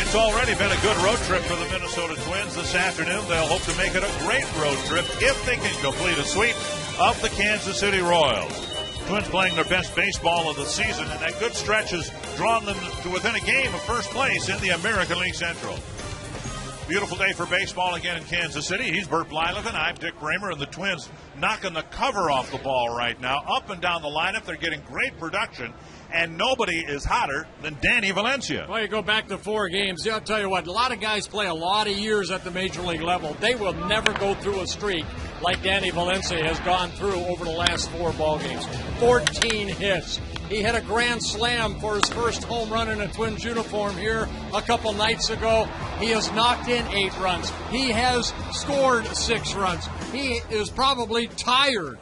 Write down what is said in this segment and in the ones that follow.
It's already been a good road trip for the Minnesota Twins this afternoon. They'll hope to make it a great road trip if they can complete a sweep of the Kansas City Royals. Twins playing their best baseball of the season, and that good stretch has drawn them to within a game of first place in the American League Central. Beautiful day for baseball again in Kansas City. He's Bert Blyleven. I'm Dick Kramer, and the Twins knocking the cover off the ball right now. Up and down the lineup, they're getting great production, and nobody is hotter than Danny Valencia. Well, you go back to 4 games. I'll tell you what, a lot of guys play a lot of years at the major league level. They will never go through a streak like Danny Valencia has gone through over the last 4 ball games. 14 hits. He hit a grand slam for his first home run in a Twins uniform here a couple nights ago. He has knocked in 8 runs. He has scored 6 runs. He is probably tired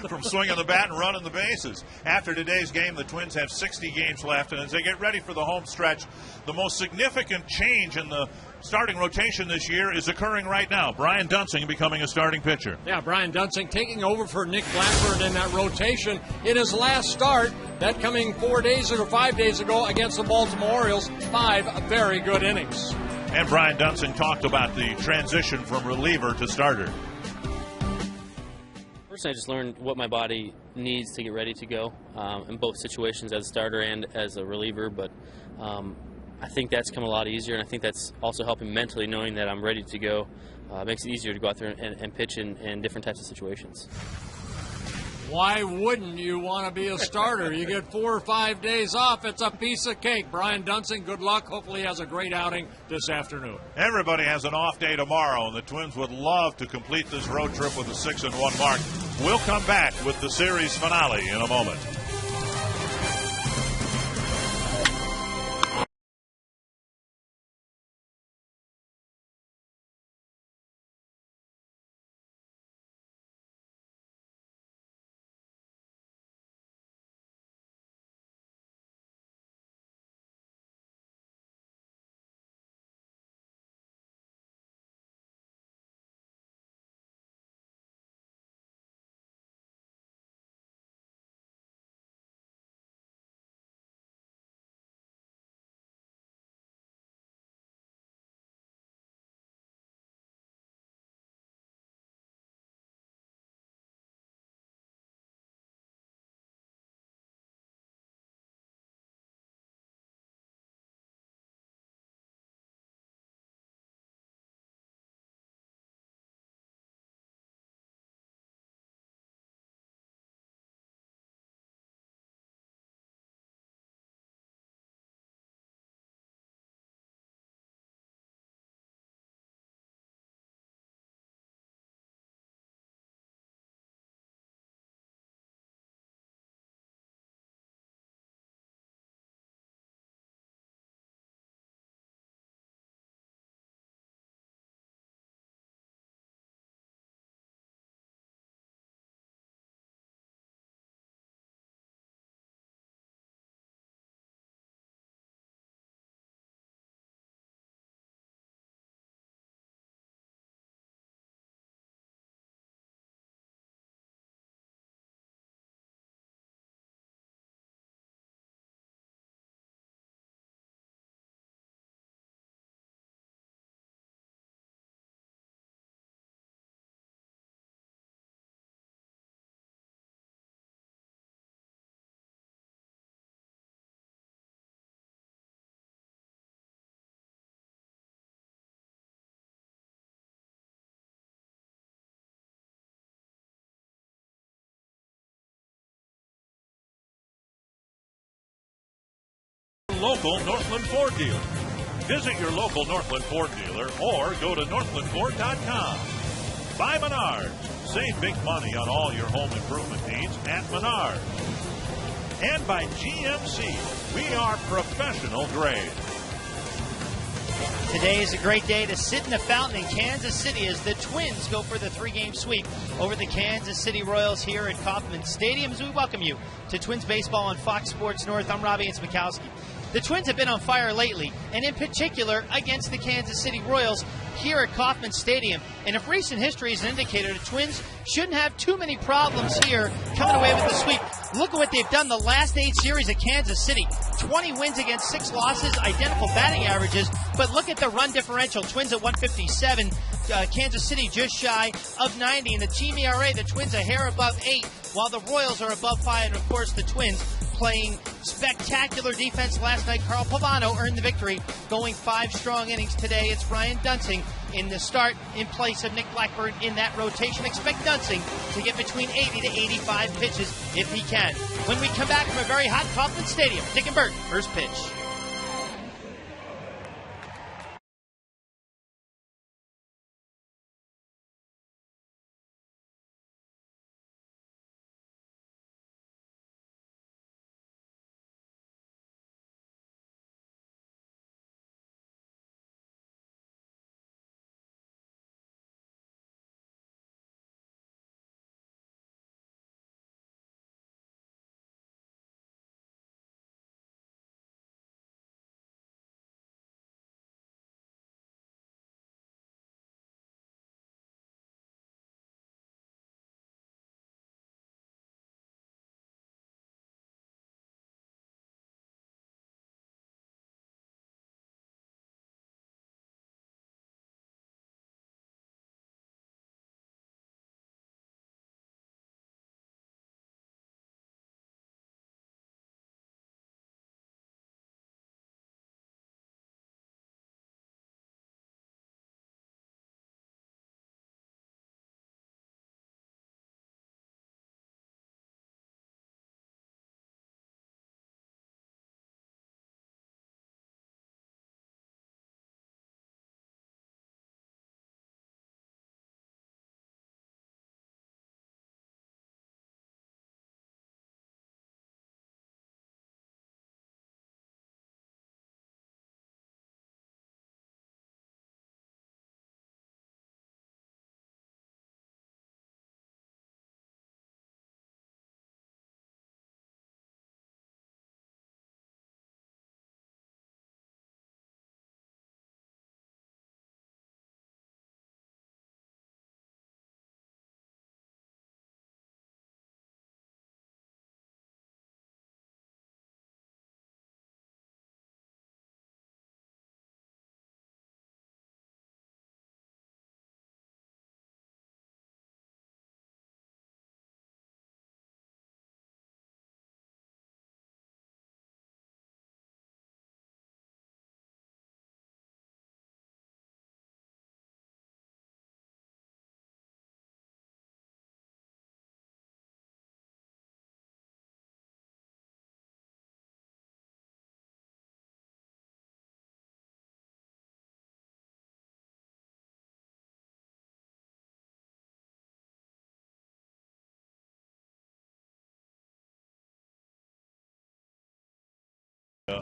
from swinging the bat and running the bases. After today's game, the Twins have 60 games left, and as they get ready for the home stretch, the most significant change in the starting rotation this year is occurring right now. Brian Dunsing becoming a starting pitcher. Yeah, Brian Dunsing taking over for Nick Blackburn in that rotation in his last start, that coming 5 days ago against the Baltimore Orioles. 5 very good innings. And Brian Dunsing talked about the transition from reliever to starter. I just learned what my body needs to get ready to go in both situations as a starter and as a reliever, but I think that's come a lot easier, and I think that's also helping mentally, knowing that I'm ready to go. Makes it easier to go out there and pitch in different types of situations. Why wouldn't you want to be a starter? You get 4 or 5 days off. It's a piece of cake. Brian Dunsing, good luck. Hopefully he has a great outing this afternoon. Everybody has an off day tomorrow, and the Twins would love to complete this road trip with a 6-1 mark. We'll come back with the series finale in a moment. Local Northland Ford dealer. Visit your local Northland Ford dealer or go to northlandford.com. Buy Menards. Save big money on all your home improvement needs at Menards. And by GMC. We are professional grade. Today is a great day to sit in the fountain in Kansas City as the Twins go for the 3-game sweep over the Kansas City Royals here at Kauffman Stadium. As we welcome you to Twins Baseball on Fox Sports North, I'm Robbie Mikowski. The Twins have been on fire lately, and in particular against the Kansas City Royals here at Kauffman Stadium. And if recent history is an indicator, the Twins shouldn't have too many problems here coming away with the sweep. Look at what they've done the last 8 series at Kansas City. 20 wins against 6 losses, identical batting averages, but look at the run differential. Twins at 157, Kansas City just shy of 90, and the team ERA, the Twins a hair above 8, while the Royals are above 5, and of course the Twins playing spectacular defense last night. Carl Pavano earned the victory, going 5 strong innings today. It's Brian Dunsing in the start in place of Nick Blackburn in that rotation. Expect Dunsing to get between 80 to 85 pitches if he can. When we come back from a very hot Kauffman Stadium, Dick and Bert, first pitch.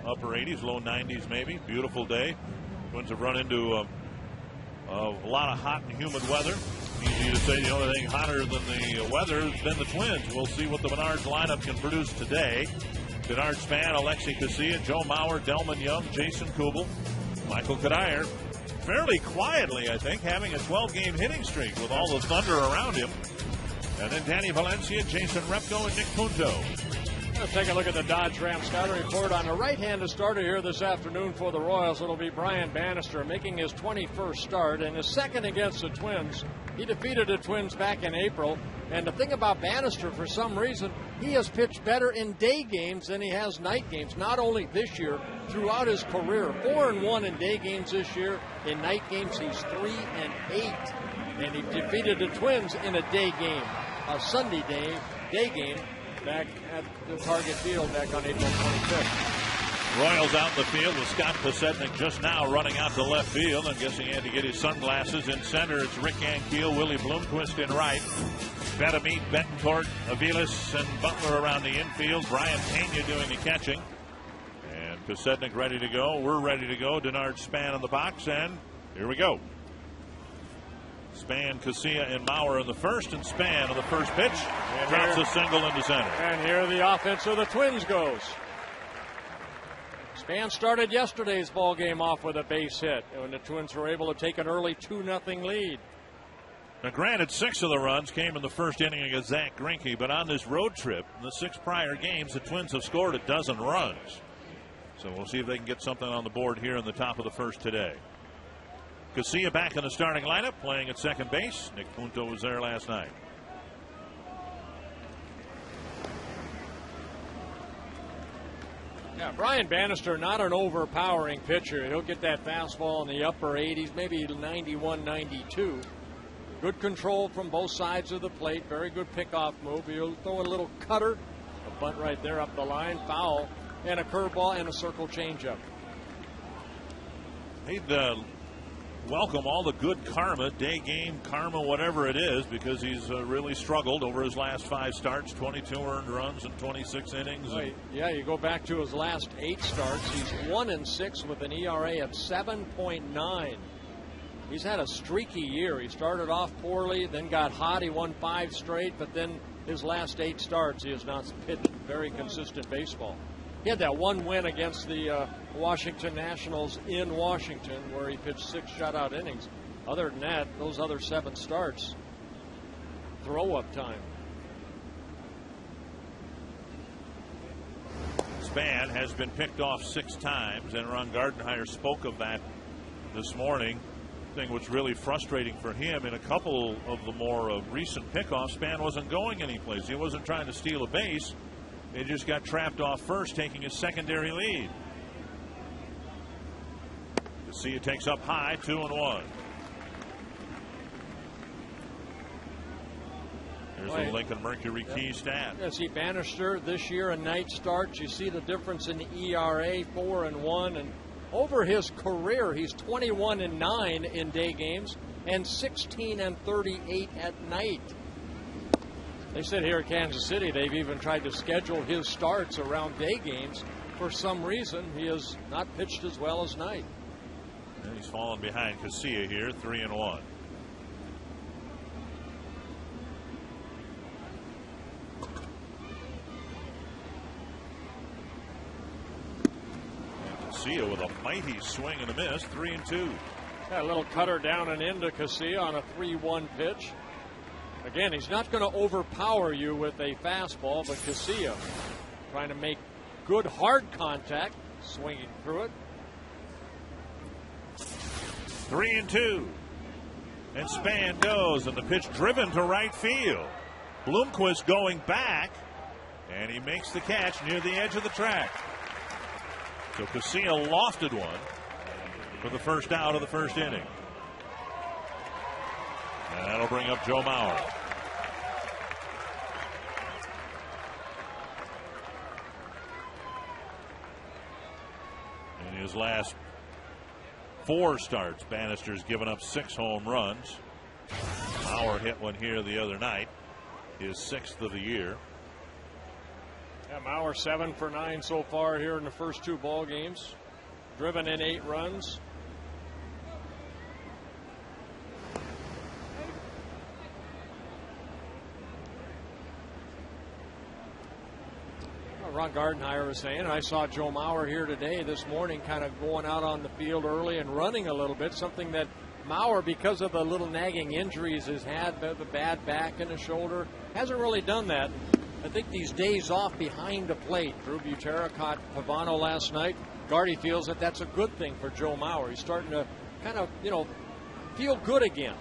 Upper 80s, low 90s maybe. Beautiful day. Twins have run into a lot of hot and humid weather. Easy to say the only thing hotter than the weather has been the Twins. We'll see what the Menards lineup can produce today. Denard Span, Alexi Casilla, Joe Mauer, Delman Young, Jason Kubel, Michael Kadire. Fairly quietly, I think, having a 12-game hitting streak with all the thunder around him. And then Danny Valencia, Jason Repko, and Nick Punto. Let's take a look at the Dodge Ram scouting report. On the right-handed starter here this afternoon for the Royals, it'll be Brian Bannister, making his 21st start and his second against the Twins. He defeated the Twins back in April. And the thing about Bannister, for some reason, he has pitched better in day games than he has night games. Not only this year, throughout his career. 4-1 in day games this year. In night games, he's 3-8. And he defeated the Twins in a day game, a Sunday day game, back at the Target Field back on April 25th. Royals out in the field with Scott Pasetnik just now running out to left field. I'm guessing he had to get his sunglasses. In center, it's Rick Ankiel, Willie Bloomquist in right. Betamete, Betancourt, Aviles, and Butler around the infield. Brian Pena doing the catching. And Pasetnik ready to go. We're ready to go. Denard Span in the box, and here we go. Span, Casilla, and Mauer in the first, and Span on the first pitch. Drops a single into center. And here the offense of the Twins goes. Span started yesterday's ball game off with a base hit when the Twins were able to take an early 2-0 lead. Now, granted, 6 of the runs came in the first inning against Zach Greinke, but on this road trip, in the 6 prior games, the Twins have scored a dozen runs. So we'll see if they can get something on the board here in the top of the first today. KCA back in the starting lineup, playing at second base. Nick Punto was there last night. Yeah, Brian Bannister, not an overpowering pitcher. He'll get that fastball in the upper 80s, maybe 91, 92. Good control from both sides of the plate. Very good pickoff move. He'll throw a little cutter. A bunt right there up the line. Foul. And a curveball and a circle changeup. He'd welcome all the good karma, day game karma, whatever it is, because he's really struggled over his last 5 starts, 22 earned runs in 26 innings. Right. Yeah, you go back to his last 8 starts. He's 1-6 with an ERA of 7.9. He's had a streaky year. He started off poorly, then got hot. He won 5 straight, but then his last 8 starts, he has not pitched very consistent baseball. He had that one win against the Washington Nationals in Washington where he pitched 6 shutout innings. Other than that, those other 7 starts, throw-up time. Span has been picked off 6 times, and Ron Gardenhire spoke of that this morning. Thing was really frustrating for him in a couple of the more recent pickoffs. Span wasn't going anyplace. He wasn't trying to steal a base. He just got trapped off first, taking his secondary lead. KCA takes up high, 2-1. Here's the Lincoln Mercury key stat. Yeah, see Bannister this year in night starts. You see the difference in the ERA, 4-1, and over his career, he's 21-9 in day games and 16-38 at night. They said here at Kansas City they've even tried to schedule his starts around day games. For some reason, he has not pitched as well as night. And he's fallen behind KCA here, 3-1. KCA with a mighty swing and a miss, 3-2. Got a little cutter down and into KCA on a 3-1 pitch. Again, he's not going to overpower you with a fastball, but KCA trying to make good hard contact, swinging through it. 3-2. And Span goes, and the pitch driven to right field. Bloomquist going back, and he makes the catch near the edge of the track. So KCA lofted one for the first out of the first inning. And that'll bring up Joe Mauer. In his last 4 starts, Bannister's given up 6 home runs. Mauer hit one here the other night, his 6th of the year. Yeah, Mauer 7 for 9 so far here in the first 2 ball games. Driven in 8 runs. Ron Gardenhire was saying, I saw Joe Mauer here today, this morning, kind of going out on the field early and running a little bit, something that Mauer, because of the little nagging injuries he's had, the bad back and the shoulder, hasn't really done that. I think these days off behind the plate, Drew Butera caught Pavano last night. Gardy feels that that's a good thing for Joe Mauer. He's starting to kind of, feel good again.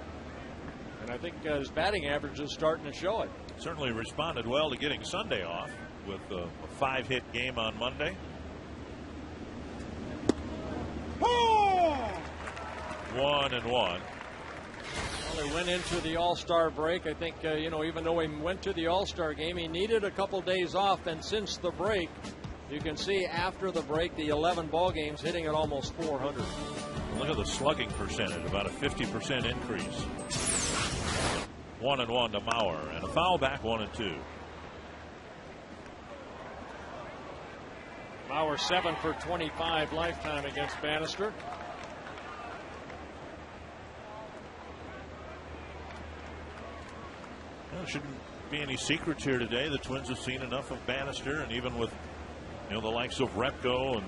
And I think his batting average is starting to show it. Certainly responded well to getting Sunday off with a 5-hit game on Monday. 1-1. Well, he went into the All-Star break. I think, even though he went to the All-Star game, he needed a couple days off. And since the break, you can see after the break, the 11 ball games hitting at almost 400. Look at the slugging percentage, about a 50% increase. 1-1 to Mauer, and a foul back, 1-2. Mauer 7 for 25 lifetime against Bannister. Well, shouldn't be any secrets here today. The Twins have seen enough of Bannister, and even with the likes of Repko and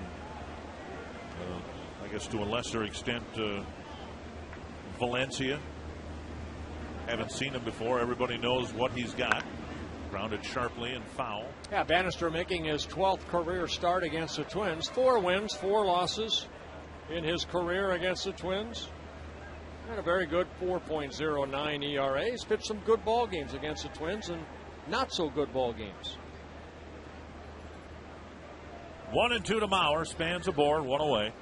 I guess to a lesser extent, Valencia. Haven't seen him before. Everybody knows what he's got. Grounded sharply and foul. Yeah, Bannister making his 12th career start against the Twins. 4 wins, 4 losses in his career against the Twins. And a very good 4.09 ERA. He's pitched some good ball games against the Twins and not so good ball games. 1-2 to Mauer. Spans aboard, 1 away.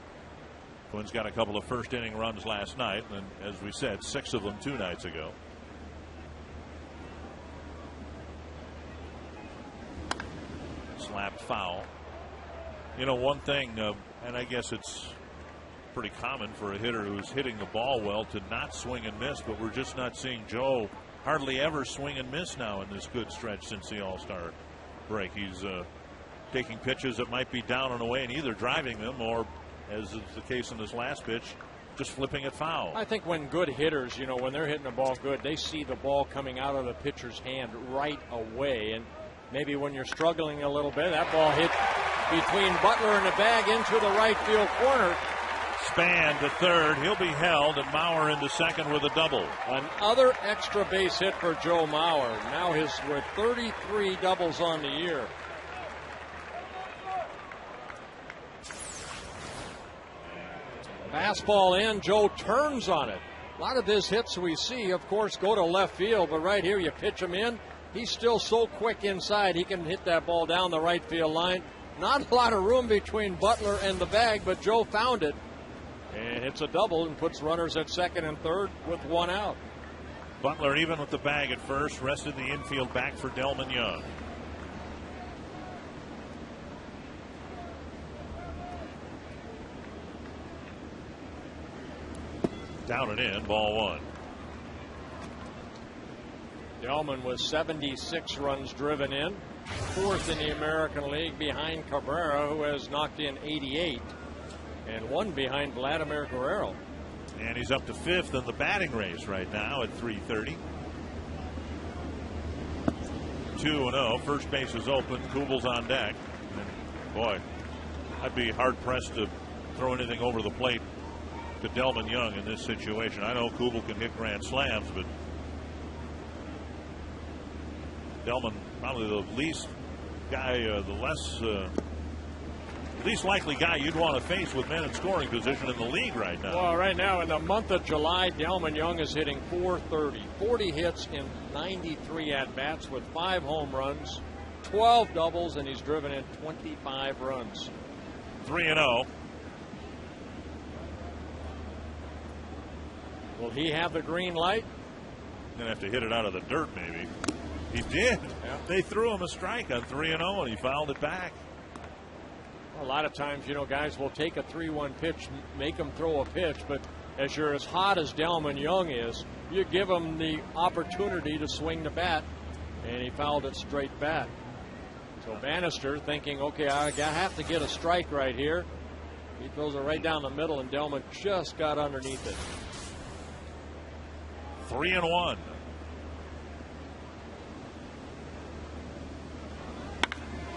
Twins got a couple of first inning runs last night, and as we said, 6 of them 2 nights ago. Slapped foul. You know, one thing, and I guess it's pretty common for a hitter who's hitting the ball well to not swing and miss, but we're just not seeing Joe hardly ever swing and miss now in this good stretch since the All-Star break. He's taking pitches that might be down and away and either driving them or, as is the case in this last pitch, just flipping it foul. I think when good hitters, you know, when they're hitting the ball good, they see the ball coming out of the pitcher's hand right away. And maybe when you're struggling a little bit, that ball hit between Butler and the bag into the right field corner. Span to third. He'll be held, and Mauer into second with a double. Another extra base hit for Joe Mauer. Now with 33 doubles on the year. Fastball in, Joe turns on it. A lot of his hits we see, of course, go to left field, but right here you pitch him in. He's still so quick inside, he can hit that ball down the right field line. Not a lot of room between Butler and the bag, but Joe found it. And hits a double and puts runners at second and third with 1 out. Butler, even with the bag at first, rested the infield back for Delman Young. Down and in, ball 1. Delman was 76 runs driven in, 4th in the American League behind Cabrera, who has knocked in 88, and 1 behind Vladimir Guerrero. And he's up to 5th in the batting race right now at .330. 2-0. First base is open. Kubel's on deck. And boy, I'd be hard pressed to throw anything over the plate to Delman Young in this situation. I know Kubel can hit grand slams, but Delman probably the least guy, least likely guy you'd want to face with men in scoring position in the league right now. Well, right now in the month of July, Delman Young is hitting .430, 40 hits in 93 at-bats with 5 home runs, 12 doubles, and he's driven in 25 runs. 3-0. Will he have the green light? Gonna have to hit it out of the dirt, maybe. He did. Yeah. They threw him a strike on 3-0, and he fouled it back. A lot of times, you know, guys will take a 3-1 pitch, make him throw a pitch, but as you're as hot as Delman Young is, you give him the opportunity to swing the bat, and he fouled it straight back. So Bannister thinking, okay, I have to get a strike right here. He throws it right down the middle, and Delman just got underneath it. 3-1.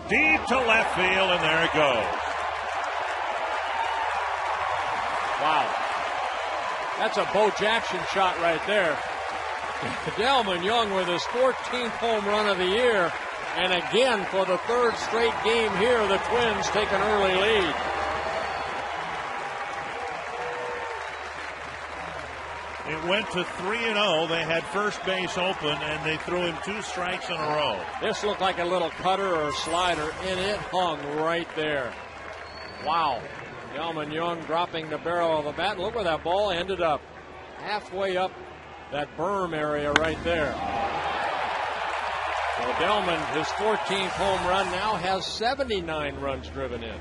Deep to left field, and there it goes. Wow. That's a Bo Jackson shot right there. Delman Young with his 14th home run of the year. And again, for the 3rd straight game here, the Twins take an early lead. It went to 3-0. They had first base open, and they threw him 2 strikes in a row. This looked like a little cutter or a slider, and it hung right there. Wow. Delman Young dropping the barrel of the bat. Look where that ball ended up. Halfway up that berm area right there. So Delman, his 14th home run, now has 79 runs driven in.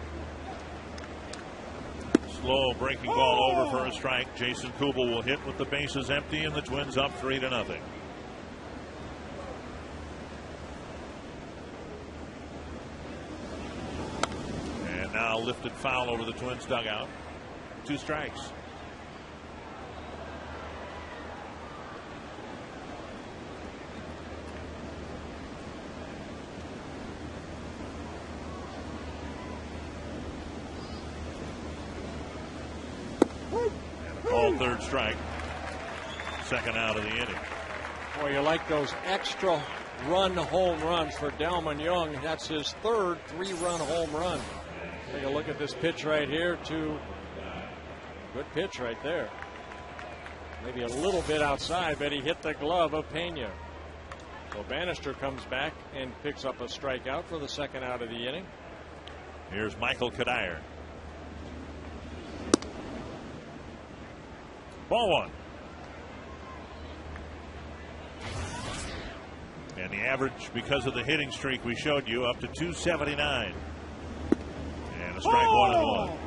Slow breaking ball over for a strike. Jason Kubel will hit with the bases empty, and the Twins up 3-0. And now lifted foul over the Twins dugout. 2 strikes. called third strike. Second out of the inning. Boy, you like those extra run home runs for Delman Young. That's his third 3-run home run. Take a look at this pitch right here. Good pitch right there. Maybe a little bit outside, but he hit the glove of Pena. So Bannister comes back and picks up a strikeout for the second out of the inning. Here's Michael Kadire. Ball one. And the average, because of the hitting streak we showed you, up to 279. And a strike 1-1.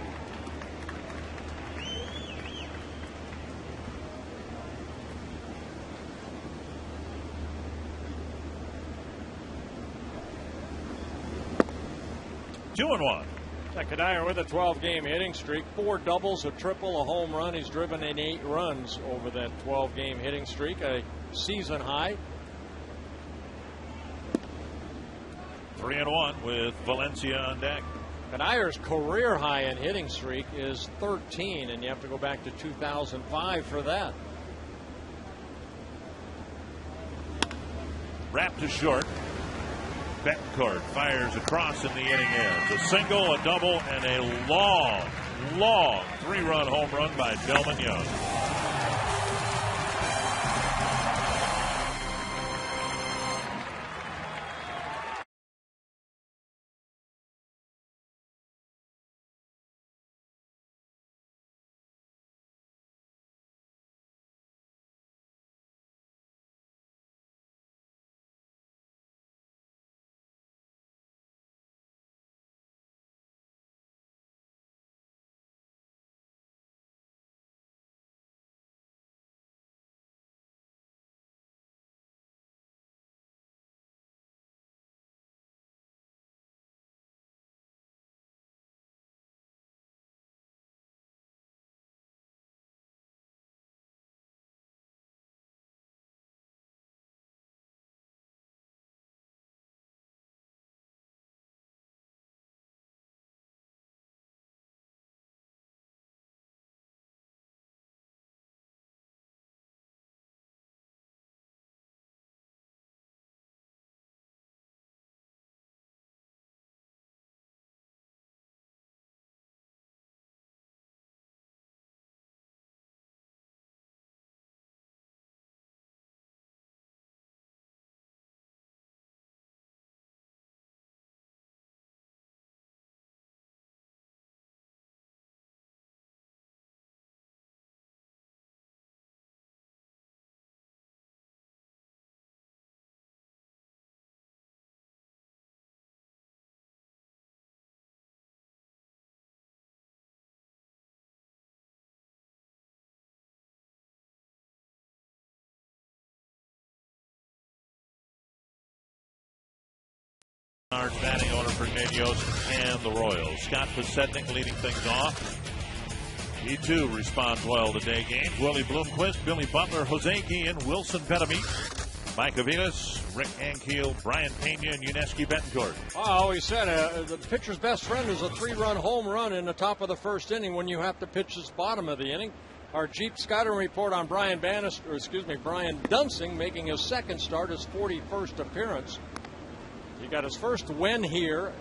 Two and one. Kadire with a 12-game hitting streak, 4 doubles, a triple, a home run. He's driven in 8 runs over that 12-game hitting streak, a season high. 3-1 with Valencia on deck. Kadire's career high in hitting streak is 13, and you have to go back to 2005 for that. Wrapped to short. Betancourt fires across in the inning ends. A single, a double, and a long 3-run home run by Delman Young. Batting order for Ned Yost and the Royals. Scott Posednik leading things off. He too responds well to day games. Willie Bloomquist, Billy Butler, Jose Guillen, Wilson Bettamy, Mike Aviles, Rick Ankiel, Brian Pena, and Yuneski Betancourt. Oh, he said the pitcher's best friend is a 3-run home run in the top of the first inning when you have to pitch this bottom of the inning. Our Jeep Scouting report on Brian Dunsing making his second start, his 41st appearance. He got his first win here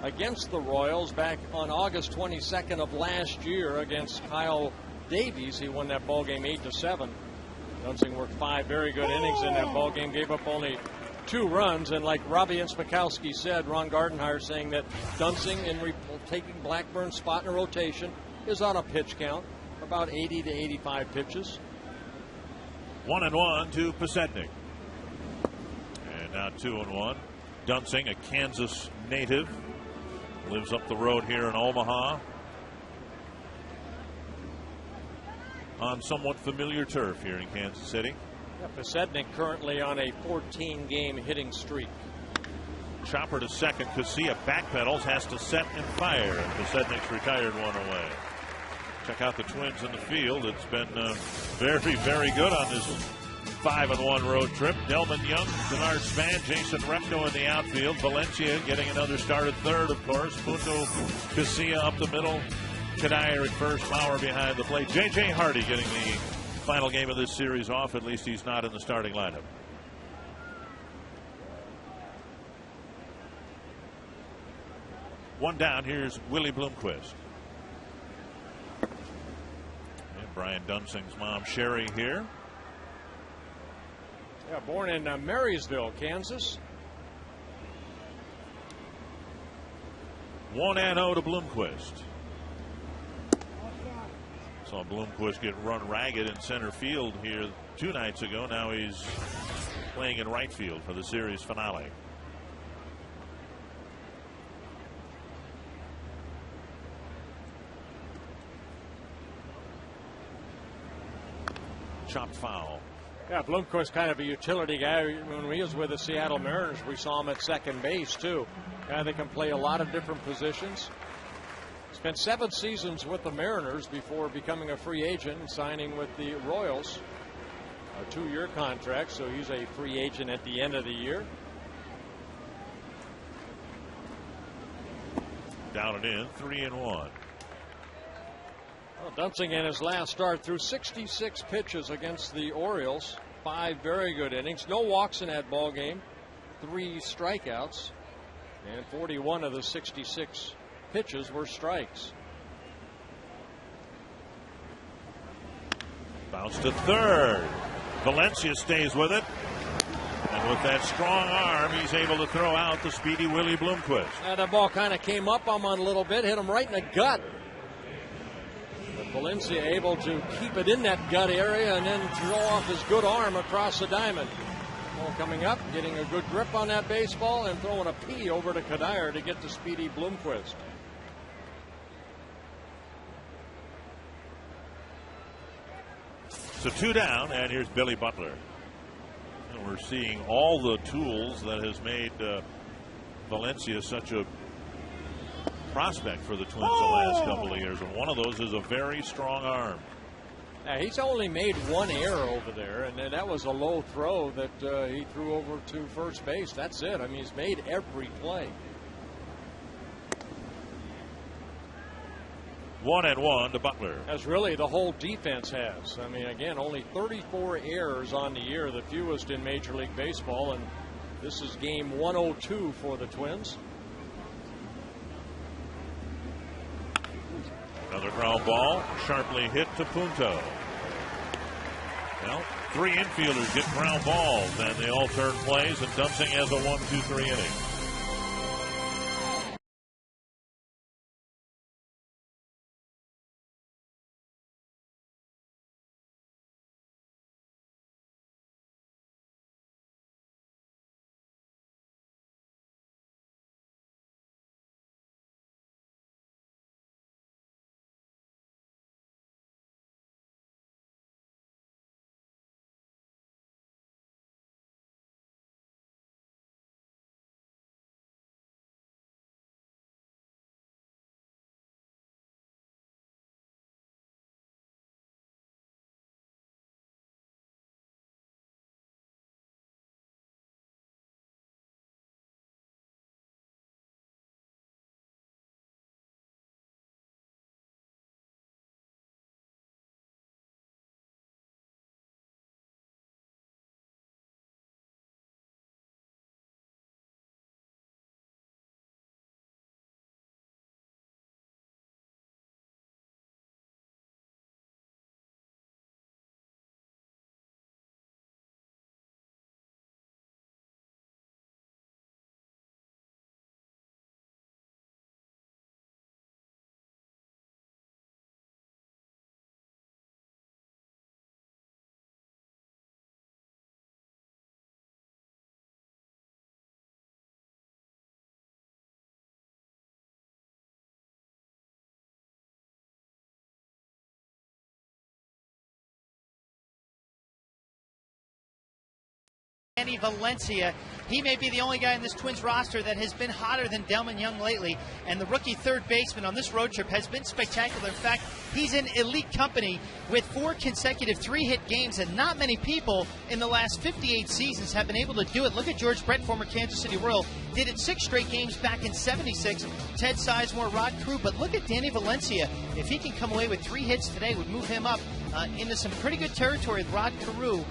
against the Royals back on August 22nd of last year against Kyle Davies. He won that ball game 8-7. Dunsing worked 5 very good innings in that ball game, gave up only 2 runs, and like Robbie Inspikowski said, Ron Gardenhire saying that Dunsing, in taking Blackburn's spot in a rotation, is on a pitch count, about 80 to 85 pitches. 1-1 to Posednik. And now 2-1. Dunsing, a Kansas native, lives up the road here in Omaha on somewhat familiar turf here in Kansas City. Yeah, Posednik currently on a 14-game hitting streak. Chopper to second. KCA backpedals, has to set and fire. And Posednik's retired one away. Check out the Twins in the field. It's been very, very good on this 5-1 road trip. Delman Young, Denard Span, Jason Repno in the outfield. Valencia getting another start at third, of course. Punto KCA up the middle Kadire at first, Bauer behind the plate. J.J. Hardy getting the final game of this series off. At least he's not in the starting lineup. One down. Here's Willie Bloomquist. And Brian Dunsing's mom, Sherry, here. Yeah, born in Marysville, Kansas. 1-0 to Bloomquist. Saw Bloomquist get run ragged in center field here 2 nights ago. Now he's playing in right field for the series finale. Chopped foul. Yeah, Bloomquist kind of a utility guy. When he was with the Seattle Mariners, we saw him at second base too. Guy that can play a lot of different positions. Spent 7 seasons with the Mariners before becoming a free agent and signing with the Royals. A 2-year contract, so he's a free agent at the end of the year. Down and in, 3-1. Well, Dunsing in his last start threw 66 pitches against the Orioles. 5 very good innings. No walks in that ball game. 3 strikeouts. And 41 of the 66 pitches were strikes. Bounce to third. Valencia stays with it. And with that strong arm, he's able to throw out the speedy Willie Bloomquist. That ball kind of came up on him a little bit, hit him right in the gut. But Valencia able to keep it in that gut area and then throw off his good arm across the diamond. Ball coming up, getting a good grip on that baseball and throwing a P over to Kadire to get to speedy Bloomquist. So 2 down, and here's Billy Butler. And we're seeing all the tools that has made Valencia such a prospect for the Twins the last couple of years, and one of those is a very strong arm. Now, he's only made 1 error over there, and that was a low throw that he threw over to first base. That's it. I mean, he's made every play. 1-1 to Butler. As really the whole defense has. I mean, again, only 34 errors on the year, the fewest in Major League Baseball, and this is game 102 for the Twins. Another ground ball, sharply hit to Punto. Well, 3 infielders get ground balls, and they all turn plays, and Dunsing has a 1-2-3 inning. Valencia He may be the only guy in this Twins roster that has been hotter than Delman Young lately, and the rookie third baseman on this road trip has been spectacular. In fact, he's in elite company with 4 consecutive 3-hit games, and not many people in the last 58 seasons have been able to do it. Look at George Brett, former Kansas City Royal, did it 6 straight games back in '76. Ted Sizemore, Rod Carew, but look at Danny Valencia. If he can come away with 3 hits today, would move him up into some pretty good territory with Rod Carew.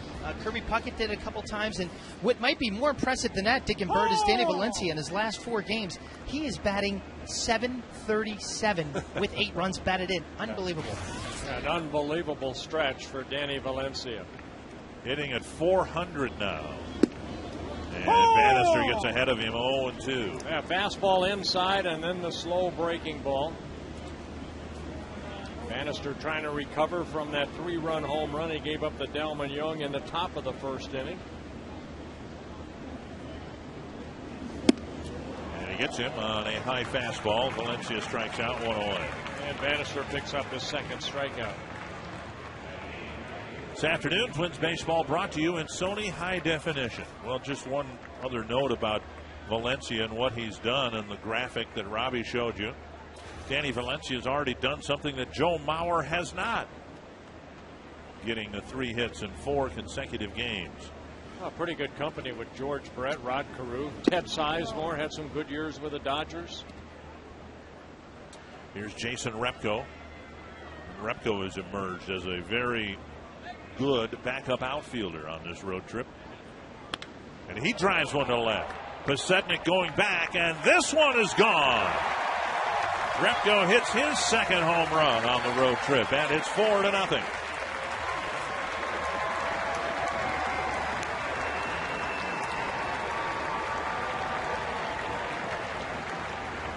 Kirby Puckett did it a couple times, and what might be more impressive than that, Dick and Bird, is Danny Valencia in his last 4 games. He is batting .737 with 8 runs batted in. Unbelievable. An unbelievable stretch for Danny Valencia. Hitting at 400 now. And Bannister gets ahead of him 0-2. Yeah, fastball inside and then the slow breaking ball. Bannister trying to recover from that 3-run home run he gave up to Delman Young in the top of the first inning. And he gets him on a high fastball. Valencia strikes out 1 away. And Bannister picks up his second strikeout. This afternoon, Twins baseball brought to you in Sony High Definition. Well, just one other note about Valencia and what he's done in the graphic that Robbie showed you. Danny Valencia has already done something that Joe Mauer has not, getting the 3 hits in 4 consecutive games. Oh, pretty good company with George Brett, Rod Carew. Ted Sizemore had some good years with the Dodgers. Here's Jason Repko. Repko has emerged as a very good backup outfielder on this road trip. And he drives one to left. Pasetnik going back, and this one is gone. Repko hits his second home run on the road trip, and it's 4-0.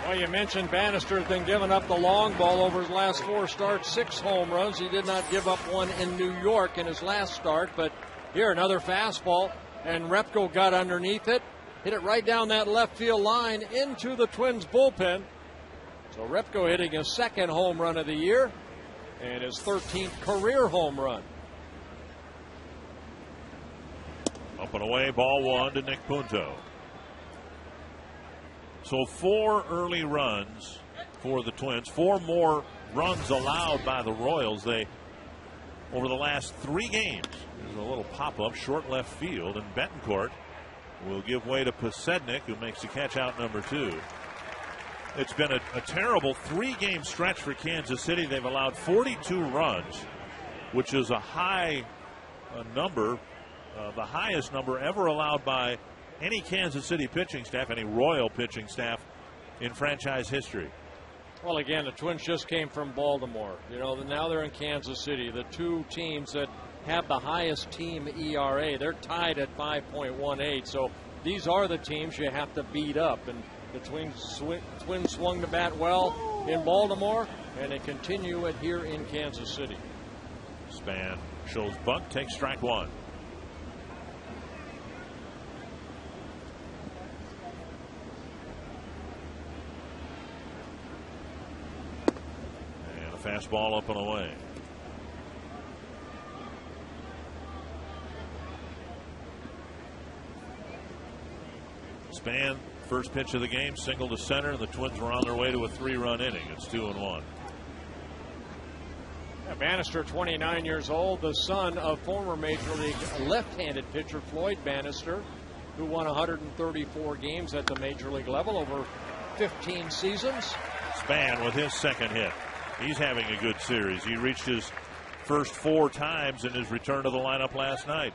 Well, you mentioned Bannister's been giving up the long ball over his last 4 starts, 6 home runs. He did not give up one in New York in his last start, but here another fastball, and Repko got underneath it, hit it right down that left field line into the Twins bullpen. So Repko hitting his second home run of the year and his 13th career home run. Up and away, ball 1 to Nick Punto. So 4 early runs for the Twins. 4 more runs allowed by the Royals. They, over the last 3 games, there's a little pop-up short left field, and Betancourt will give way to Pasetnik, who makes the catch out number 2. It's been a terrible 3-game stretch for Kansas City. They've allowed 42 runs, which is a high number, the highest number ever allowed by any Kansas City pitching staff, any Royal pitching staff in franchise history. Well, again, the Twins just came from Baltimore. You know, now they're in Kansas City. The 2 teams that have the highest team ERA, they're tied at 5.18. So these are the teams you have to beat up. And the Twins swung the bat well in Baltimore, and they continue it here in Kansas City. Span shows bunt, takes strike 1. And a fastball up and away. Span, first pitch of the game, single to center, and the Twins were on their way to a 3-run inning. It's 2-1. Yeah, Bannister, 29 years old, the son of former Major League left-handed pitcher Floyd Bannister, who won 134 games at the Major League level over 15 seasons. Span with his second hit. He's having a good series. He reached his first 4 times in his return to the lineup last night.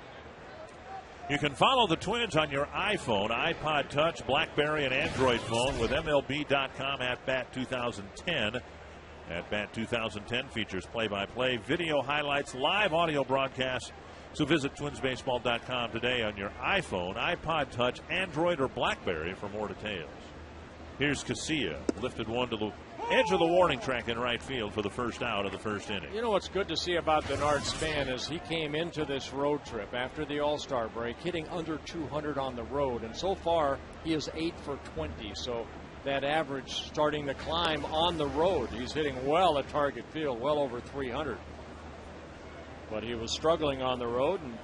You can follow the Twins on your iPhone, iPod Touch, BlackBerry, and Android phone with MLB.com at Bat 2010. At Bat 2010 features play-by-play, video highlights, live audio broadcasts. So visit twinsbaseball.com today on your iPhone, iPod Touch, Android, or BlackBerry for more details. Here's Casilla, lifted one to the edge of the warning track in right field for the first out of the first inning. You know what's good to see about Denard Span is he came into this road trip after the All-Star break hitting under 200 on the road, and so far he is 8 for 20. So that average starting to climb on the road. He's hitting well at Target Field, well over 300. But he was struggling on the road, and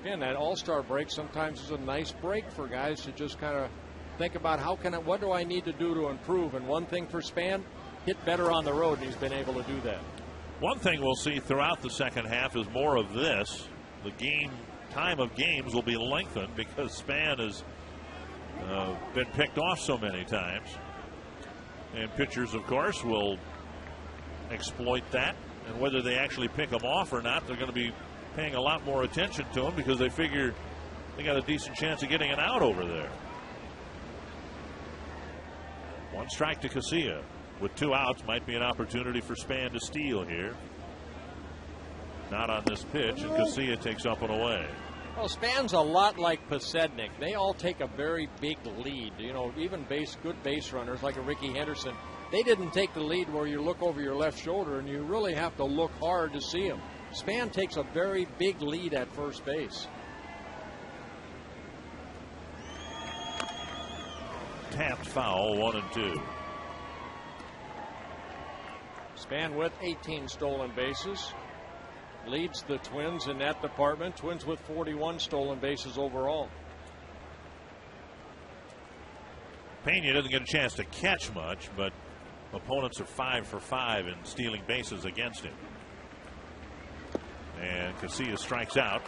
Again, that All-Star break sometimes is a nice break for guys to just kind of think about what do I need to do to improve. And one thing for Spann, hit better on the road, and he's been able to do that. One thing we'll see throughout the second half is more of this. The time of games will be lengthened because Spann has been picked off so many times. And pitchers, of course, will exploit that. And whether they actually pick him off or not, they're going to be paying a lot more attention to him because they figure they got a decent chance of getting an out over there. 1 strike to KCA. With 2 outs, might be an opportunity for Spann to steal here. Not on this pitch, and KCA takes up and away. Well, Spann's a lot like Pasednik. They all take a very big lead. You know, even good base runners like a Ricky Henderson, they didn't take the lead where you look over your left shoulder and you really have to look hard to see him. Spann takes a very big lead at first base. Tapped foul, 1-2. Spann with 18 stolen bases. Leads the Twins in that department. Twins with 41 stolen bases overall. Pena doesn't get a chance to catch much, but opponents are 5 for 5 in stealing bases against him. And KCA strikes out,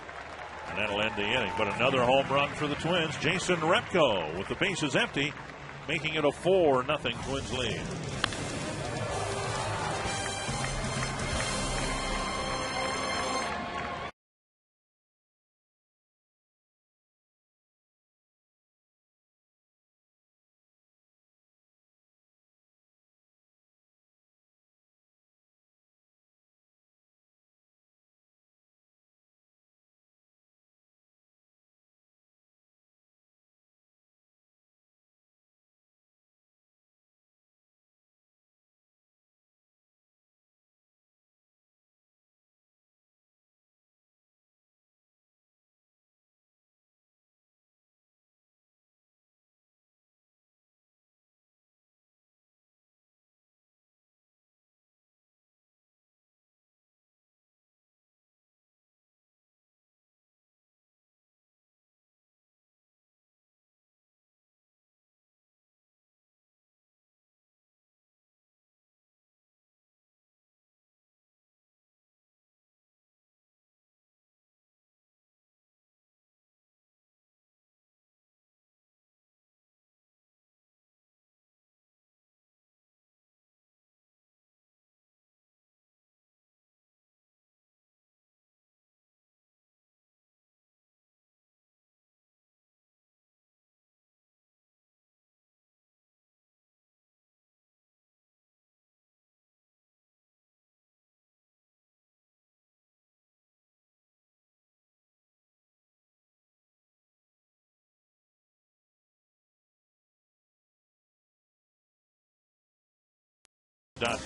and that'll end the inning. But another home run for the Twins. Jason Repko with the bases empty, making it a 4-0 Twins lead.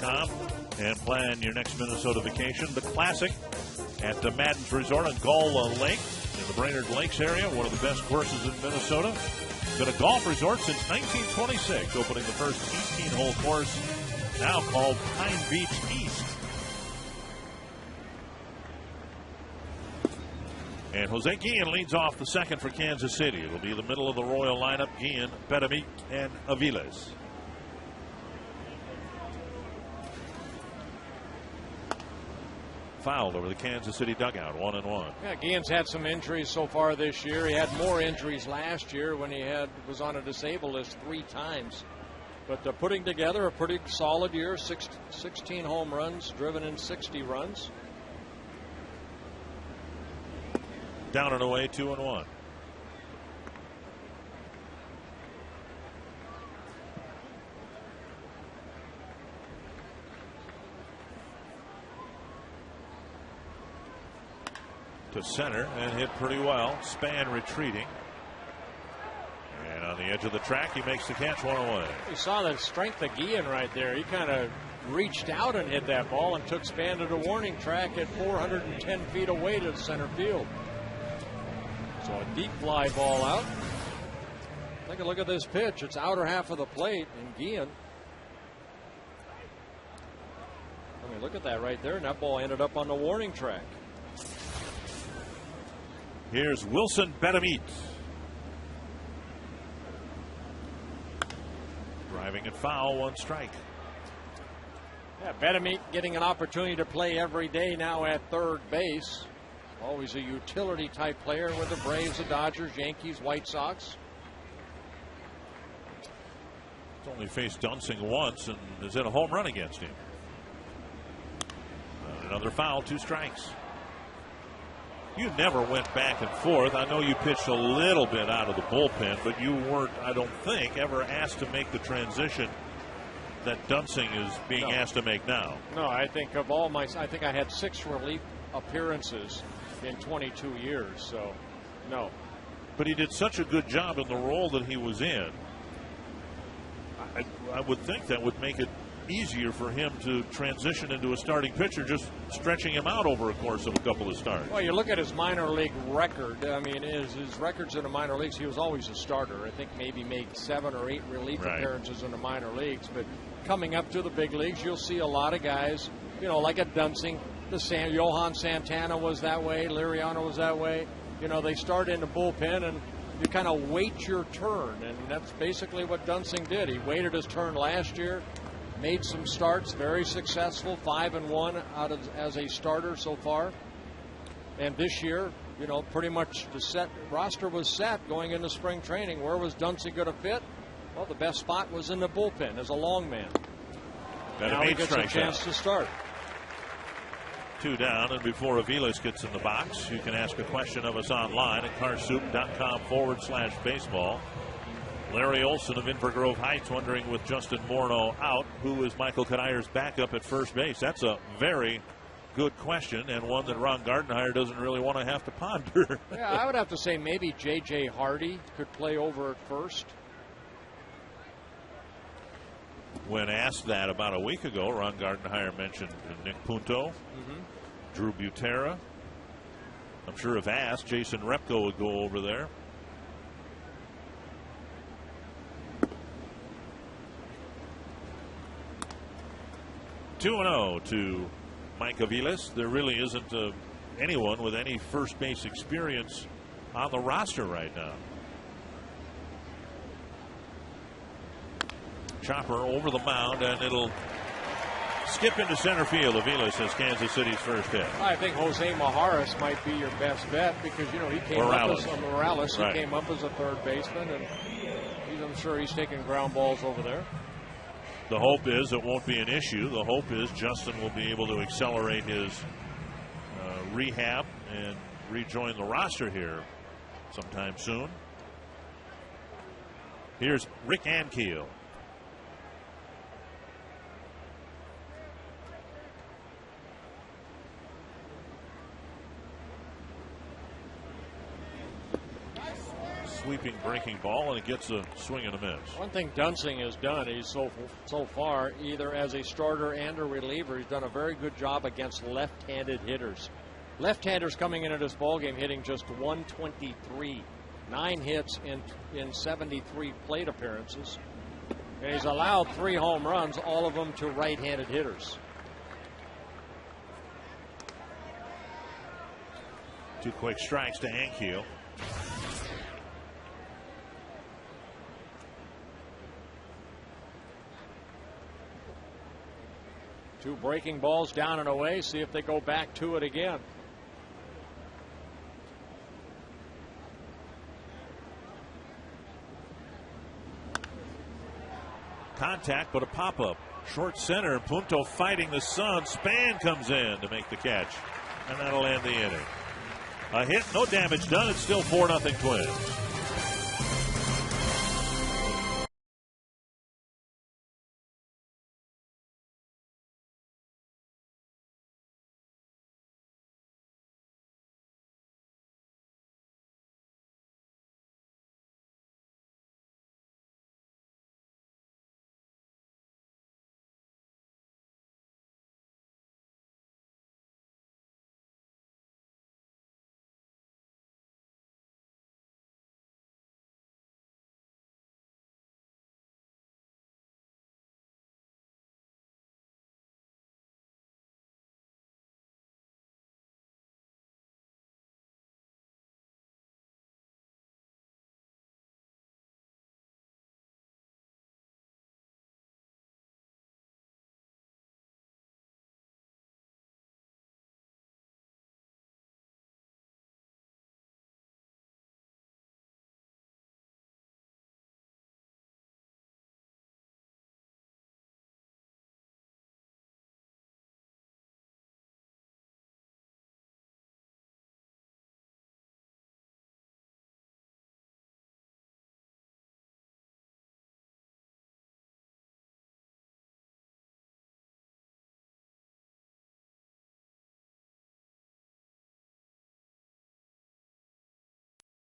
.com and plan your next Minnesota vacation. The Classic at the Madden's Resort on Gull Lake in the Brainerd Lakes area, one of the best courses in Minnesota. Been a golf resort since 1926, opening the first 18-hole course, now called Pine Beach East. And Jose Guillen leads off the second for Kansas City. It'll be the middle of the Royal lineup: Guillen, Betemit, and Aviles. Fouled over the Kansas City dugout, 1-1. Yeah, Guillen's had some injuries so far this year. He had more injuries last year when he was on a disabled list 3 times. But putting together a pretty solid year, 16 home runs, driven in 60 runs. Down and away, 2-1. To center and hit pretty well. Spann retreating. And on the edge of the track, he makes the catch, 1 away. You saw the strength of Guillen right there. He kind of reached out and hit that ball and took Spann to the warning track at 410 feet away to center field. So a deep fly ball out. Take a look at this pitch. It's outer half of the plate, and Guillen. I mean, look at that right there, and that ball ended up on the warning track. Here's Wilson Betamit. Driving and foul, 1 strike. Yeah, Betamit getting an opportunity to play every day now at third base. Always a utility type player with the Braves, the Dodgers, Yankees, White Sox. He's only faced Dunsing once and has hit a home run against him. Another foul, 2 strikes. You never went back and forth. I know you pitched a little bit out of the bullpen, but you weren't, I don't think, ever asked to make the transition that Dunsing is being asked to make now. No, I think of all my, I think I had 6 relief appearances in 22 years, so no. But he did such a good job in the role that he was in. I would think that would make it easier for him to transition into a starting pitcher, just stretching him out over a course of a couple of starts. Well, you look at his minor league record. I mean, his records in the minor leagues, he was always a starter. I think maybe made 7 or 8 relief appearances in the minor leagues. But coming up to the big leagues, you'll see a lot of guys, you know, like a Dunsing. Johan Santana was that way. Liriano was that way. You know, they start in the bullpen and you kind of wait your turn. And that's basically what Dunsing did. He waited his turn last year. Made some starts, very successful, 5-1 as a starter so far. And this year, you know, pretty much the roster was set going into spring training. Where was Dunsing going to fit? Well, the best spot was in the bullpen as a long man. Now he gets a chance to start. 2 down, and before Aviles gets in the box, you can ask a question of us online at carsoup.com/baseball. Larry Olson of Inver Grove Heights wondering, with Justin Morneau out, who is Michael Kanayer's backup at first base? That's a very good question, and one that Ron Gardenhire doesn't really want to have to ponder. Yeah, I would have to say maybe J.J. Hardy could play over at first. When asked that about a week ago, Ron Gardenhire mentioned Nick Punto, Drew Butera. I'm sure if asked, Jason Repko would go over there. (2-0) to Mike Aviles. There really isn't anyone with any first base experience on the roster right now. Chopper over the mound, and it'll skip into center field. Aviles has Kansas City's first hit. I think Jose Majares might be your best bet because, you know, he came up as Morales. He came up as a third baseman, and I'm sure he's taking ground balls over there. The hope is it won't be an issue. The hope is Justin will be able to accelerate his rehab and rejoin the roster here sometime soon. Here's Rick Ankiel. Sweeping breaking ball, and it gets a swing and a miss. One thing Dunsing has done, he's so far, either as a starter and a reliever, he's done a very good job against left-handed hitters. Left-handers coming into this ballgame hitting just 123, 9 hits in 73 plate appearances, and he's allowed 3 home runs, all of them to right-handed hitters. 2 quick strikes to Ankiel. Two breaking balls down and away. See if they go back to it again. Contact, but a pop-up. Short center. Punto fighting the sun. Span comes in to make the catch, and that'll end the inning. A hit, no damage done. It's still 4-0 Twins.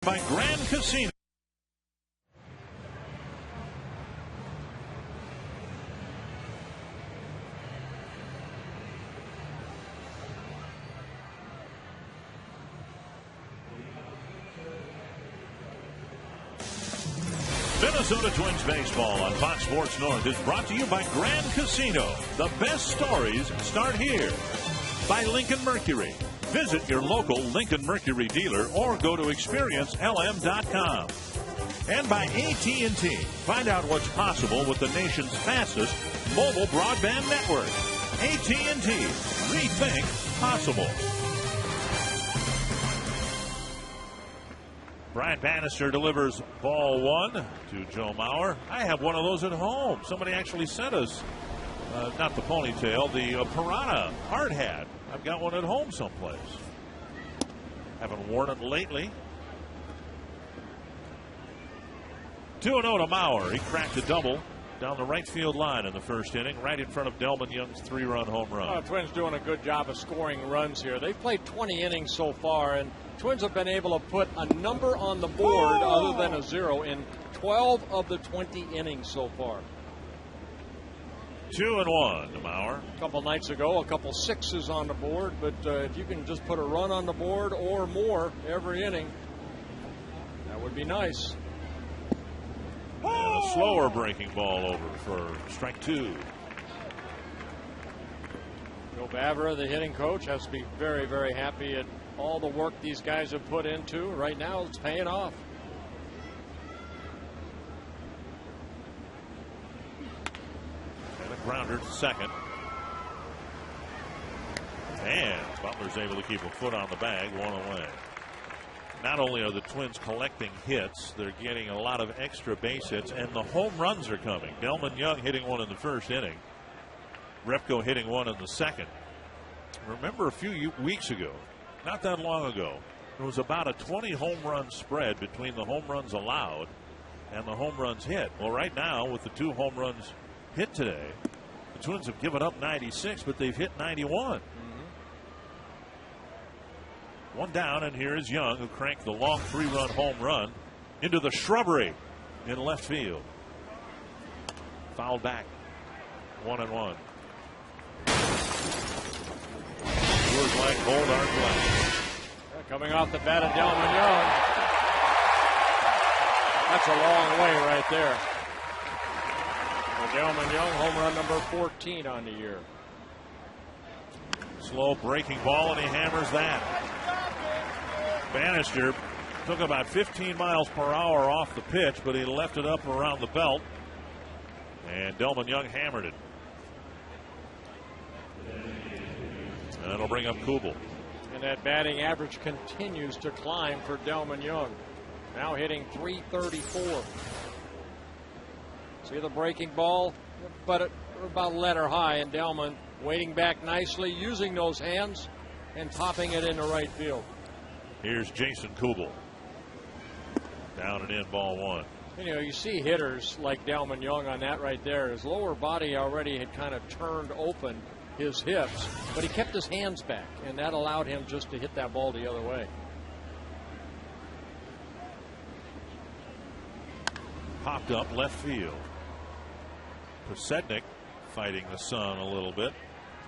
By Grand Casino. Minnesota Twins baseball on Fox Sports North is brought to you by Grand Casino. The best stories start here. By Lincoln Mercury. Visit your local Lincoln Mercury dealer or go to experiencelm.com. And by AT&T. Find out what's possible with the nation's fastest mobile broadband network. AT&T. Rethink possible. Brian Bannister delivers ball 1 to Joe Mauer. I have one of those at home. Somebody actually sent us, not the ponytail, the piranha hard hat. I've got one at home someplace. Haven't worn it lately. 2-0 to Mauer. He cracked a double down the right field line in the first inning, right in front of Delman Young's 3-run home run. Twins doing a good job of scoring runs here. They've played 20 innings so far, and Twins have been able to put a number on the board other than a 0 in 12 of the 20 innings so far. 2-1 to Mauer. A couple nights ago, a couple sixes on the board, but if you can just put a run on the board or more every inning, that would be nice. And a slower breaking ball over for strike 2. Joe Bavera, the hitting coach, has to be very, very happy at all the work these guys have put into. Right now, it's paying off. And a grounder to second. And Butler's able to keep a foot on the bag, 1 away. Not only are the Twins collecting hits, they're getting a lot of extra base hits, and the home runs are coming. Delman Young hitting one in the first inning. Repko hitting one in the second. Remember a few weeks ago, not that long ago, there was about a 20 home run spread between the home runs allowed and the home runs hit. Well, right now, with the 2 home runs hit today, the Twins have given up 96, but they've hit 91. One down, and here is Young, who cranked the long 3-run home run into the shrubbery in left field. Fouled back. 1-1. Coors Light Gold Art Glass. Coming off the bat of Delman Young. That's a long way right there. For Delman Young, home run number 14 on the year. Slow breaking ball, and he hammers that. Bannister took about 15 miles per hour off the pitch, but he left it up around the belt. And Delman Young hammered it. And it'll bring up Kubel. And that batting average continues to climb for Delman Young. Now hitting .334. See the breaking ball, but about letter high, and Delman waiting back nicely, using those hands and popping it into right field. Here's Jason Kubel. Down and in, ball 1. You know, you see hitters like Delman Young on that right there. His lower body already had kind of turned open his hips, but he kept his hands back, and that allowed him just to hit that ball the other way. Popped up left field. Posednik fighting the sun a little bit.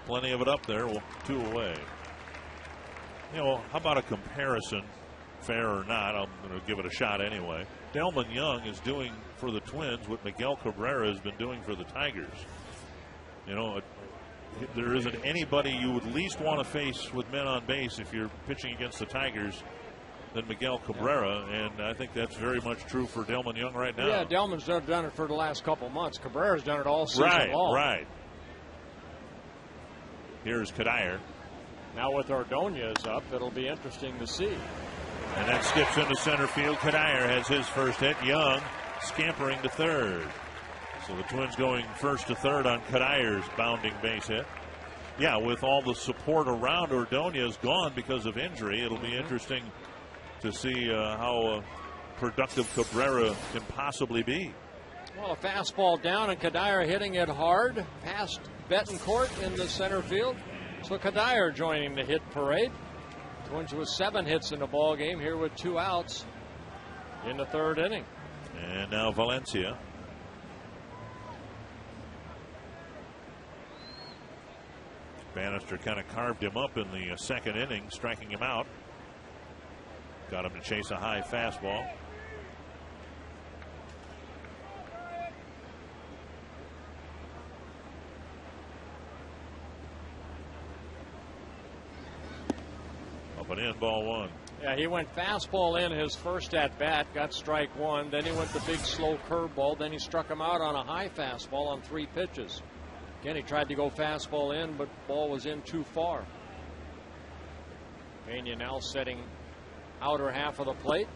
Plenty of it up there. 2 away. You know, how about a comparison, fair or not? I'm going to give it a shot anyway. Delman Young is doing for the Twins what Miguel Cabrera has been doing for the Tigers. You know, there isn't anybody you would least want to face with men on base if you're pitching against the Tigers than Miguel Cabrera, and I think that's very much true for Delman Young right now. Yeah, Delman's done it for the last couple months. Cabrera's done it all season long. Right. Here's Kadire. Now with Ordonez up, it'll be interesting to see. And that skips into center field. Kadire has his first hit. Young scampering to third. So the Twins going first to third on Kadire's bounding base hit. Yeah, with all the support around Ordonez gone because of injury, it'll be interesting to see how productive Cabrera can possibly be. Well, a fastball down, and Kadire hitting it hard past Betancourt in the center field. So Kadire joining the hit parade. Twins with 7 hits in the ball game here with 2 outs. in the third inning. And now Valencia. Bannister kind of carved him up in the second inning, striking him out. Got him to chase a high fastball. Up and in, ball one. Yeah, he went fastball in his first at bat, got strike one. Then he went the big slow curveball. Then he struck him out on a high fastball on 3 pitches. Again, he tried to go fastball in, but ball was in too far. Pena now setting outer half of the plate.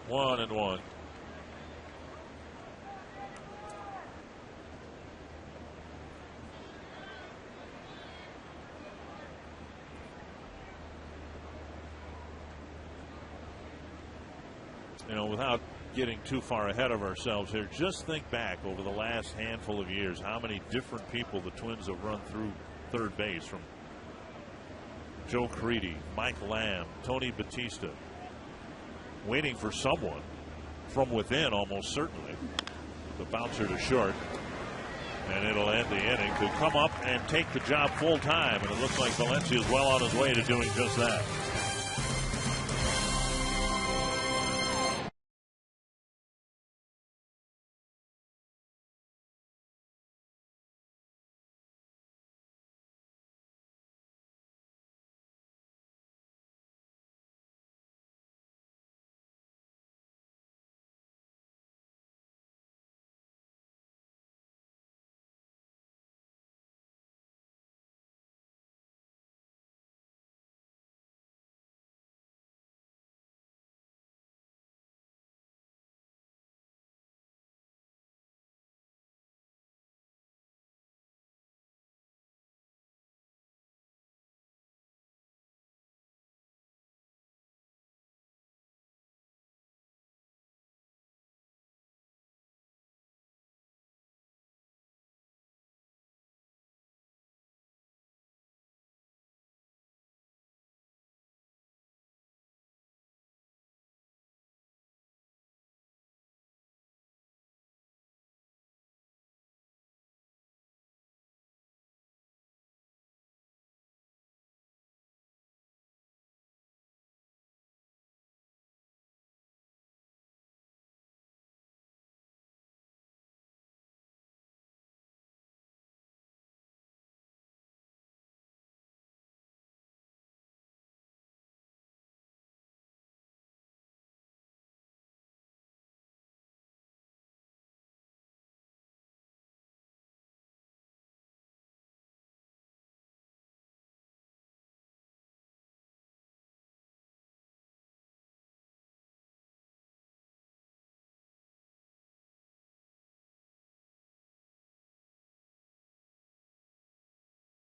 1-1. You know, without getting too far ahead of ourselves here, just think back over the last handful of years how many different people the Twins have run through third base, from Joe Creedy, Mike Lamb, Tony Batista, waiting for someone from within, almost certainly. The bouncer to short, and it'll end the inning. Could come up and take the job full time, and it looks like Valencia is well on his way to doing just that.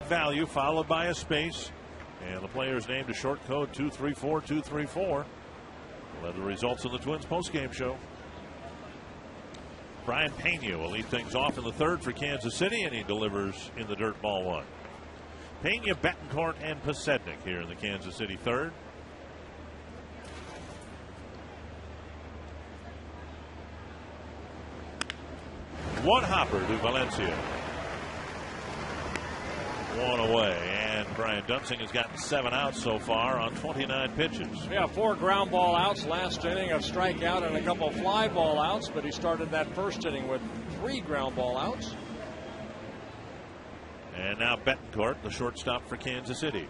Value followed by a space, and the player's name to short code 234234. We'll have the results of the Twins postgame show. Brian Pena will lead things off in the third for Kansas City, and he delivers in the dirt, ball one. Pena, Betancourt, and Posednik here in the Kansas City third. One hopper to Valencia. One away, and Brian Dunsing has gotten 7 outs so far on 29 pitches. Yeah, 4 ground ball outs last inning, a strikeout and a couple of fly ball outs, but he started that first inning with 3 ground ball outs. And now Betancourt, the shortstop for Kansas City.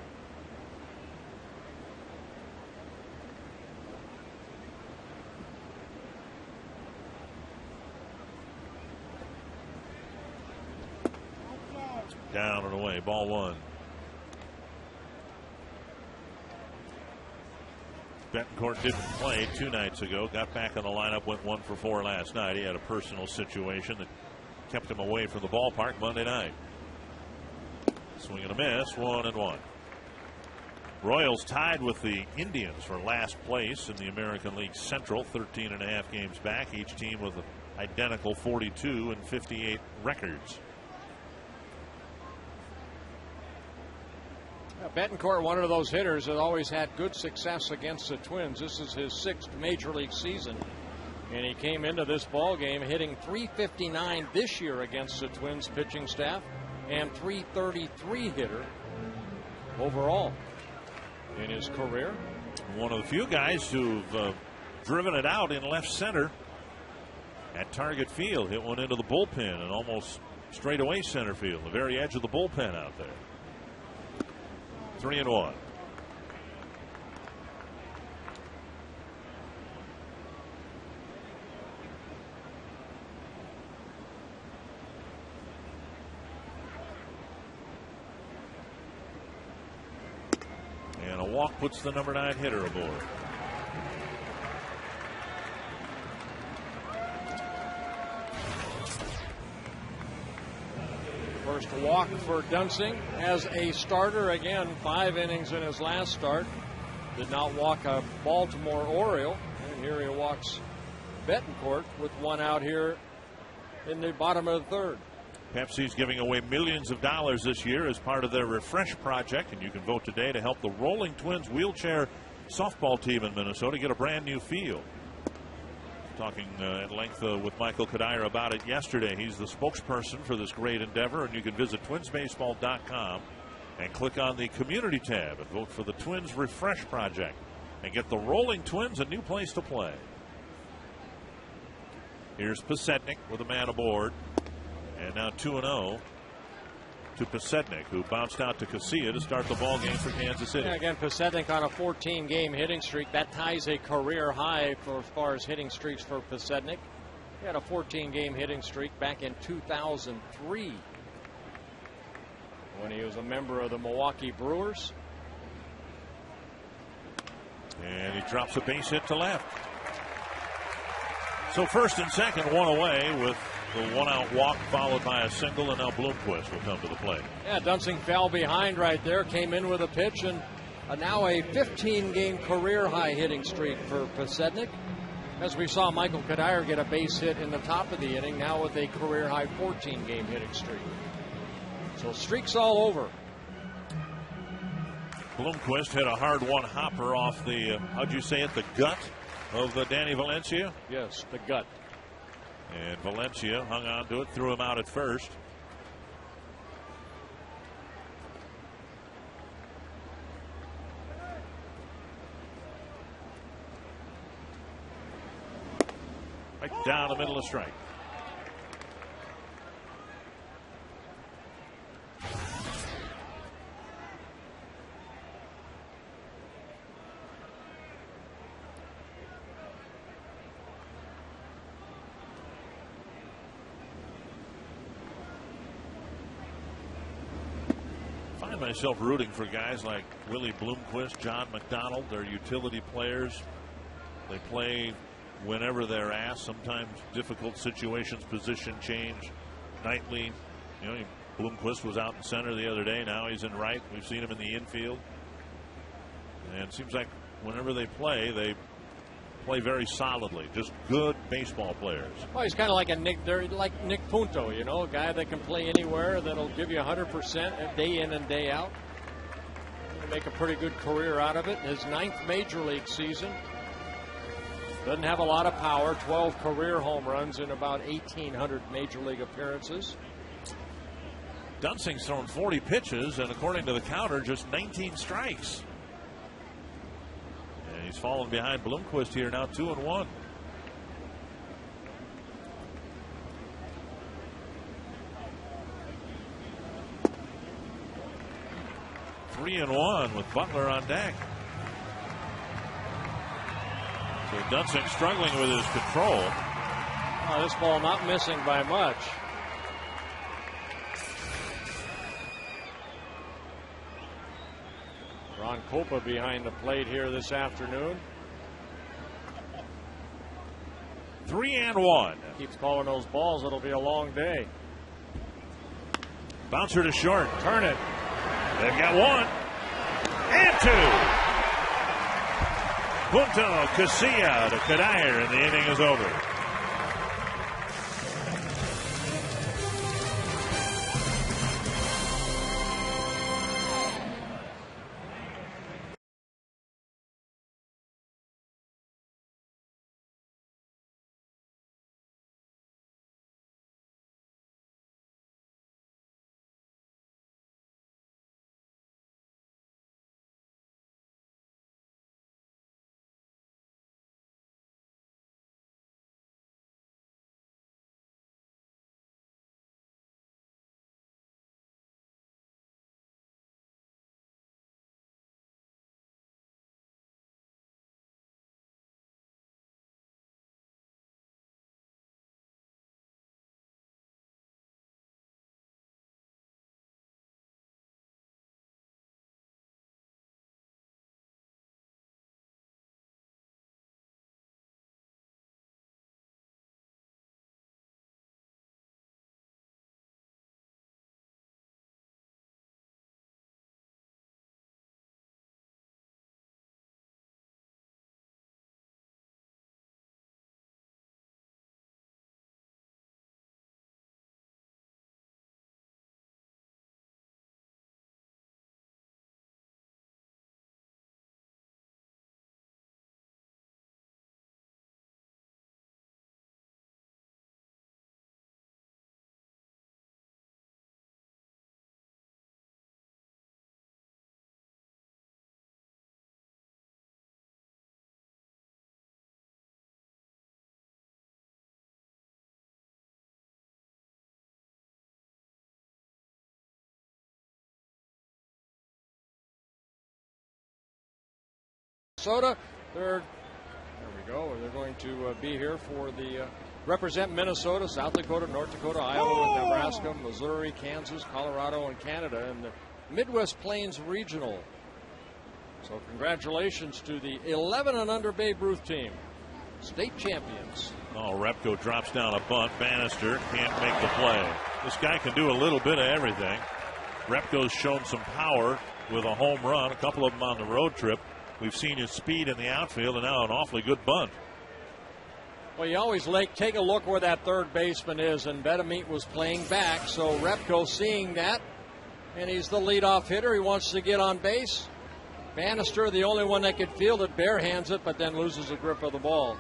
Down and away, ball one. Betancourt didn't play 2 nights ago, got back in the lineup, went 1 for 4 last night. He had a personal situation that kept him away from the ballpark Monday night. Swing and a miss, 1-1. Royals tied with the Indians for last place in the American League Central, 13.5 games back, each team with identical 42 and 58 records. Betancourt, one of those hitters that always had good success against the Twins. This is his 6th major league season, and he came into this ball game hitting .359 this year against the Twins pitching staff, and .333 hitter overall in his career. One of the few guys who've driven it out in left center at Target Field. Hit one into the bullpen and almost straight away center field, the very edge of the bullpen out there. 3-1. And a walk puts the number 9 hitter aboard. First walk for Dunsing as a starter. Again, 5 innings in his last start. Did not walk a Baltimore Oriole. And here he walks Betancourt with 1 out here in the bottom of the 3rd. Pepsi's giving away millions of dollars this year as part of their Refresh project, and you can vote today to help the Rolling Twins wheelchair softball team in Minnesota get a brand new field. Talking at length with Michael Kadire about it yesterday. He's the spokesperson for this great endeavor, and you can visit twinsbaseball.com and click on the community tab and vote for the Twins Refresh project and get the Rolling Twins a new place to play. Here's Pasetnik with a man aboard. And now 2-0 to Pasetnik, who bounced out to KCA to start the ball game for Kansas City. Yeah, again, Pasetnik on a 14-game hitting streak. That ties a career high for as far as hitting streaks for Pasetnik. He had a 14-game hitting streak back in 2003 when he was a member of the Milwaukee Brewers. And he drops a base hit to left. So first and second, 1 away with the 1-out walk followed by a single, and now Bloomquist will come to the plate. Yeah, Dunsing fell behind right there, came in with a pitch, and now a 15-game career-high hitting streak for Pasetnik. As we saw Michael Kadire get a base hit in the top of the inning, now with a career-high 14-game hitting streak. So streaks all over. Bloomquist hit a hard one hopper off the, how'd you say it, the gut of Danny Valencia? Yes, the gut. And Valencia hung on to it, threw him out at first. Right down the middle of strike. Myself rooting for guys like Willie Bloomquist, John McDonald. They're utility players. They play whenever they're asked. Sometimes difficult situations, position change nightly. You know, Bloomquist was out in center the other day. Now he's in right. We've seen him in the infield. And it seems like whenever they play very solidly. Just good baseball players. Well, he's kind of like like Nick Punto, you know, a guy that can play anywhere, that'll give you 100% day in and day out. Make a pretty good career out of it. His 9th major league season. Doesn't have a lot of power. 12 career home runs in about 1,800 major league appearances. Dunsing's thrown 40 pitches, and according to the counter, just 19 strikes. He's fallen behind Bloomquist here, now 2-1. Three and 1 with Butler on deck. So Dunsing struggling with his control. Oh, this ball not missing by much. Ron Copa behind the plate here this afternoon. 3-1. Keeps calling those balls. It'll be a long day. Bouncer to short. Turn it. They've got 1 and 2. Punto KCA to Kadire, and the inning is over. Minnesota. There we go. They're going to be here for the represent Minnesota, South Dakota, North Dakota, Iowa, Nebraska, Missouri, Kansas, Colorado, and Canada in the Midwest Plains Regional. So congratulations to the 11 and under Babe Ruth team, state champions. Oh, Repko drops down a bunt. Bannister can't make the play. This guy can do a little bit of everything. Repko's shown some power with a home run, a couple of them on the road trip. We've seen his speed in the outfield, and now an awfully good bunt. Well, you always take a look where that third baseman is, and Bedamit was playing back, so Repko seeing that, and he's the leadoff hitter. He wants to get on base. Bannister, the only one that could field it, barehands it, but then loses the grip of the ball.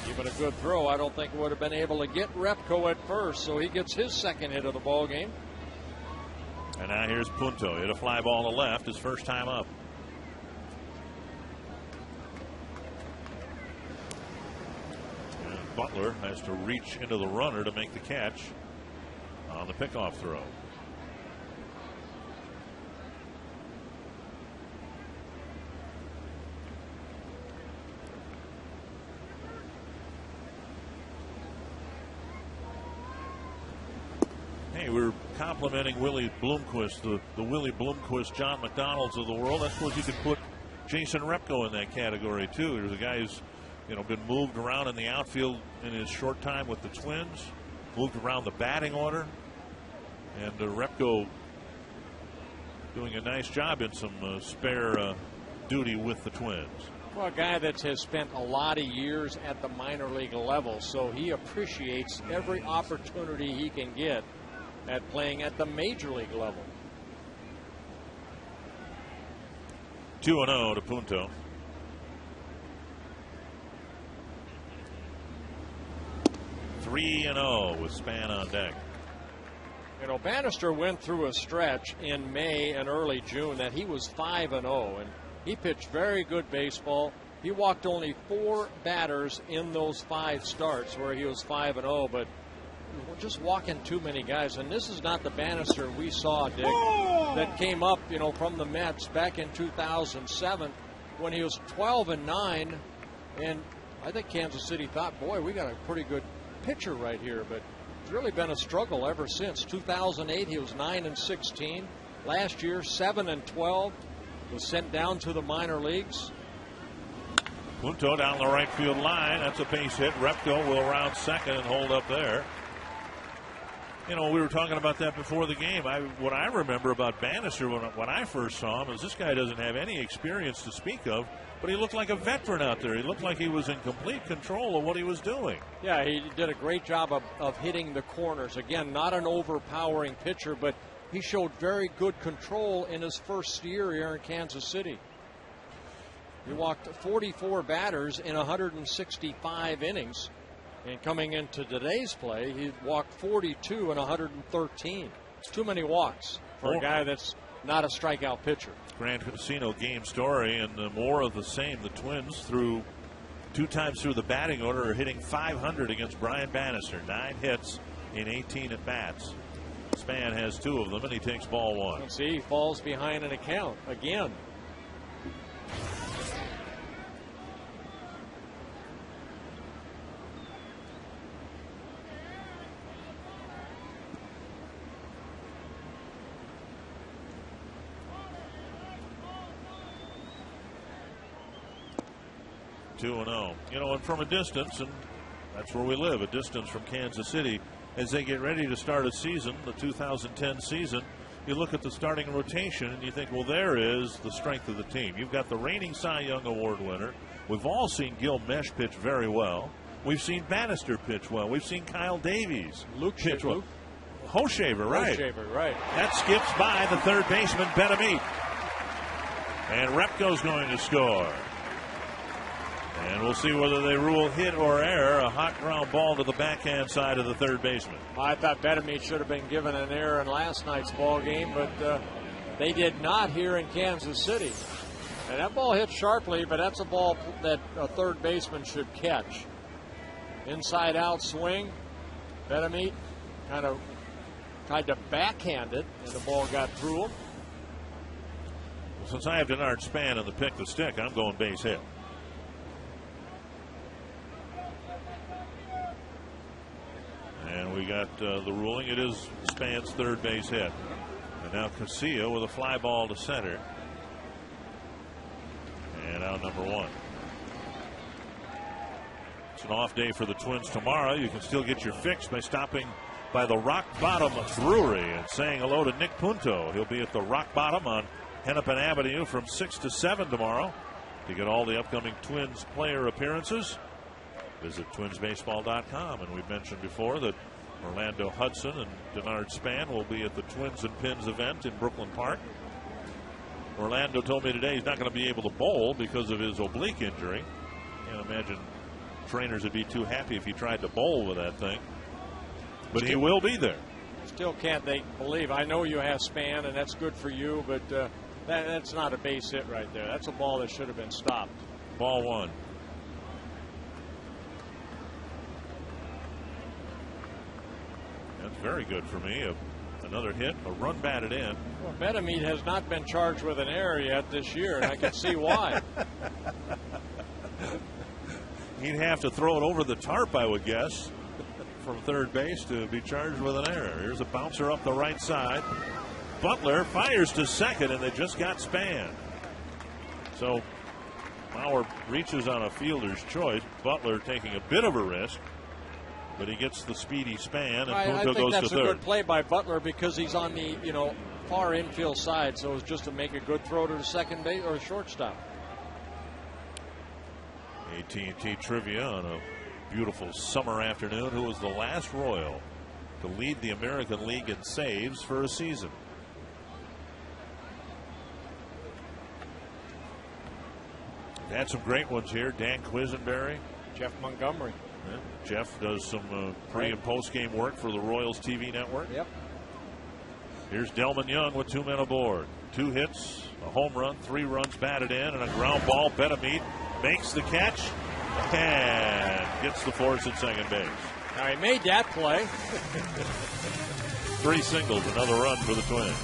Even a good throw, I don't think would have been able to get Repko at first, so he gets his second hit of the ball game. And now here's Punto. Hit a fly ball to left, his first time up. And Butler has to reach into the runner to make the catch on the pickoff throw. Hey, we're complimenting Willie Bloomquist, the Willie Bloomquist, John McDonald's of the world. I suppose you could put Jason Repko in that category too. There's a guy who's, been moved around in the outfield in his short time with the Twins, moved around the batting order, and Repko doing a nice job in some spare duty with the Twins. Well, a guy that has spent a lot of years at the minor league level, so he appreciates every opportunity he can get at playing at the major league level. 2-0 to Punto. (3-0) with Span on deck. Bannister went through a stretch in May and early June that he was 5-0, and he pitched very good baseball. He walked only 4 batters in those 5 starts where he was 5-0, but we're just walking too many guys. And this is not the Bannister we saw, Dick, that came up, from the Mets back in 2007 when he was 12-9. And I think Kansas City thought, boy, we got a pretty good pitcher right here. But it's really been a struggle ever since. 2008, he was 9-16. Last year, 7-12. Was sent down to the minor leagues. Punto down the right field line. That's a base hit. Repko will round second and hold up there. We were talking about that before the game. What I remember about Bannister when I first saw him is this guy doesn't have any experience to speak of, but he looked like a veteran out there. He looked like he was in complete control of what he was doing. Yeah, he did a great job of hitting the corners. Again, not an overpowering pitcher, but he showed very good control in his first year here in Kansas City. He walked 44 batters in 165 innings. And coming into today's play, he walked 42 in 113. It's too many walks for a guy that's not a strikeout pitcher. Grand Casino game story, and more of the same. The Twins, through 2 times through the batting order, are hitting .500 against Brian Bannister. 9 hits in 18 at bats. Span has 2 of them, and he takes ball 1. Let's see, he falls behind an account again. And from a distance, and that's where we live, a distance from Kansas City, as they get ready to start a season, the 2010 season, you look at the starting rotation and you think, well, there is the strength of the team. You've got the reigning Cy Young Award winner. We've all seen Gil Mesh pitch very well. We've seen Bannister pitch well. We've seen Kyle Davies pitch well. Hoshaver, right. Hoshaver, right. That skips by the third baseman, Bedamit. And Repko's going to score. And we'll see whether they rule hit or error. A hot ground ball to the backhand side of the third baseman. I thought Bedamit should have been given an error in last night's ball game, but they did not here in Kansas City. And that ball hit sharply, but that's a ball that a third baseman should catch. Inside out swing. Bedamit kind of tried to backhand it, and the ball got through him. Since I have Denard Span in the pick the stick, I'm going base hit. And we got the ruling. It is Span's third base hit. And now KCA with a fly ball to center. And out number one. It's an off day for the Twins tomorrow. You can still get your fix by stopping by the Rock Bottom Brewery and saying hello to Nick Punto. He'll be at the Rock Bottom on Hennepin Avenue from 6 to 7 tomorrow. To get all the upcoming Twins player appearances, visit twinsbaseball.com. And we've mentioned before that Orlando Hudson and Denard Span will be at the Twins and Pins event in Brooklyn Park. Orlando told me today he's not going to be able to bowl because of his oblique injury. Can't imagine trainers would be too happy if he tried to bowl with that thing. But he will be there. Still can't believe. I know you have Span, and that's good for you, but that's not a base hit right there. That's a ball that should have been stopped. Ball one. That's very good for me. Another hit, a run batted in. Well, Betamede has not been charged with an error yet this year, and I can see why. He'd have to throw it over the tarp, I would guess, from third base to be charged with an error. Here's a bouncer up the right side. Butler fires to second, and they just got Span. So Mauer reaches on a fielder's choice. Butler taking a bit of a risk, but he gets the speedy Span, and Punto goes to third. I think that's a good play by Butler because he's on the far infield side, so it's just to make a good throw to the second base or shortstop. AT&T trivia on a beautiful summer afternoon. Who was the last Royal to lead the American League in saves for a season? We've had some great ones here. Dan Quisenberry. Jeff Montgomery. Yeah. Jeff does some pre- and post-game work for the Royals TV network. Yep. Here's Delman Young with 2 men aboard. 2 hits, a home run, 3 runs batted in, and a ground ball. Betamede makes the catch and gets the force at second base. Now he made that play. 3 singles, another run for the Twins.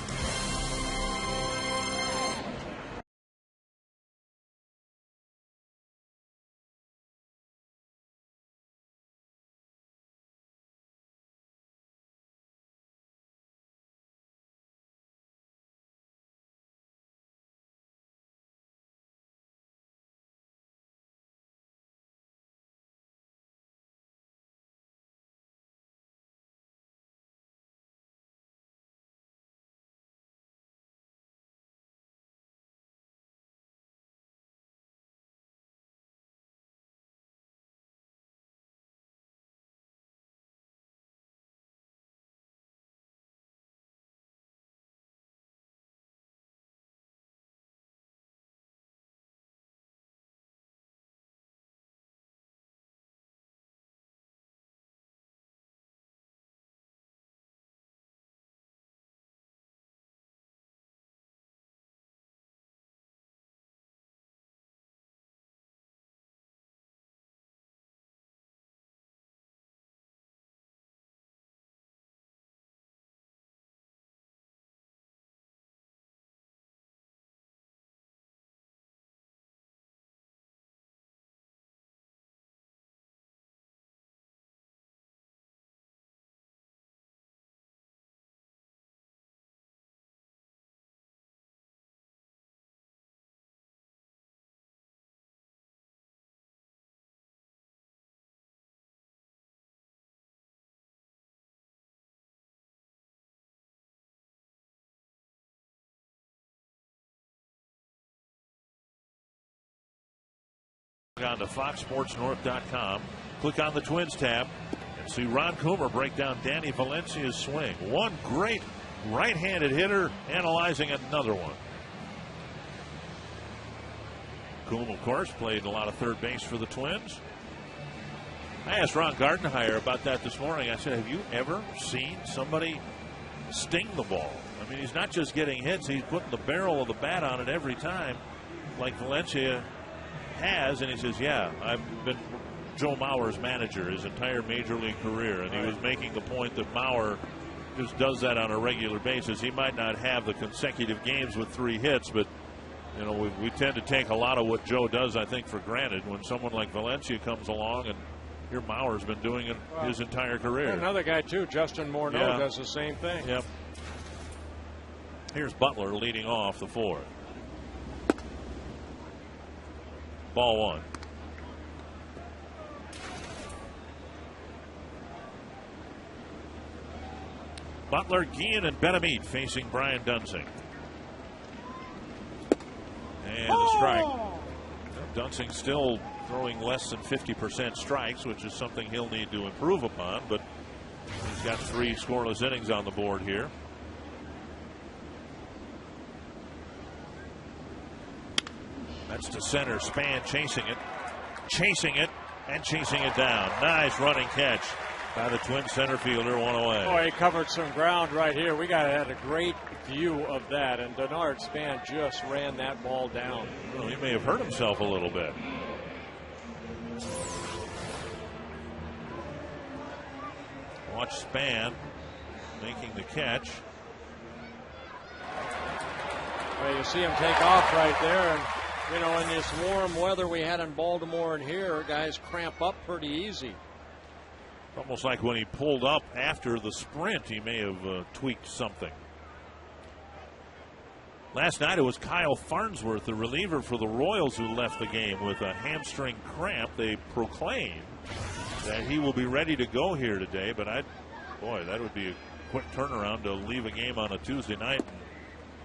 On to FoxSportsNorth.com. Click on the Twins tab and see Ron Coomer break down Danny Valencia's swing. One great right-handed hitter analyzing another one. Coomer, of course, played a lot of third base for the Twins. I asked Ron Gardenhire about that this morning. I said, have you ever seen somebody sting the ball? I mean, he's not just getting hits. He's putting the barrel of the bat on it every time, like Valencia has. And he says, yeah, I've been Joe Mauer's manager his entire major league career. And he was making the point that Mauer just does that on a regular basis. He might not have the consecutive games with 3 hits, but You know, we tend to take a lot of what Joe does, I think, for granted. When someone like Valencia comes along, and here Mauer's been doing it his entire career. Another guy, too, Justin Morneau, does the same thing. Yep. Here's Butler leading off the fourth. Ball one. Butler, Guillen, and Benamit facing Brian Dunsing. And a strike. Dunsing still throwing less than 50% strikes, which is something he'll need to improve upon, but he's got 3 scoreless innings on the board here. That's to center. Span chasing it, and chasing it down. Nice running catch by the Twin center fielder, one away. Oh, he covered some ground right here. We had a great view of that, and Denard Span just ran that ball down. Well, he may have hurt himself a little bit. Watch Span making the catch. Well, you see him take off right there, and you know, in this warm weather we had in Baltimore and here, guys cramp up pretty easy. Almost like when he pulled up after the sprint, he may have tweaked something. Last night it was Kyle Farnsworth, the reliever for the Royals, who left the game with a hamstring cramp. They proclaimed that he will be ready to go here today, but boy, that would be a quick turnaround to leave a game on a Tuesday night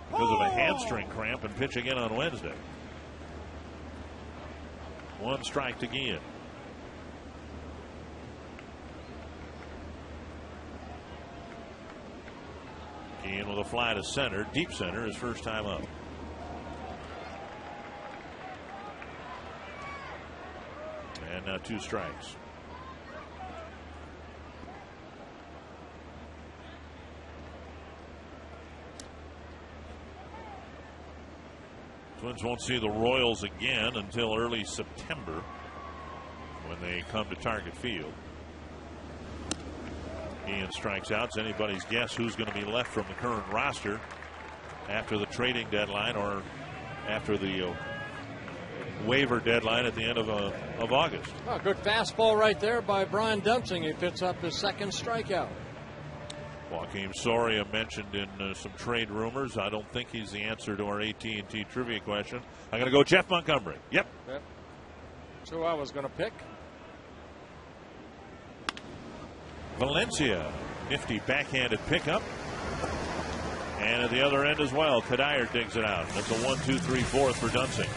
because of a hamstring cramp and pitch again on Wednesday. 1 strike to Guillen. Guillen with a fly to center, deep center, his first time up. And now 2 strikes. Twins won't see the Royals again until early September when they come to Target Field. Guillen strikes out. It's anybody's guess who's going to be left from the current roster after the trading deadline or after the waiver deadline at the end of August. Oh, good fastball right there by Brian Dunsing. He picks up his 2nd strikeout. Joakim Soria mentioned in some trade rumors. I don't think he's the answer to our AT&T trivia question. I'm going to go Jeff Montgomery. Yep. That's who I was going to pick. Valencia, nifty backhanded pickup. And at the other end as well, Kadire digs it out. That's a 1-2-3-4 for Dunsing.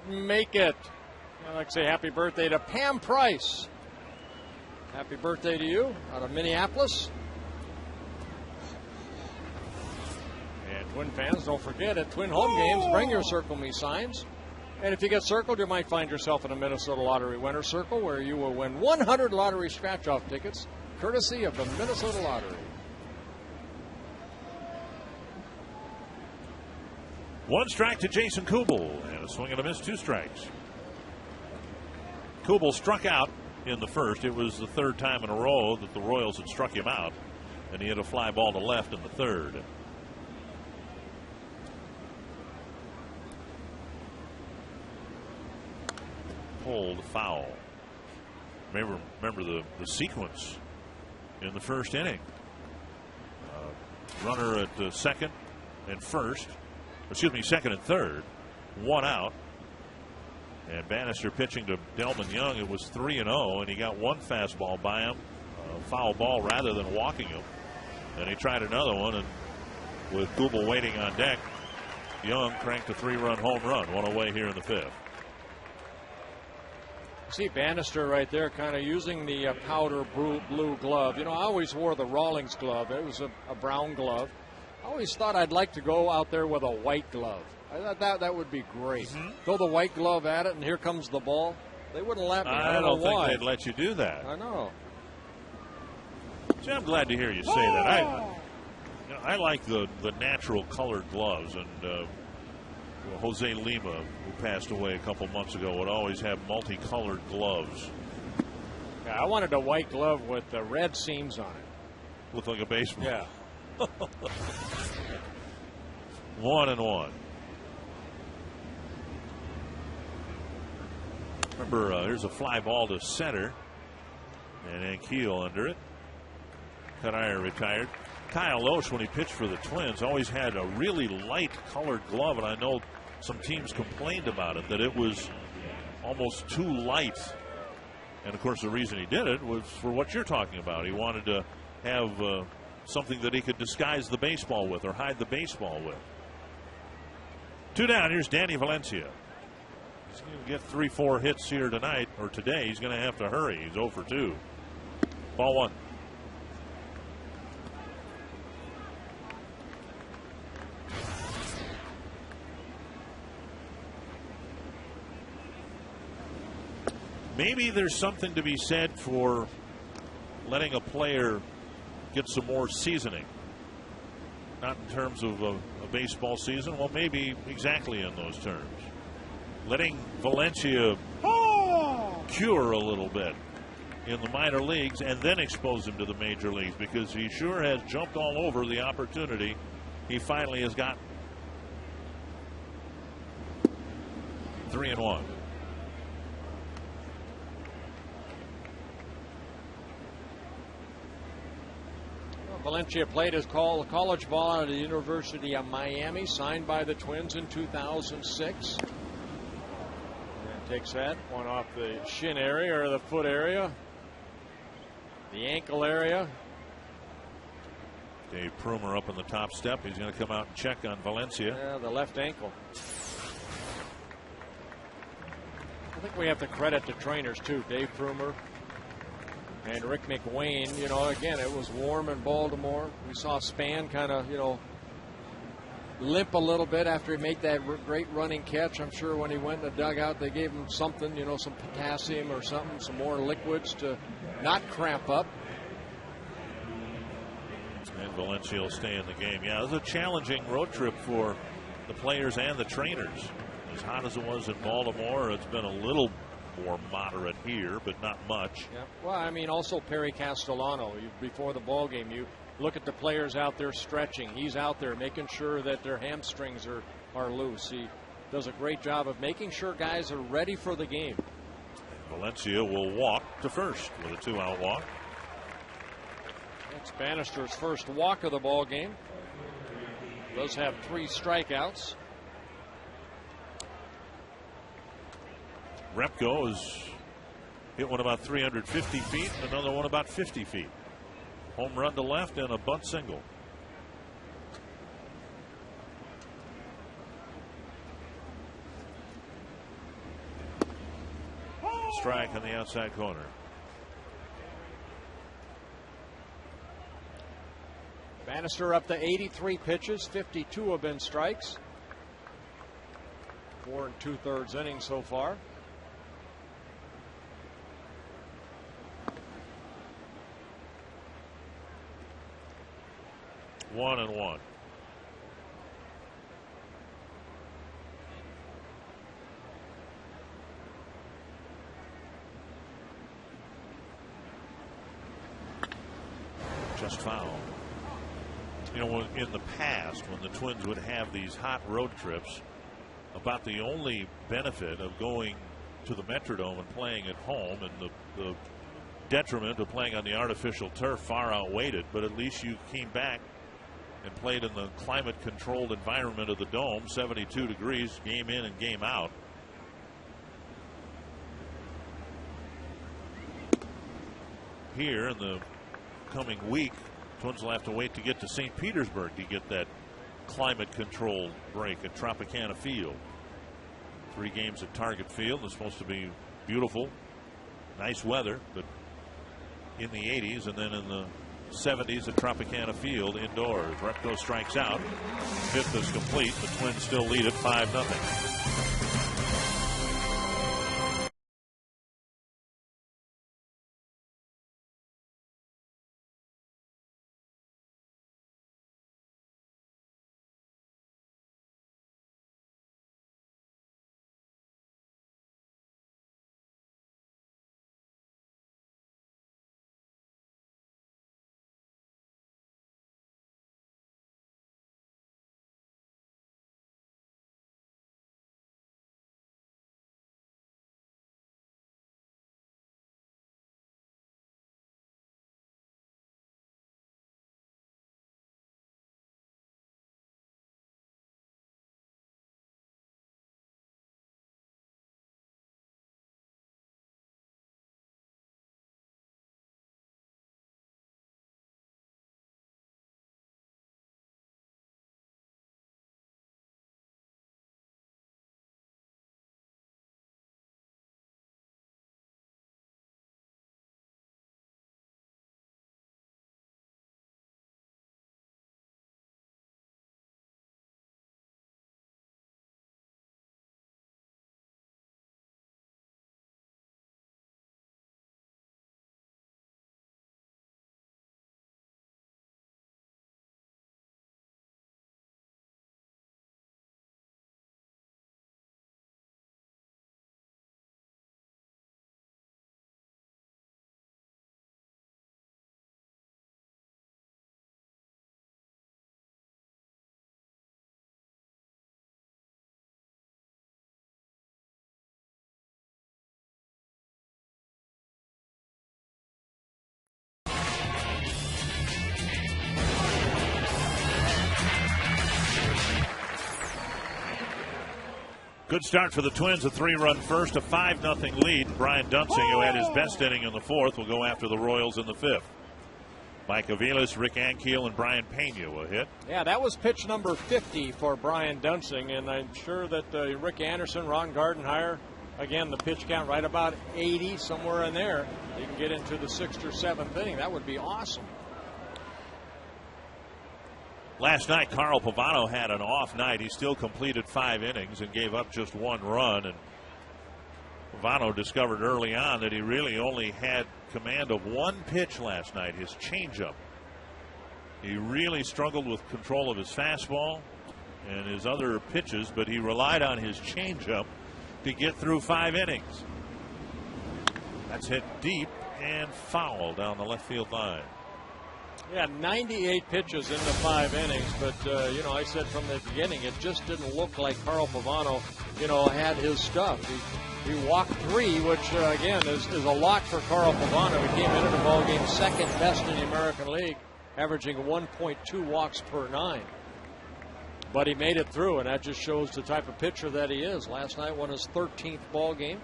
Make it. I'd like to say happy birthday to Pam Price. Happy birthday to you out of Minneapolis. Twin fans, don't forget, at Twin home games, bring your Circle Me signs. And if you get circled, you might find yourself in a Minnesota Lottery winner circle where you will win 100 lottery scratch-off tickets, courtesy of the Minnesota Lottery. One strike to Jason Kubel, and a swing and a miss, 2 strikes. Kubel struck out in the first. It was the 3rd time in a row that the Royals had struck him out, and he had a fly ball to left in the 3rd. Pulled foul. Remember the sequence in the first inning. Runner at second and first. Second and third. 1 out. And Bannister pitching to Delman Young. It was 3-0, and he got 1 fastball by him. Foul ball rather than walking him. Then he tried another one, and with Kubel waiting on deck, Young cranked a 3-run home run, 1 away here in the 5th. See Bannister right there kind of using the powder blue glove. You know, I always wore the Rawlings glove. It was a brown glove. I always thought I'd like to go out there with a white glove. I thought that would be great. Throw the white glove at it, and here comes the ball. They wouldn't let me. I don't think why. They'd let you do that. I know. See, I'm glad to hear you say that. I like the natural colored gloves, and Jose Lima, who passed away a couple months ago, would always have multicolored gloves. Yeah, I wanted a white glove with the red seams on it. Looked like a baseball. Yeah. 1-1. Remember, here's a fly ball to center, and Ankiel under it. Kanair retired. Kyle Osh, when he pitched for the Twins, always had a really light colored glove, and I know some teams complained about it, that it was almost too light. And of course, the reason he did it was for what you're talking about. He wanted to have something that he could disguise the baseball with or hide the baseball with. 2 down. Here's Danny Valencia. He's going to get 3-4 hits here tonight, or today. He's going to have to hurry. He's 0 for 2. Ball 1. Maybe there's something to be said for letting a player get some more seasoning. Not in terms of a baseball season. Well, maybe exactly in those terms. Letting Valencia cure a little bit in the minor leagues and then expose him to the major leagues, because he sure has jumped all over the opportunity he finally has gotten. 3-1. Valencia played his college ball out of the University of Miami, signed by the Twins in 2006. And takes that one off the shin area or the foot area, the ankle area. Dave Prumer up on the top step. He's going to come out and check on Valencia. Yeah, the left ankle. I think we have to credit the trainers too, Dave Prumer and Rick McWayne. You know, again, it was warm in Baltimore. We saw Span kind of, limp a little bit after he made that great running catch. I'm sure when he went in the dugout, they gave him something, some potassium or something, some more liquids to not cramp up. And Valencia will stay in the game. Yeah, it was a challenging road trip for the players and the trainers. As hot as it was in Baltimore, it's been a little more moderate here, but not much. Yeah. Well, I mean, also Perry Castellano. Before the ball game, you look at the players out there stretching. He's out there making sure that their hamstrings are loose. He does a great job of making sure guys are ready for the game. Valencia will walk to first with a 2-out walk. That's Bannister's first walk of the ball game. Does have 3 strikeouts. Repko has hit one about 350 feet and another one about 50 feet. Home run to left and a bunt single. Strike on the outside corner. Bannister up to 83 pitches, 52 have been strikes. 4 2/3 innings so far. One and one. Just foul. You know, in the past, when the Twins would have these hot road trips, about the only benefit of going to the Metrodome and playing at home, and the detriment of playing on the artificial turf far outweighed it, but at least you came back and played in the climate controlled environment of the Dome, 72 degrees, game in and game out. Here in the coming week, Twins will have to wait to get to St. Petersburg to get that climate controlled break at Tropicana Field. 3 games at Target Field. It's supposed to be beautiful, nice weather, but in the 80s, and then in the 70s at Tropicana Field indoors. Repko strikes out. 5th is complete. The Twins still lead at 5-0. Good start for the Twins, a 3-run first, a 5-0 lead. Brian Dunsing, who had his best inning in the 4th, will go after the Royals in the 5th. Mike Aviles, Rick Ankiel, and Brian Pena will hit. Yeah, that was pitch number 50 for Brian Dunsing, and I'm sure that Rick Anderson, Ron Gardenhire, again, the pitch count right about 80, somewhere in there. You can get into the 6th or 7th inning. That would be awesome. Last night, Carl Pavano had an off night. He still completed 5 innings and gave up just 1 run. And Pavano discovered early on that he really only had command of 1 pitch last night, his changeup. He really struggled with control of his fastball and his other pitches, but he relied on his changeup to get through 5 innings. That's hit deep and foul down the left field line. Yeah, 98 pitches in the 5 innings, but, I said from the beginning, it just didn't look like Carl Pavano, had his stuff. He walked 3, which, again, is a lot for Carl Pavano. He came into the ballgame second best in the American League, averaging 1.2 walks per 9. But he made it through, and that just shows the type of pitcher that he is. Last night won his 13th ball game.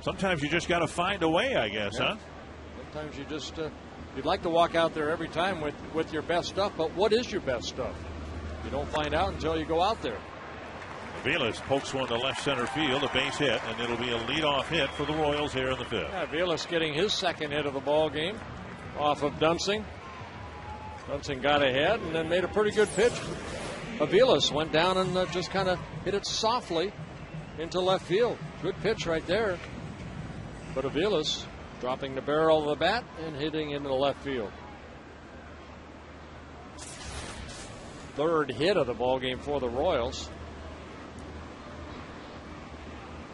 Sometimes you just got to find a way, I guess, yeah. Huh? Sometimes you just... You'd like to walk out there every time with your best stuff, but what is your best stuff? You don't find out until you go out there. Aviles pokes one to left center field, a base hit, and it'll be a leadoff hit for the Royals here in the 5th. Yeah, Aviles getting his 2nd hit of the ball game off of Dunsing. Dunsing got ahead and then made a pretty good pitch. Aviles went down and just kind of hit it softly into left field. Good pitch right there. But Aviles dropping the barrel of the bat and hitting into the left field. Third hit of the ballgame for the Royals.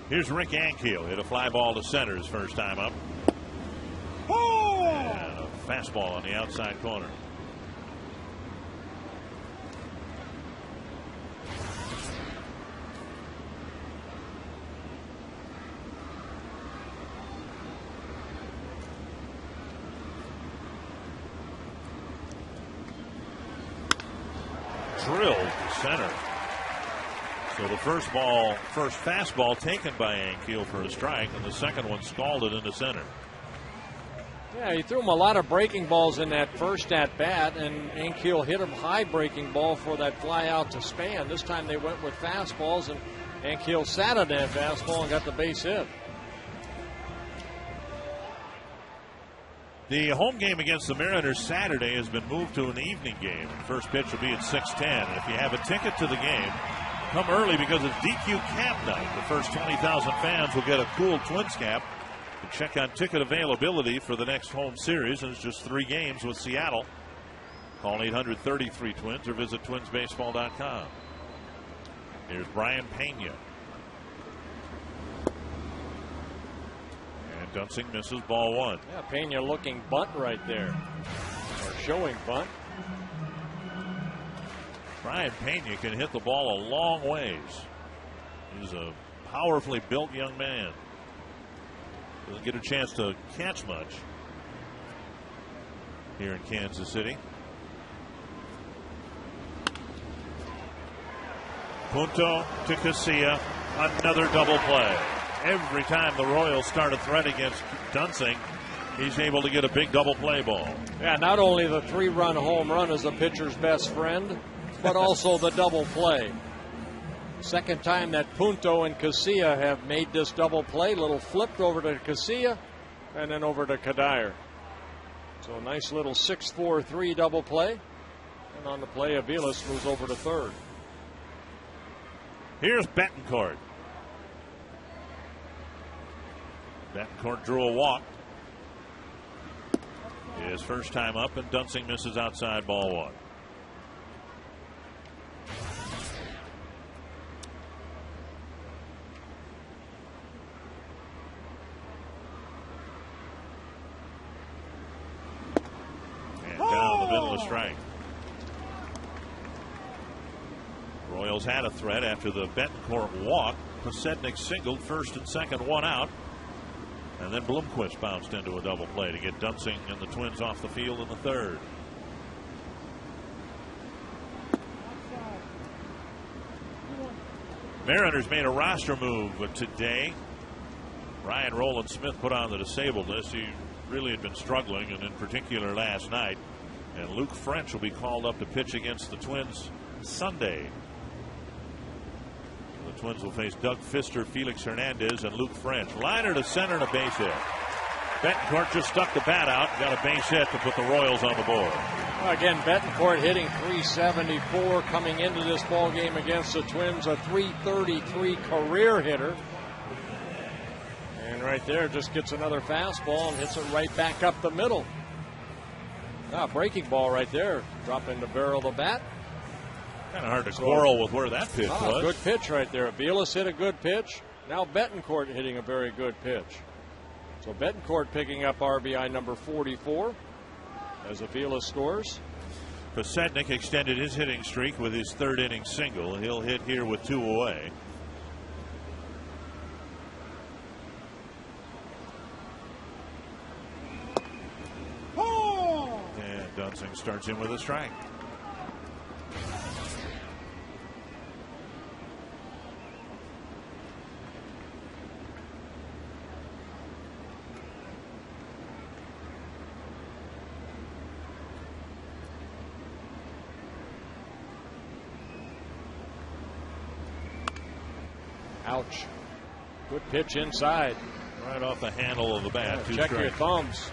Here's Rick Ankiel. Hit a fly ball to center his first time up. And a fastball on the outside corner. Drilled to center. So the first fastball taken by Ankiel for a strike, and the second one scalded into center. Yeah, he threw him a lot of breaking balls in that first at bat, and Ankiel hit him high breaking ball for that fly out to Span. This time they went with fastballs, and Ankiel sat on that fastball and got the base hit. The home game against the Mariners Saturday has been moved to an evening game. First pitch will be at 6:10. And if you have a ticket to the game, come early because it's DQ Camp Night. The first 20,000 fans will get a cool Twins cap. You can check on ticket availability for the next home series, and it's just 3 games with Seattle. Call 833-TWINS or visit twinsbaseball.com. Here's Brian Pena. And Dunsing misses ball 1. Yeah, Pena looking bunt right there, or showing bunt. Brian Pena can hit the ball a long ways. He's a powerfully built young man. Doesn't get a chance to catch much here in Kansas City. Punto to Casilla, another double play. Every time the Royals start a threat against Dunsing, he's able to get a big double play ball. Yeah, not only the 3-run home run is the pitcher's best friend, but also the double play. Second time that Punto and Casilla have made this double play. Little flipped over to Casilla and then over to Kadire. So a nice little 6-4-3 double play. And on the play, Aviles moves over to third. Here's Betancourt. Betancourt drew a walk. His first time up, and Dunsing misses outside ball 1. Down the middle of the strike. Royals had a threat after the Betancourt walk. Pasednik singled first and second, 1 out. And then Blomquist bounced into a double play to get Dunsing and the Twins off the field in the third. Mariners made a roster move today. Ryan Roland Smith put on the disabled list. He really had been struggling, and in particular last night. And Luke French will be called up to pitch against the Twins Sunday. The Twins will face Doug Fister, Felix Hernandez, and Luke French. Liner to center and a base hit. Betancourt just stuck the bat out, got a base hit to put the Royals on the board. Again, Betancourt hitting .374 coming into this ball game against the Twins, a .333 career hitter. And right there just gets another fastball and hits it right back up the middle. Breaking ball right there. Drop in the barrel of the bat. Kind of hard to quarrel with where that pitch was. Good pitch right there. Aviles hit a good pitch. Now Betancourt hitting a very good pitch. So Betancourt picking up RBI number 44 as Aviles scores. Pasednik extended his hitting streak with his third inning single. He'll hit here with 2 away. And Dunsing starts in with a strike. Ouch. Good pitch inside. Right off the handle of the bat. Check your thumbs.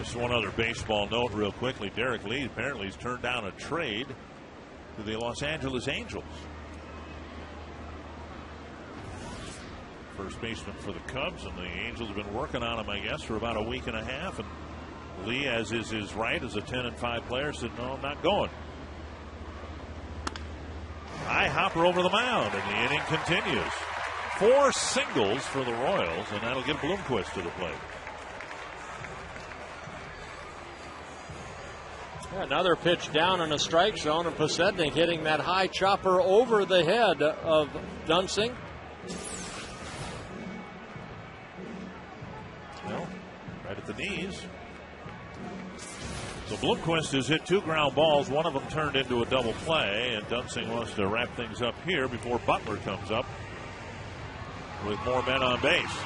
Just one other baseball note real quickly. Derek Lee apparently has turned down a trade to the Los Angeles Angels. First baseman for the Cubs, and the Angels have been working on him, I guess, for about a week and a half. And Lee, as is his right, as a 10-5 player, said, no, I'm not going. High hopper over the mound, and the inning continues. 4 singles for the Royals, and that'll get Bloomquist to the plate. Yeah, another pitch down in a strike zone, and Posednik hitting that high chopper over the head of Dunsing. Well, right at the knees. So Bloomquist has hit 2 ground balls. One of them turned into a double play, and Dunsing wants to wrap things up here before Butler comes up with more men on base.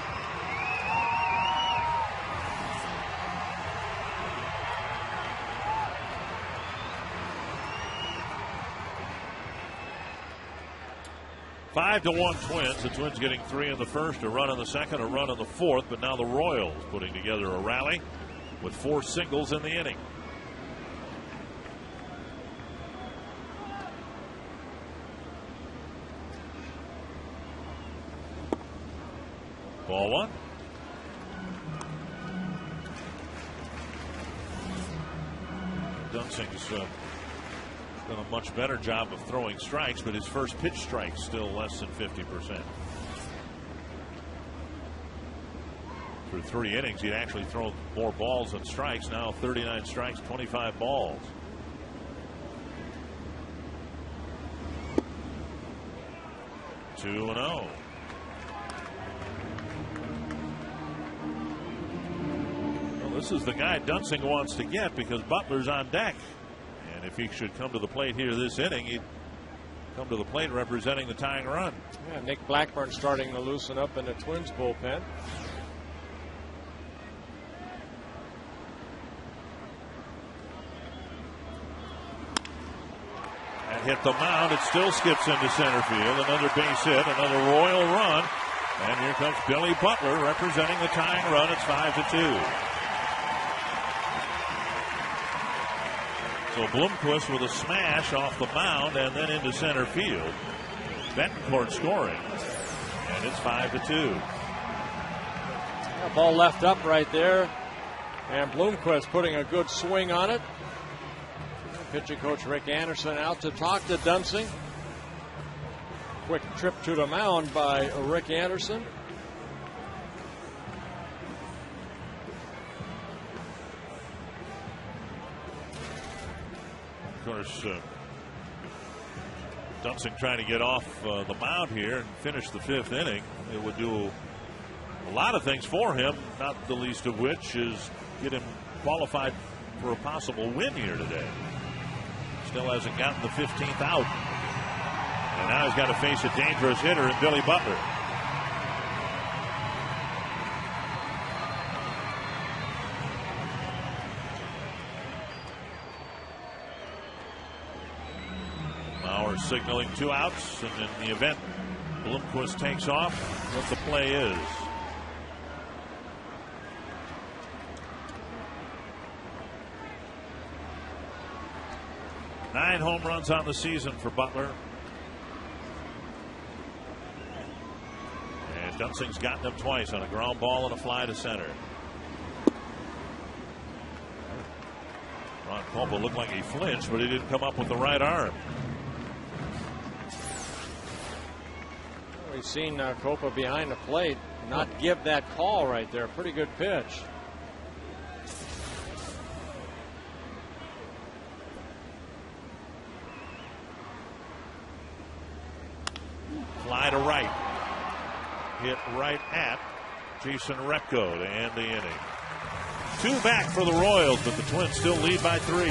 Five to 1 Twins. The Twins getting 3 in the first, a run in the second, a run in the fourth, but now the Royals putting together a rally with 4 singles in the inning. Ball 1. Dunsing's done a much better job of throwing strikes, but his first pitch strike still less than 50%. Through 3 innings, he'd actually thrown more balls than strikes. Now 39 strikes, 25 balls. Two and 0. Well, this is the guy Dunsing wants to get because Butler's on deck. And if he should come to the plate here this inning, he'd come to the plate representing the tying run. Yeah, Nick Blackburn starting to loosen up in the Twins bullpen. That hit the mound. It still skips into center field. Another base hit, another Royal run. And here comes Billy Butler representing the tying run. It's 5-2. So Bloomquist with a smash off the mound and then into center field. Betancourt scoring. And it's 5-2. Yeah, ball left up right there. And Bloomquist putting a good swing on it. Pitching coach Rick Anderson out to talk to Dunsing. Quick trip to the mound by Rick Anderson. Of course, Dunsing trying to get off the mound here and finish the 5th inning. It would do a lot of things for him, not the least of which is get him qualified for a possible win here today. Still hasn't gotten the 15th out. And now he's got to face a dangerous hitter in Billy Butler. Signaling 2 outs, and in the event Bloomquist takes off, what the play is. Nine home runs on the season for Butler. And Dunsing's gotten him twice on a ground ball and a fly to center. Ron Copa looked like he flinched, but he didn't come up with the right arm. We've seen Copa behind the plate not give that call right there. Pretty good pitch. Fly to right. Hit right at Jason Repko to end the inning. 2 back for the Royals, but the Twins still lead by 3.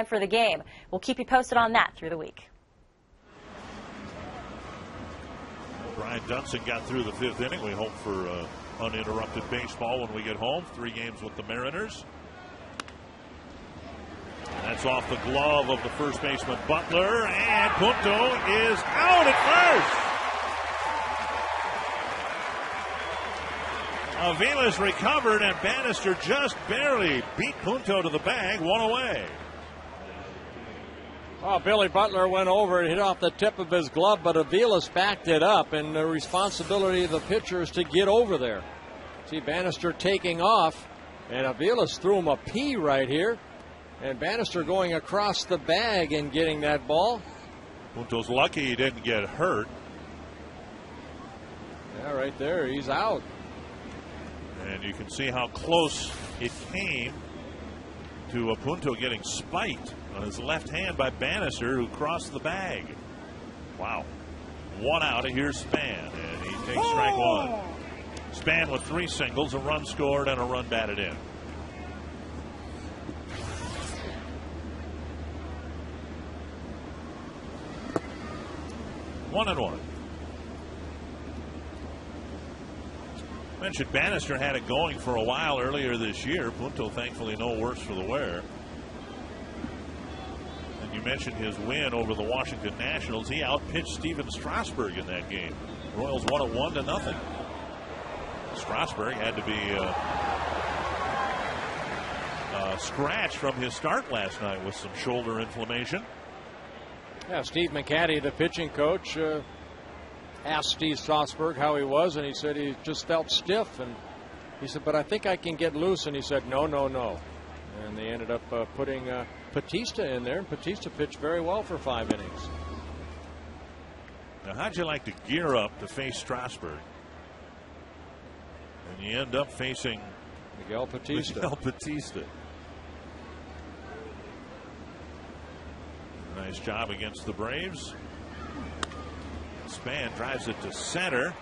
for the game. We'll keep you posted on that through the week. Brian Dunson got through the 5th inning. We hope for uninterrupted baseball when we get home. 3 games with the Mariners. And that's off the glove of the first baseman Butler, and Punto is out at first. Aviles recovered, and Bannister just barely beat Punto to the bag, 1 away. Well, Billy Butler went over and hit off the tip of his glove, but Aviles backed it up, and the responsibility of the pitcher is to get over there. See Bannister taking off, and Aviles threw him a P right here, and Bannister going across the bag and getting that ball. Punto's lucky he didn't get hurt. Yeah, right there, he's out. And you can see how close it came to Punto getting spiked on his left hand by Bannister, who crossed the bag. Wow. 1 out. Here's Span, and he takes strike 1. Span with 3 singles, a run scored, and a run batted in. One and one. Mentioned Bannister had it going for a while earlier this year. Punto thankfully no worse for the wear. And you mentioned his win over the Washington Nationals. He outpitched Steven Strasburg in that game. Royals won it 1-0. Strasburg had to be scratched from his start last night with some shoulder inflammation. Yeah, Steve McCaddy, the pitching coach, asked Steve Strasburg how he was, and he said he just felt stiff. And he said, but I think I can get loose. And he said, no. And they ended up putting Batista in there, and Batista pitched very well for 5 innings. Now, how'd you like to gear up to face Strasburg? And you end up facing Miguel Batista. Nice job against the Braves. Span drives it to center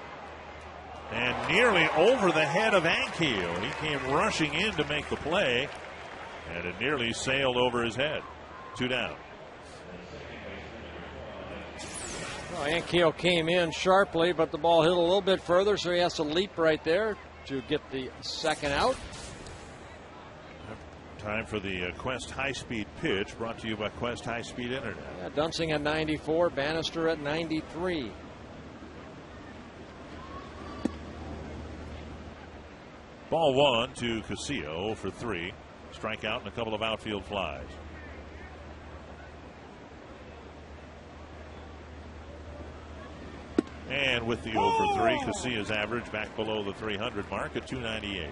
and nearly over the head of Ankiel. He came rushing in to make the play, and it nearly sailed over his head. 2 down. Well, Ankiel came in sharply, but the ball hit a little bit further, so he has to leap right there to get the second out. Time for the Quest high-speed pitch, brought to you by Quest High-Speed Internet. Yeah, Dunsing at 94, Bannister at 93. Ball 1 to Casilla, 0 for 3. Strikeout and a couple of outfield flies. And with the 0 for 3, Casilla's average back below the 300 mark at 298.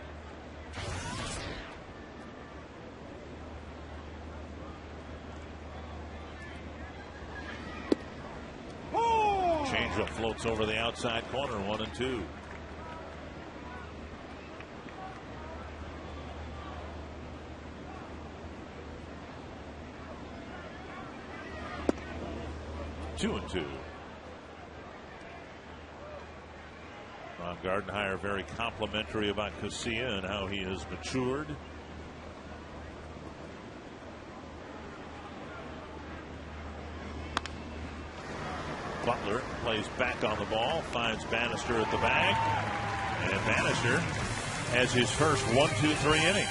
Changeup floats over the outside corner, 1-2. Two and two. Ron Gardenhire very complimentary about Casilla and how he has matured. Butler plays back on the ball, finds Bannister at the bag, and Bannister has his first 1-2-3 inning.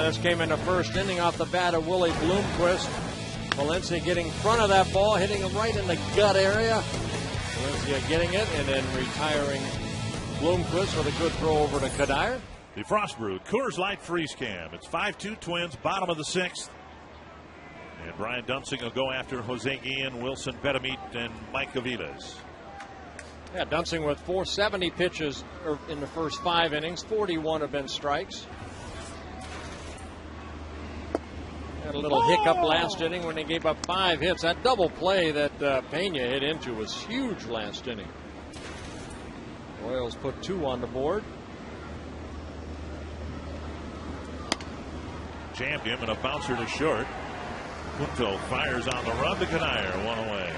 This came in the first inning off the bat of Willie Bloomquist. Valencia getting in front of that ball, hitting him right in the gut area. Valencia getting it and then retiring Bloomquist with a good throw over to Kadir. The Frost Brewed Coors Light Freeze Cam. It's 5-2 Twins, bottom of the 6th. And Brian Dunsing will go after Jose Guillen, Wilson Betemit, and Mike Aviles. Yeah, Dunsing with 470 pitches in the first 5 innings. 41 have been strikes. Had a little hiccup last inning when they gave up 5 hits. That double play that Pena hit into was huge last inning. Royals put 2 on the board. Champion and a bouncer to short. Punto fires on the run to Kadir, 1 away.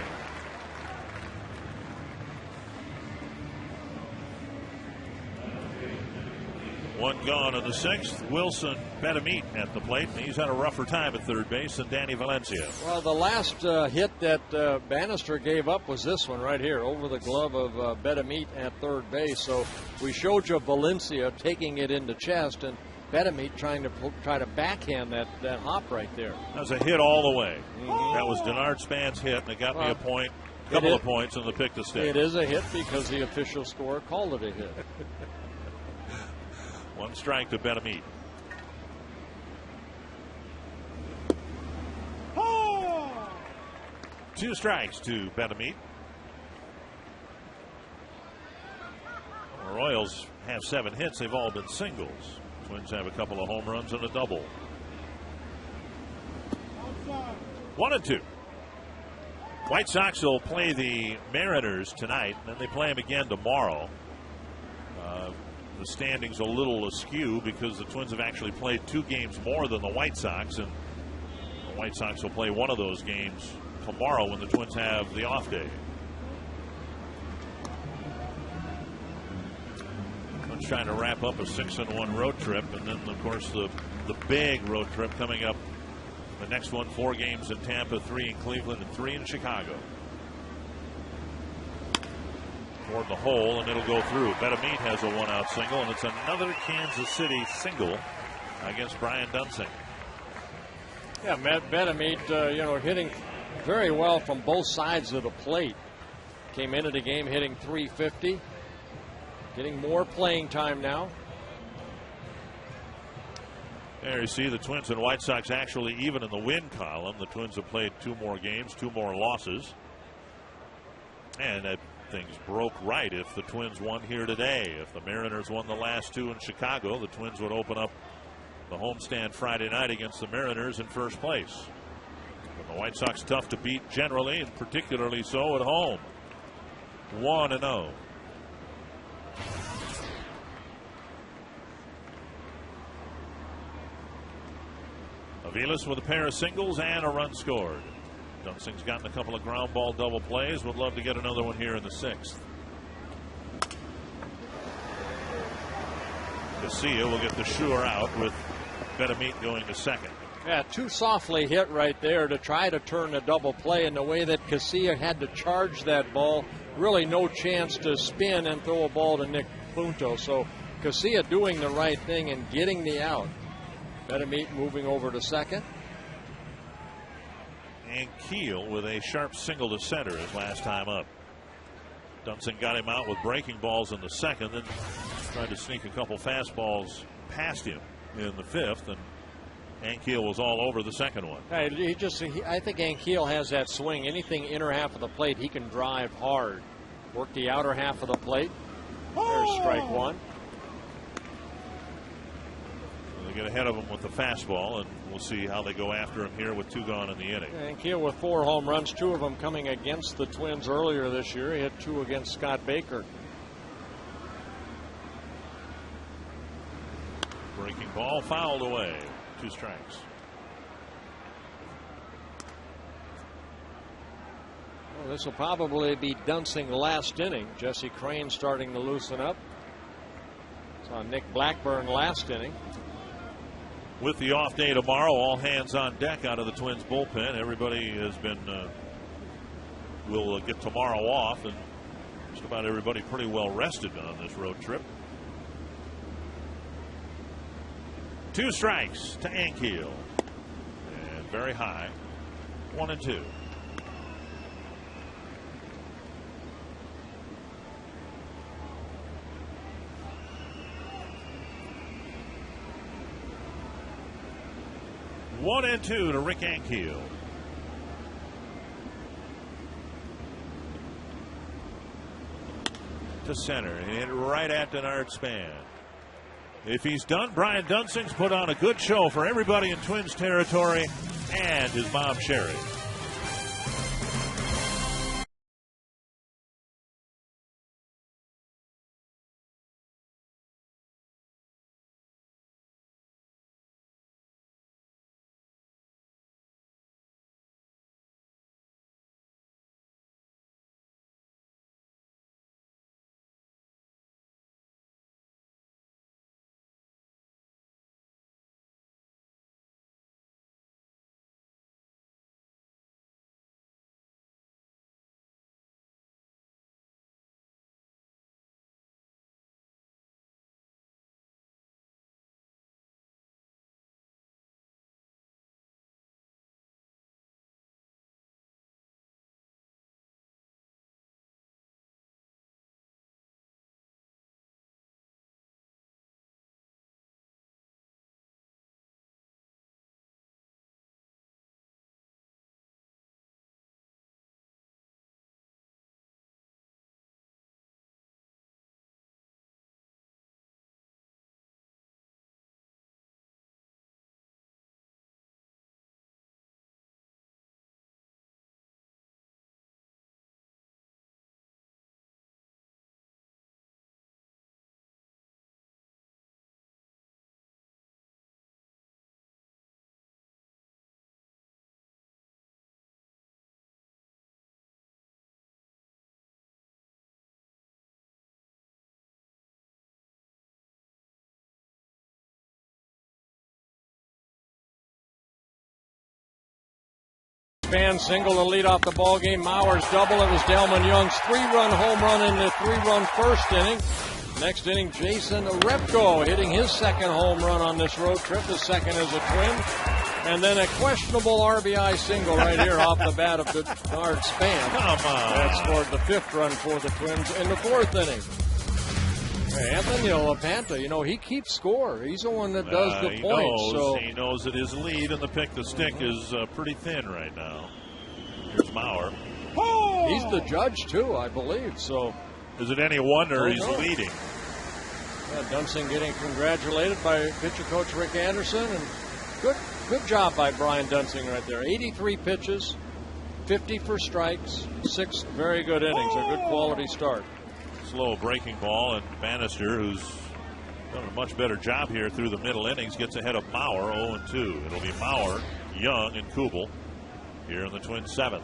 One gone in the 6th. Wilson Betemit at the plate, and he's had a rougher time at third base than Danny Valencia. Well, the last hit that Bannister gave up was this one right here, over the glove of Betemit at third base. So we showed you Valencia taking it in the chest, and Betemit trying to backhand that hop right there. That was a hit all the way. That was Denard Span's hit, and it got me a point, couple of points in the pick to stay. It is a hit because the official score called it a hit. 1 strike to Betemit. Two strikes to Betemit. The Royals have 7 hits. They've all been singles. Twins have a couple of home runs and a double. 1-2. White Sox will play the Mariners tonight, and then they play them again tomorrow. The standings a little askew because the Twins have actually played 2 games more than the White Sox, and the White Sox will play one of those games tomorrow when the Twins have the off day. Twins trying to wrap up a 6-1 road trip, and then of course the big road trip coming up. The next one, 4 games in Tampa, 3 in Cleveland, and 3 in Chicago. Toward the hole, and it'll go through. Betemit has a 1-out single, and it's another Kansas City single against Brian Dunsing. Yeah, Betemit, hitting very well from both sides of the plate. Came into the game hitting .350, getting more playing time now. There you see the Twins and White Sox actually even in the win column. The Twins have played 2 more games, 2 more losses, and things broke right if the Twins won here today. If the Mariners won the last 2 in Chicago, the Twins would open up the homestand Friday night against the Mariners in first place. But the White Sox tough to beat generally, and particularly so at home. 1-0. Aviles with a pair of singles and a run scored. Dunsing's gotten a couple of ground ball double plays. Would love to get another one here in the 6th. Casilla will get the sure out with Betemit going to second. Yeah, too softly hit right there to try to turn a double play, in the way that Casilla had to charge that ball. Really no chance to spin and throw a ball to Nick Punto. So Casilla doing the right thing and getting the out. Betemit moving over to second. And Keel with a sharp single to center his last time up. Dunsing got him out with breaking balls in the 2nd, then tried to sneak a couple fastballs past him in the 5th, and Ankiel was all over the 2nd one. I think Ankiel has that swing. Anything inner half of the plate, he can drive hard. Work the outer half of the plate. There's strike 1. They get ahead of him with the fastball, and we'll see how they go after him here with 2 gone in the inning. Ankiel with 4 home runs, 2 of them coming against the Twins earlier this year. He had 2 against Scott Baker. Breaking ball fouled away. 2 strikes. Well, this will probably be Dunsing last inning. Jesse Crane starting to loosen up. Saw Nick Blackburn last inning. With the off day tomorrow, all hands on deck out of the Twins bullpen. Everybody has been will get tomorrow off, and just about everybody pretty well rested on this road trip. 2 strikes to Ankiel. And very high. 1-2. One and 2 to Rick Ankiel. To center, hit right at Denard Span. If he's done, Brian Dunsing's put on a good show for everybody in Twins territory and his mom, Sherry. Span single to lead off the ball game. Mauer's double. It was Delman Young's 3-run home run in the 3-run first inning. Next inning, Jason Repko hitting his second home run on this road trip, the second as a Twin. And then a questionable RBI single right here off the bat of Denard Span. Come on. That scored the 5th run for the Twins in the 4th inning. Anthony LaPanta, he keeps score. He's the one that does the points. He knows that his lead in the pick the stick is pretty thin right now. Here's Mauer. Oh! He's the judge, too, I believe. So, is it any wonder he's leading? Dunsing getting congratulated by pitcher coach Rick Anderson. And good job by Brian Dunsing right there. 83 pitches, 50 for strikes, 6 very good innings. A good quality start. Slow breaking ball, and Bannister, who's done a much better job here through the middle innings, gets ahead of Mauer 0-2. It'll be Mauer, Young, and Kubel here in the Twins' 7th.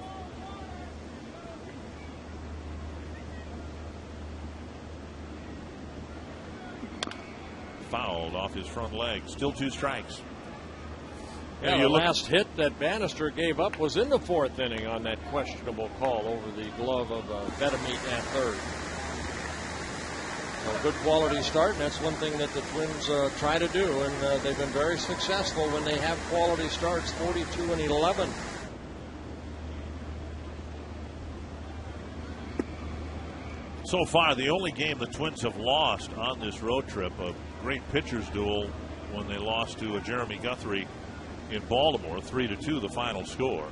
Fouled off his front leg. Still 2 strikes. Yeah, the last hit that Bannister gave up was in the 4th inning on that questionable call over the glove of Betamete at third. A good quality start, and that's one thing that the Twins try to do, and they've been very successful when they have quality starts, 42-11. So far, the only game the Twins have lost on this road trip, a great pitchers duel when they lost to Jeremy Guthrie in Baltimore, 3-2 the final score.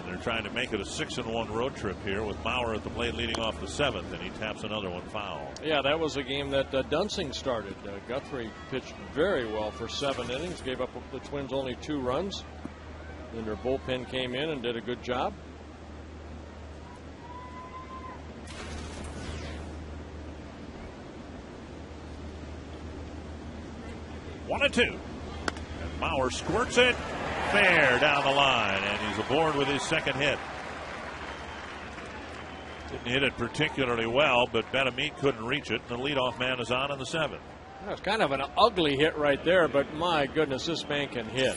They're trying to make it a 6-1 road trip here with Mauer at the plate leading off the 7th, and he taps another one foul. Yeah, that was a game that Dunsing started. Guthrie pitched very well for 7 innings, gave up the Twins only 2 runs. Then their bullpen came in and did a good job. One and 2. And Mauer squirts it. Fair down the line, and he's aboard with his second hit. Didn't hit it particularly well, but Betamete couldn't reach it, and the leadoff man is on in the 7th. That's kind of an ugly hit right there, but my goodness, this man can hit.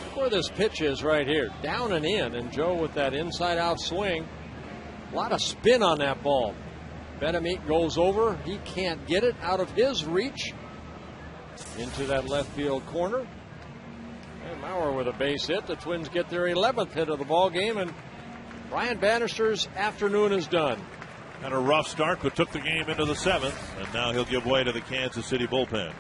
Look where this pitch is right here, down and in, and Joe with that inside-out swing. A lot of spin on that ball. Benamit goes over. He can't get it out of his reach into that left field corner. And Maurer with a base hit. The Twins get their 11th hit of the ball game, and Brian Bannister's afternoon is done. Had a rough start, but took the game into the 7th, and now he'll give way to the Kansas City bullpen.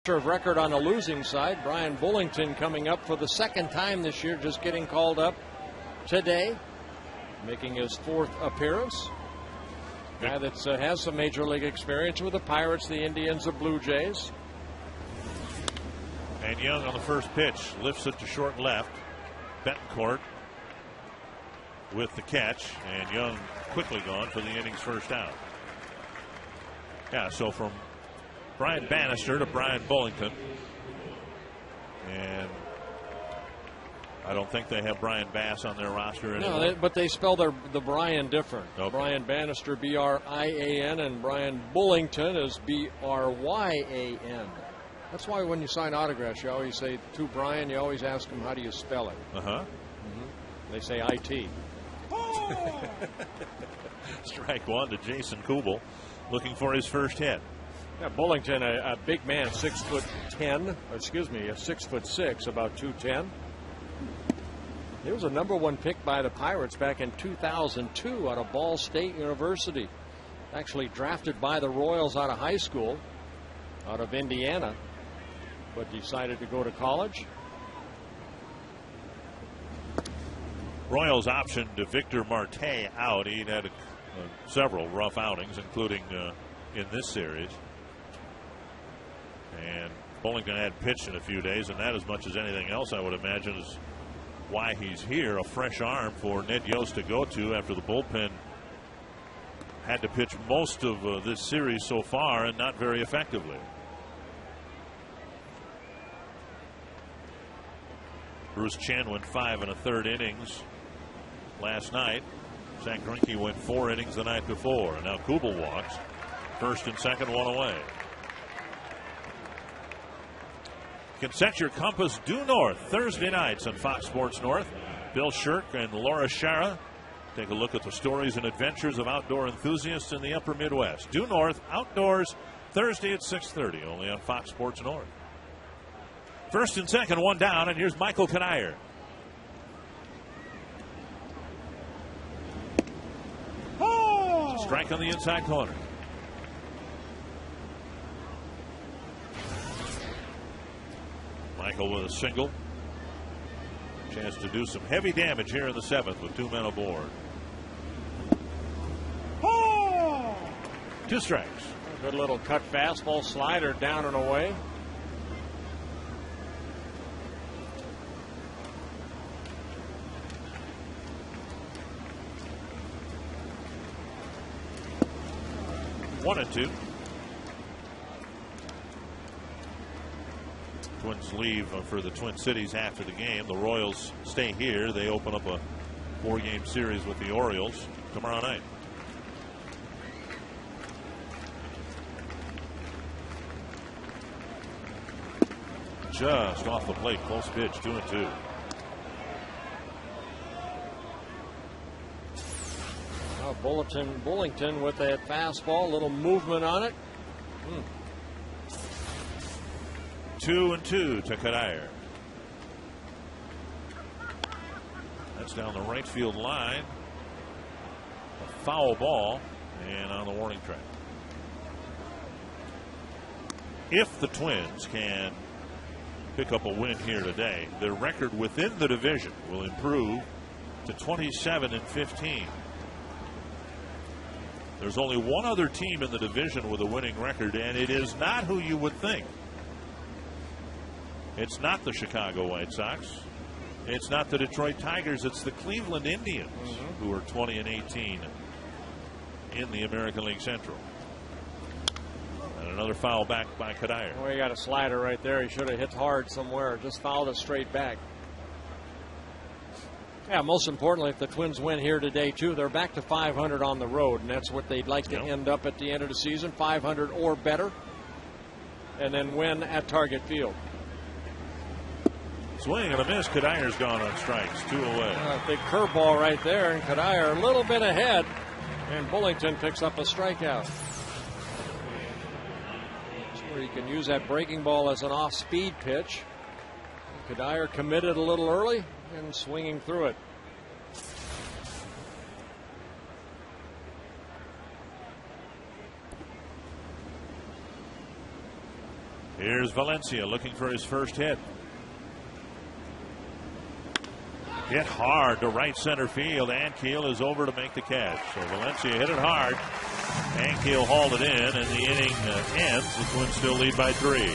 Of record on the losing side. Brian Bullington coming up for the second time this year, just getting called up today, making his 4th appearance. Guy that has some major league experience with the Pirates, the Indians, the Blue Jays. And Young on the first pitch lifts it to short left. Betancourt with the catch, and Young quickly gone for the inning's first out. Yeah, so from Brian Bannister to Brian Bullington. And I don't think they have Brian Bass on their roster anymore. No, but they spell the Brian different. Okay. Brian Bannister, B-R-I-A-N, and Brian Bullington is B-R-Y-A-N. That's why when you sign autographs, you always say to Brian, you always ask him, how do you spell it? Uh-huh. They say I-T. Strike one to Jason Kubel, looking for his first hit. Yeah, Bullington, a big man, 6'10", excuse me, 6'6", about 210. He was a #1 pick by the Pirates back in 2002 out of Ball State University. Actually drafted by the Royals out of high school, out of Indiana, but decided to go to college. Royals optioned Victor Marte out. He'd had several rough outings, including in this series. And Bullington hadn't pitched in a few days, and that, as much as anything else, I would imagine, is why he's here. A fresh arm for Ned Yost to go to after the bullpen had to pitch most of this series so far, and not very effectively. Bruce Chen went 5 1/3 innings last night. Zach Greinke went 4 innings the night before. And now Kubel walks. First and second, one away. You can set your compass due north Thursday nights on Fox Sports North. Bill Shirk and Laura Schara take a look at the stories and adventures of outdoor enthusiasts in the upper Midwest. Due north, outdoors, Thursday at 6:30, only on Fox Sports North. First and second, one down, and here's Michael Kanier. Strike on the inside corner. Michael with a single. Chance to do some heavy damage here in the 7th with 2 men aboard. 2 strikes. Good little cut fastball slider down and away. 1-2. Twins leave for the Twin Cities after the game. The Royals stay here. They open up a 4-game series with the Orioles tomorrow night. Just off the plate, close pitch, 2-2. Bullington with that fastball, little movement on it. 2-2 to Kadire. That's down the right field line. A foul ball and on the warning track. If the Twins can pick up a win here today, their record within the division will improve to 27-15. There's only one other team in the division with a winning record, and it is not who you would think. It's not the Chicago White Sox. It's not the Detroit Tigers. It's the Cleveland Indians, who are 20-18 in the American League Central. And another foul back by Kadire. Oh, he got a slider right there. He should have hit hard somewhere. Just fouled it straight back. Yeah, most importantly, if the Twins win here today, too, they're back to 500 on the road, and that's what they'd like to end up at the end of the season, 500 or better, and then win at Target Field. Swing and a miss. Kadire's gone on strikes. 2 away. Big curveball right there, and Kadire a little bit ahead, and Bullington picks up a strikeout. That's where you can use that breaking ball as an off-speed pitch. Kadire committed a little early and swinging through it. Here's Valencia looking for his first hit. Hit hard to right center field. Ankiel is over to make the catch. So Valencia hit it hard. Ankiel hauled it in, and the inning ends. The Twins still lead by 3.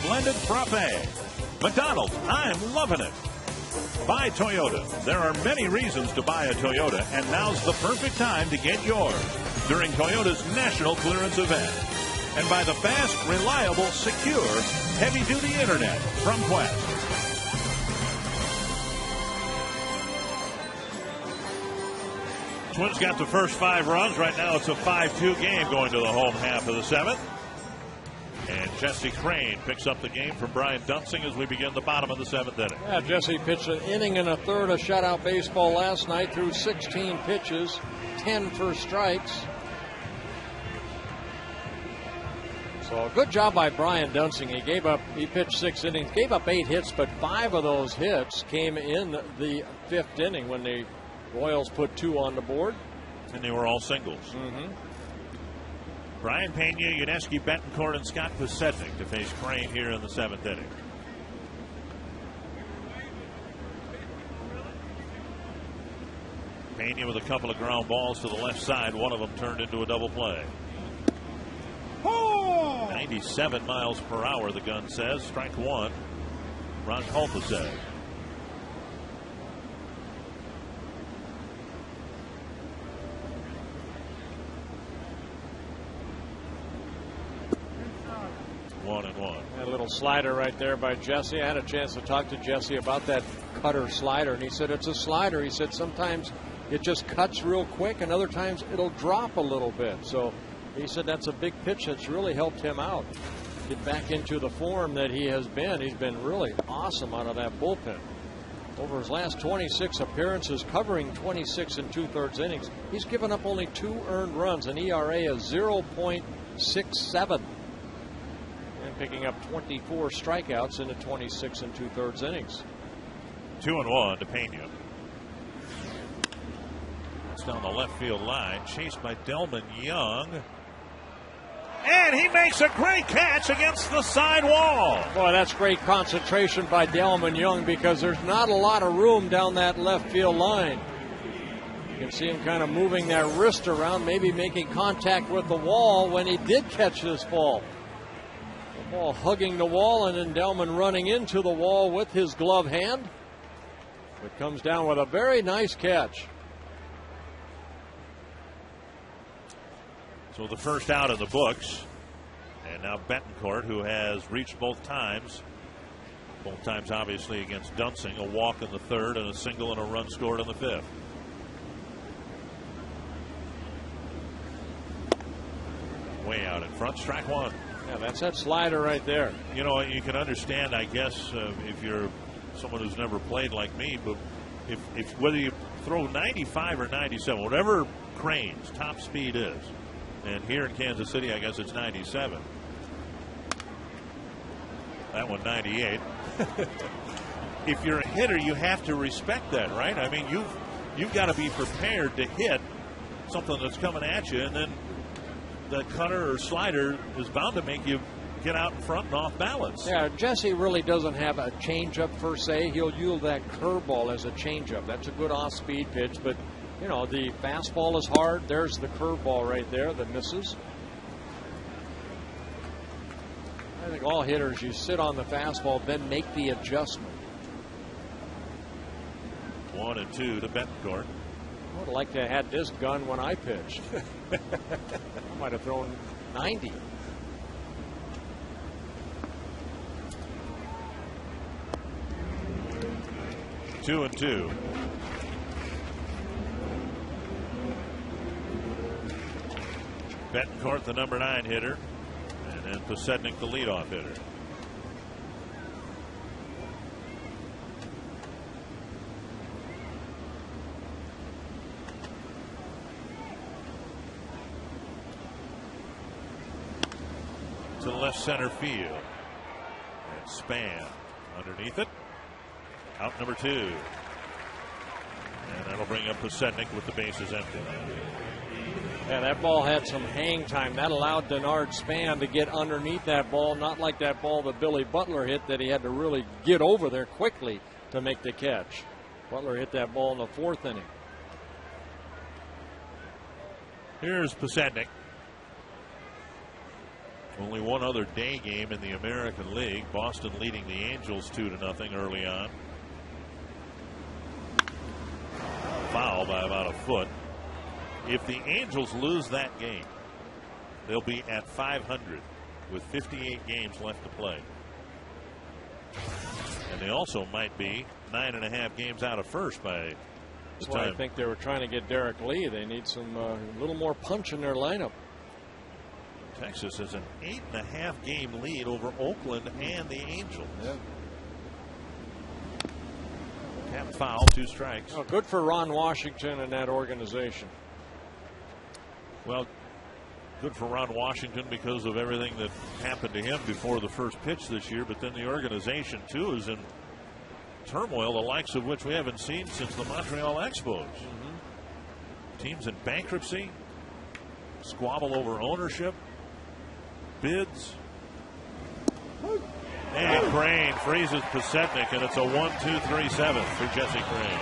Blended frappe. McDonald's, I'm loving it. Buy Toyota. There are many reasons to buy a Toyota, and now's the perfect time to get yours during Toyota's national clearance event. And by the fast, reliable, secure, heavy-duty internet from Quest. Twins got the first 5 runs. Right now it's a 5-2 game going to the home half of the 7th. And Jesse Crane picks up the game from Brian Dunsing as we begin the bottom of the 7th inning. Yeah, Jesse pitched an inning and a third of shutout baseball last night, threw 16 pitches, 10 for strikes. So good job by Brian Dunsing. He pitched 6 innings, gave up 8 hits, but 5 of those hits came in the 5th inning when the Royals put 2 on the board. And they were all singles. Brian Pena, Yudesky, Betancourt, and Scott Posednik to face Crane here in the 7th inning. Pena with a couple of ground balls to the left side. One of them turned into a double play. 97 miles per hour, the gun says. Strike one. Ron Kolpasek. One and one. A little slider right there by Jesse. I had a chance to talk to Jesse about that cutter slider, and he said it's a slider. He said sometimes it just cuts real quick, and other times it'll drop a little bit. So he said that's a big pitch that's really helped him out. Get back into the form that he has been. He's been really awesome out of that bullpen. Over his last 26 appearances, covering 26 and 2/3 innings, he's given up only 2 earned runs, an ERA of 0.67. And picking up 24 strikeouts in the 26 and 2/3 innings. 2-1 to Pena. That's down the left field line, chased by Delman Young. And he makes a great catch against the side wall. Boy, that's great concentration by Delman Young, because there's not a lot of room down that left field line. You can see him kind of moving that wrist around, maybe making contact with the wall when he did catch this ball. The ball hugging the wall, and then Delman running into the wall with his glove hand. It comes down with a very nice catch. So the first out of the books. And now Betancourt, who has reached both times obviously against Dunsing, a walk in the third and a single and a run scored in the fifth. Way out in front, strike one. Yeah, that's that slider right there. You know, you can understand, I guess, if you're someone who's never played like me, but if whether you throw 95 or 97, whatever Crane's top speed is, and here in Kansas City, I guess it's 97. That one 98. If you're a hitter, you have to respect that, right? I mean, you've got to be prepared to hit something that's coming at you, and then the cutter or slider is bound to make you get out in front and off balance. Yeah, Jesse really doesn't have a changeup per se. He'll use that curveball as a changeup. That's a good off-speed pitch, but you know, the fastball is hard. There's the curveball right there that misses. I think all hitters, you sit on the fastball, then make the adjustment. 1-2 to Betancourt. I would like to have had this gun when I pitched. I might have thrown 90. Two and two. Betancourt, the number 9 hitter, and then Posednik, the leadoff hitter. To left center field. And Span underneath it. Out number 2. And that'll bring up Posednik with the bases empty. Yeah, that ball had some hang time. That allowed Denard Span to get underneath that ball, not like that ball that Billy Butler hit that he had to really get over there quickly to make the catch. Butler hit that ball in the 4th inning. Here's Posednik. Only one other day game in the American League. Boston leading the Angels 2-0 early on. Foul by about a foot. If the Angels lose that game, they'll be at 500 with 58 games left to play. And they also might be 9.5 games out of first by the That's why I think they were trying to get Derek Lee. They need some a little more punch in their lineup. Texas has an 8.5 game lead over Oakland and the Angels. Yeah. Tap foul, 2 strikes. Oh, good for Ron Washington and that organization. Well, good for Ron Washington because of everything that happened to him before the first pitch this year, but then the organization too is in turmoil, the likes of which we haven't seen since the Montreal Expos. Teams in bankruptcy, squabble over ownership, bids. And Crane freezes Posednik, and it's a 1-2-3-7 for Jesse Crane.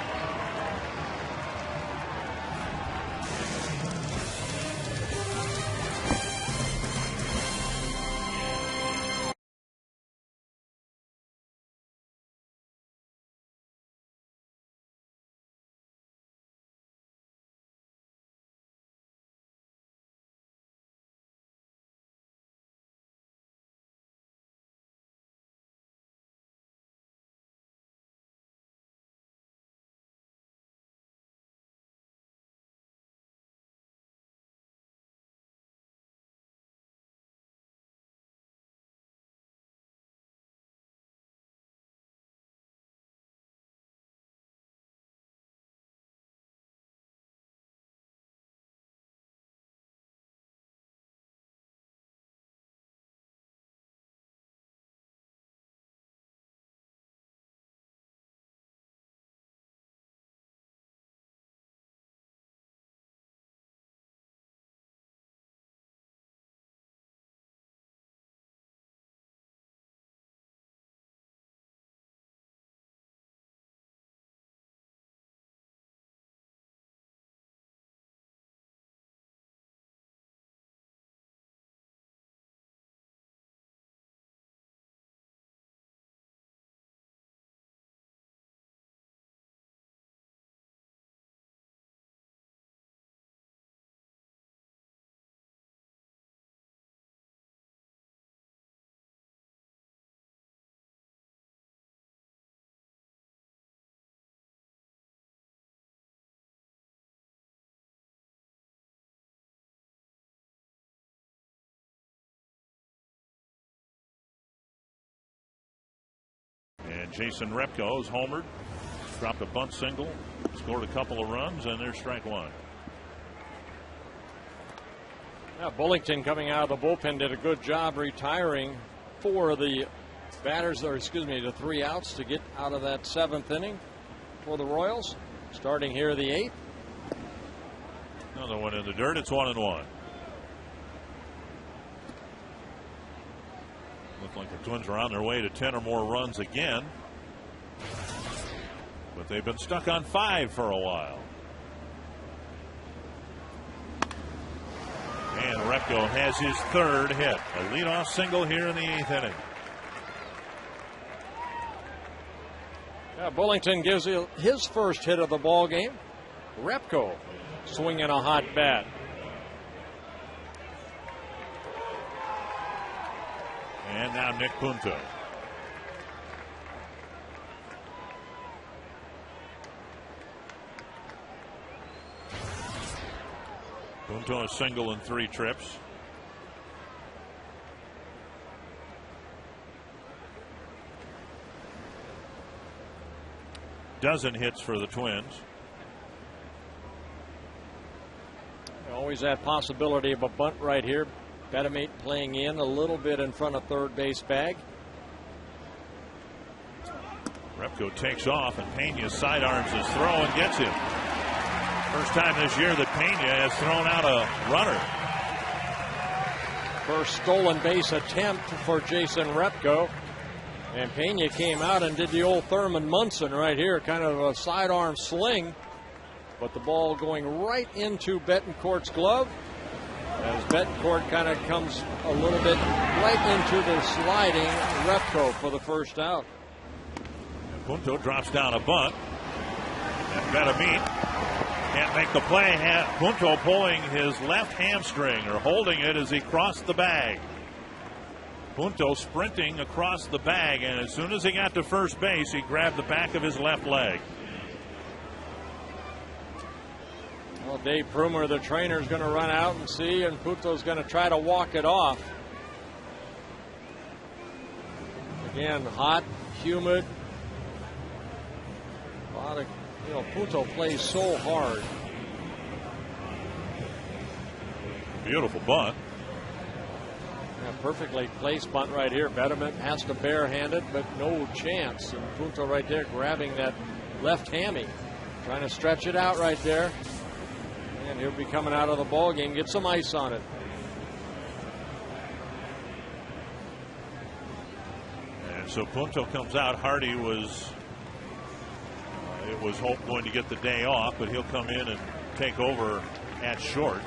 And Jason Repko is homered, dropped a bunt single, scored a couple of runs, and there's strike one. Yeah, Bullington coming out of the bullpen did a good job retiring four of the batters, or excuse me, the 3 outs to get out of that 7th inning for the Royals. Starting here the 8th. Another one in the dirt. It's 1-1. Looks like the Twins are on their way to 10 or more runs again. But they've been stuck on 5 for a while. And Repko has his 3rd hit. A leadoff single here in the 8th inning. Yeah, Bullington gives his first hit of the ball game. Repko swinging a hot bat. And now Nick Punto. Punto a single in 3 trips. Dozen hits for the Twins. Always that possibility of a bunt right here. Betamate playing in a little bit in front of third base bag. Repko takes off, and Pena sidearms his throw and gets him. First time this year that Pena has thrown out a runner. First stolen base attempt for Jason Repko. And Pena came out and did the old Thurman Munson right here, kind of a sidearm sling. But the ball going right into Betancourt's glove. As Betancourt kind of comes a little bit right into the sliding Repko for the first out. And Punto drops down a bunt. And Betamate can't make the play. Punto pulling his left hamstring, or holding it as he crossed the bag. Punto sprinting across the bag, and as soon as he got to first base, he grabbed the back of his left leg. Well, Dave Prumer, the trainer, is going to run out and see, and Punto's going to try to walk it off. Again, hot, humid. A lot of, Punto plays so hard. Beautiful bunt. Yeah, perfectly placed bunt right here. Betterman has to barehand it, but no chance. And Punto right there grabbing that left hammy, trying to stretch it out right there. And he'll be coming out of the ball game. Get some ice on it. And so Punto comes out. Hardy was, it was Hope going to get the day off, but he'll come in and take over at short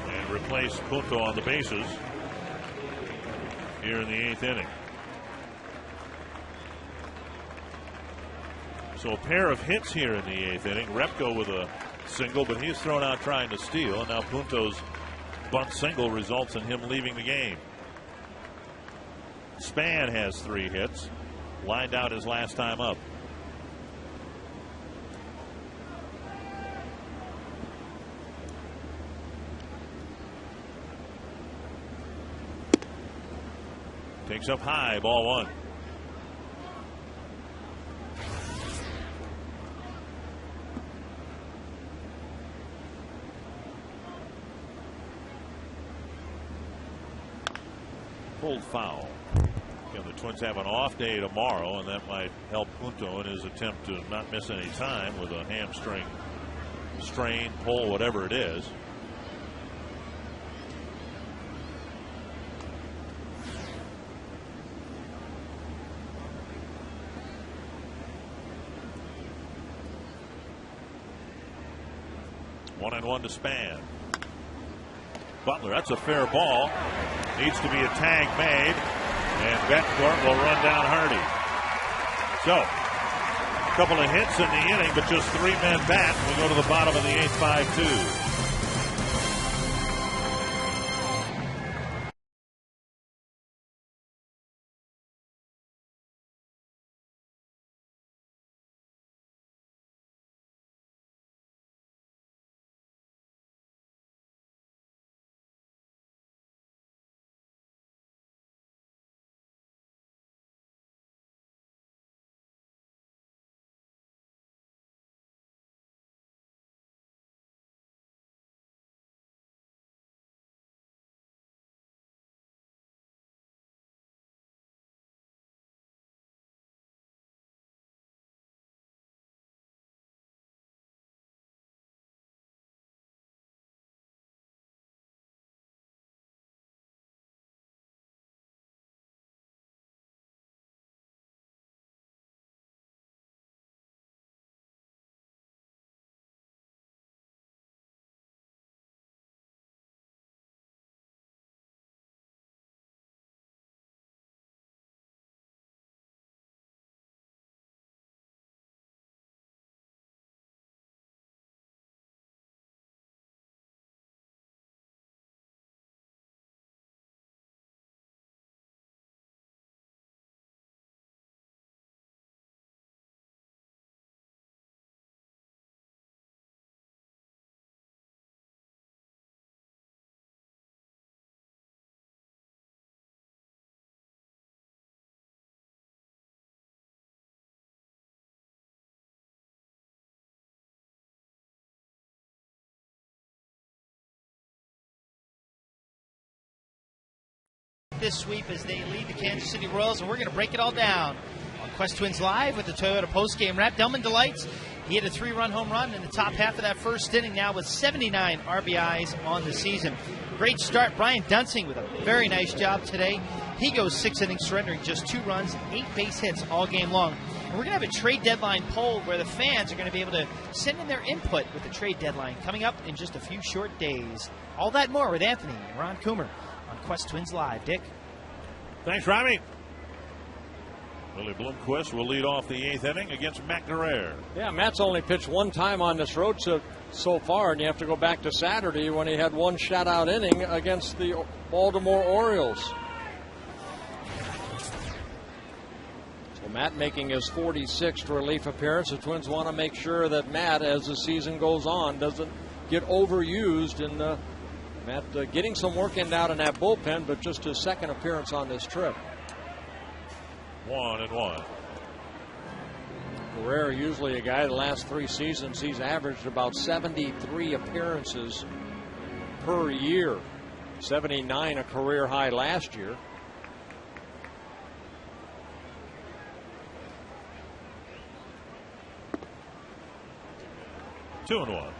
and replace Punto on the bases here in the 8th inning. So a pair of hits here in the 8th inning. Repko with a single, but he's thrown out trying to steal. And now Punto's bunt single results in him leaving the game. Span has 3 hits. Lined out his last time up. Takes up high, ball 1. Pulled foul. Again, the Twins have an off day tomorrow, and that might help Punto in his attempt to not miss any time with a hamstring strain, pull, whatever it is. One and one to Span. Butler, that's a fair ball. Needs to be a tag made, and Betancourt will run down Hardy. So, a couple of hits in the inning, but just 3 men back. We go to the bottom of the 8th, 5-2. this sweep as they lead the Kansas City Royals, and we're going to break it all down on Quest Twins Live with the Toyota postgame wrap. Delman Delights, he hit a 3-run home run in the top half of that first inning now with 79 RBIs on the season. Great start. Brian Dunsing with a very nice job today. He goes 6 innings, surrendering just 2 runs, 8 base hits all game long. And we're going to have a trade deadline poll where the fans are going to be able to send in their input with the trade deadline coming up in just a few short days. All that more with Anthony and Ron Coomer on Quest Twins Live. Dick? Thanks, Robbie. Willie Bloomquist will lead off the 8th inning against Matt Guerrero. Yeah, Matt's only pitched 1 time on this road so far, and you have to go back to Saturday when he had 1 shutout inning against the Baltimore Orioles. So Matt making his 46th relief appearance. The Twins want to make sure that Matt, as the season goes on, doesn't get overused. And Matt getting some work in out in that bullpen, but just his 2nd appearance on this trip. 1-1. Guerrero, usually a guy the last 3 seasons, he's averaged about 73 appearances per year. 79 a career high last year. Two and 1.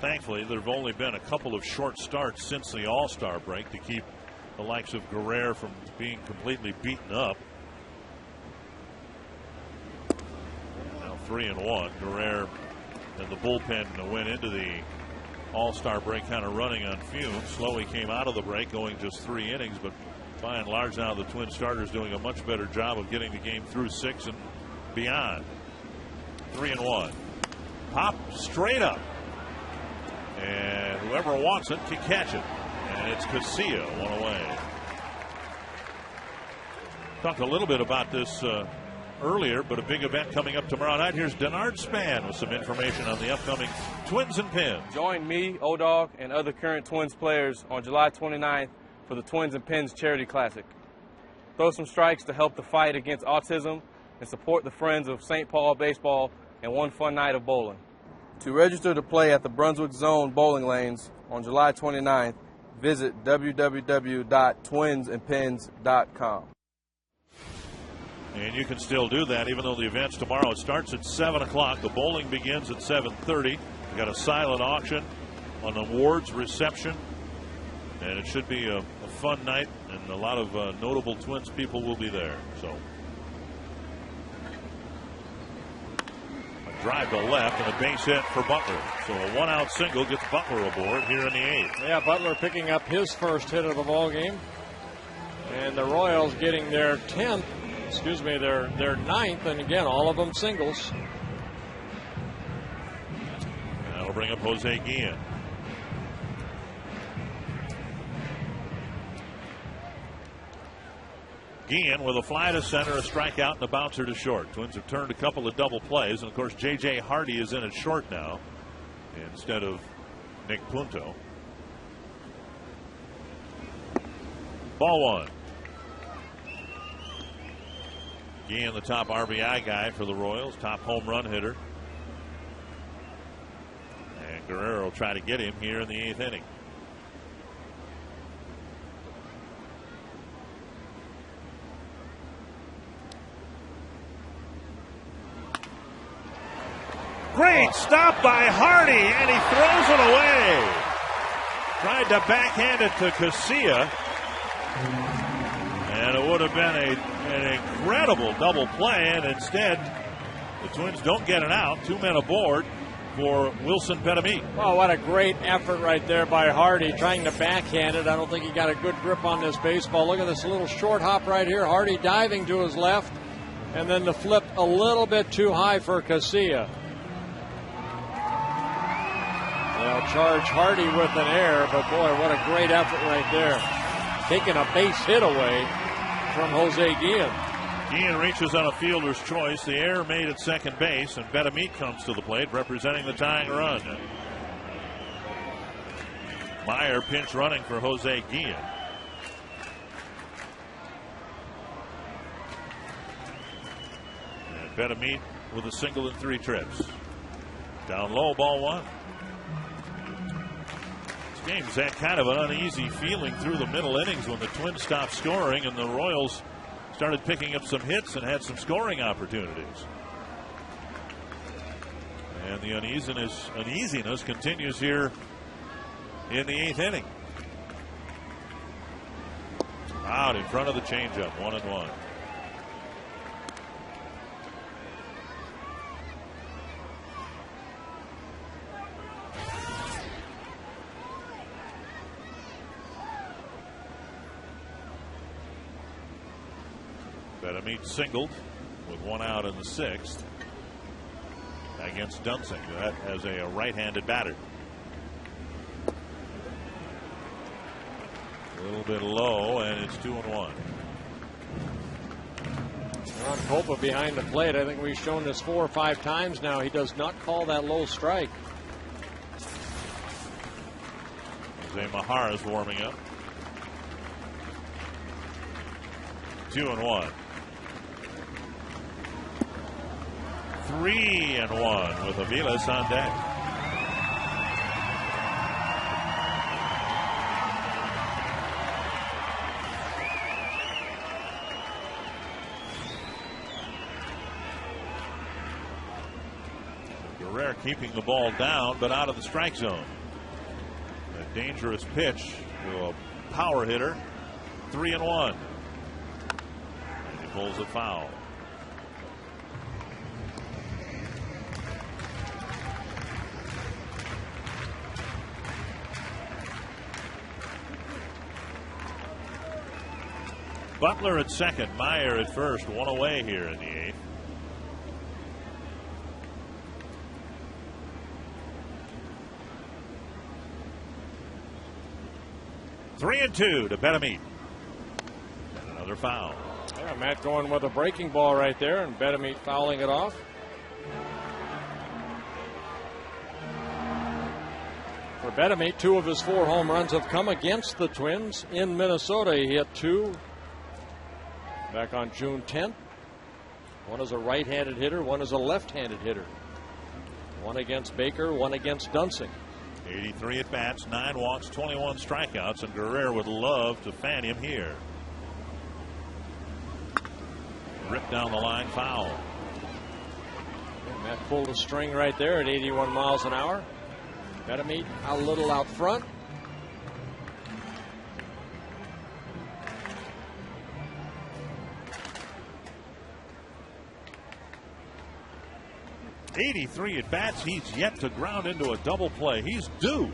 Thankfully, there have only been a couple of short starts since the All-Star break to keep the likes of Guerrero from being completely beaten up. Now 3-1. Guerrero and the bullpen went into the All-Star break kind of running on fumes. Slowly came out of the break, going just 3 innings, but by and large now the Twin starters doing a much better job of getting the game through 6 and beyond. 3-1. Pop straight up. And whoever wants it can catch it. And it's Casilla, 1 away. Talked a little bit about this earlier, but a big event coming up tomorrow night. Here's Denard Spann with some information on the upcoming Twins and Pins. Join me, O-Dog, and other current Twins players on July 29th for the Twins and Pins Charity Classic. Throw some strikes to help the fight against autism and support the Friends of St. Paul Baseball and one fun night of bowling. To register to play at the Brunswick Zone bowling lanes on July 29th, visit www.twinsandpins.com. And you can still do that even though the event's tomorrow. It starts at 7 o'clock. The bowling begins at 7:30. You got a silent auction, an awards reception, and it should be a fun night, and a lot of notable Twins people will be there. So a drive to left and a base hit for Butler. So a 1-out single gets Butler aboard here in the 8th. Yeah, Butler picking up his first hit of the ball game, and the Royals getting their 9th, and again, all of them singles. That'll bring up Jose Guillen. Guillen with a fly to center, a strikeout, and a bouncer to short. Twins have turned a couple of double plays, and of course, J.J. Hardy is in at short now instead of Nick Punto. Ball 1. Guillen, the top RBI guy for the Royals, top home run hitter. And Guerrero will try to get him here in the 8th inning. Great stop by Hardy, and he throws it away. Tried to backhand it to Casilla. And it would have been an incredible double play, and instead the Twins don't get it out. 2 men aboard for Wilson Betemit. Oh, what a great effort right there by Hardy, trying to backhand it. I don't think he got a good grip on this baseball. Look at this little short hop right here. Hardy diving to his left, and then the flip a little bit too high for Casilla. They'll charge Hardy with an error, but boy, what a great effort right there. Taking a base hit away from Jose Guillen. Guillen reaches on a fielder's choice. The error made at second base, and Betemit comes to the plate representing the tying run. Meyer pinch running for Jose Guillen. And Betemit with a single in 3 trips. Down low, ball 1. Games had kind of an uneasy feeling through the middle innings when the Twins stopped scoring and the Royals started picking up some hits and had some scoring opportunities. And the uneasiness continues here in the 8th inning. Out in front of the changeup, 1-1. Betamit singled with 1 out in the 6th against Dunsink. That has a right-handed batter. A little bit low, and it's 2-1. Ron Copa behind the plate. I think we've shown this 4 or 5 times now. He does not call that low strike. Jose Mahar is warming up. 2-1. 3-1 with Aviles on deck. Guerrero keeping the ball down, but out of the strike zone. A dangerous pitch to a power hitter. 3-1. And he pulls a foul. Butler at second, Meyer at first, 1 away here in the 8th. Three and 2 to Betamit. And another foul. Yeah, Matt going with a breaking ball right there, and Betamit fouling it off. For Betamit, 2 of his 4 home runs have come against the Twins in Minnesota. He hit 2 back on June 10th. One is a right-handed hitter, one is a left-handed hitter. One against Baker, one against Dunsink. 83 at bats, 9 walks, 21 strikeouts, and Guerrero would love to fan him here. Ripped down the line, foul. And Matt pulled a string right there at 81 miles an hour. Betamit a little out front. .83 at bats. He's yet to ground into a double play. He's due.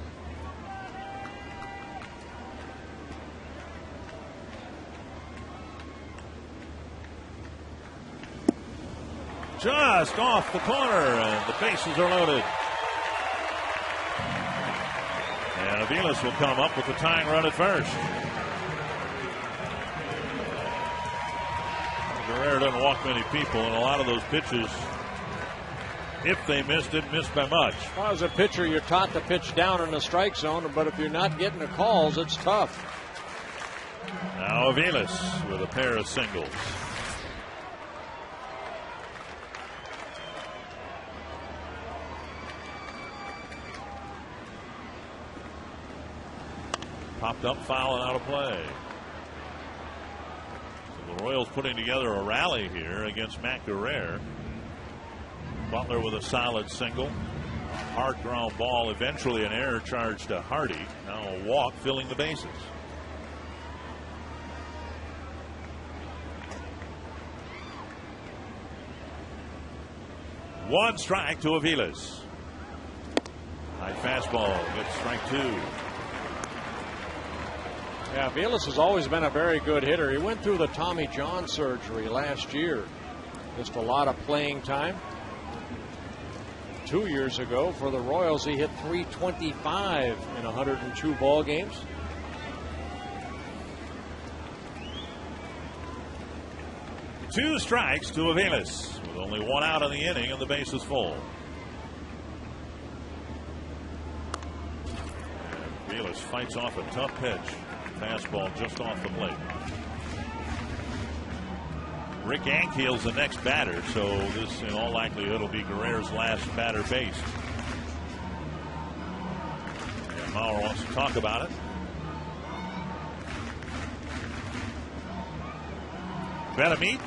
Just off the corner, and the bases are loaded. And Aviles will come up with the tying run at first. Guerrero doesn't walk many people, and a lot of those pitches, if they missed, didn't miss by much. Well, as a pitcher, you're taught to pitch down in the strike zone, but if you're not getting the calls, it's tough. Now Aviles with a pair of singles. Popped up, foul, and out of play. So the Royals putting together a rally here against Matt Guerrero. Butler with a solid single. A hard ground ball, eventually an error charge to Hardy. Now a walk filling the bases. One strike to Aviles. High fastball gets strike 2. Yeah, Aviles has always been a very good hitter. He went through the Tommy John surgery last year. Just a lot of playing time. 2 years ago for the Royals, he hit .325 in 102 ball games. Two strikes to Aviles with only 1 out in the inning and the base is full. And Aviles fights off a tough pitch. Fastball just off the plate. Rick Ankiel's the next batter, so this in all likelihood will be Guerrero's last batter faced. Maurer wants to talk about it. Benamit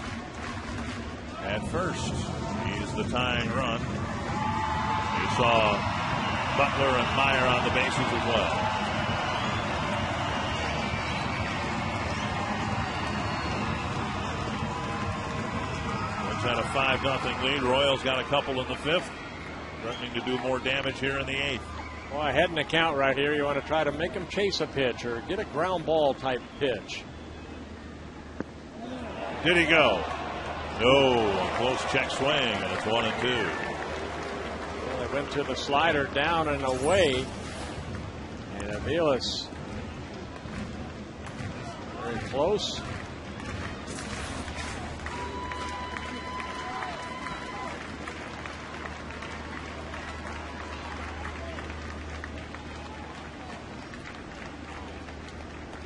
at first. He's the tying run. You saw Butler and Meyer on the bases as well. Twins had a 5-0 lead. Royals got a couple in the 5th. Threatening to do more damage here in the 8th. Well, I had an account right here. You want to try to make them chase a pitch or get a ground ball type pitch. Did he go? No. A close check swing, and it's 1-2. Well, they went to the slider down and away. And Aviles very close.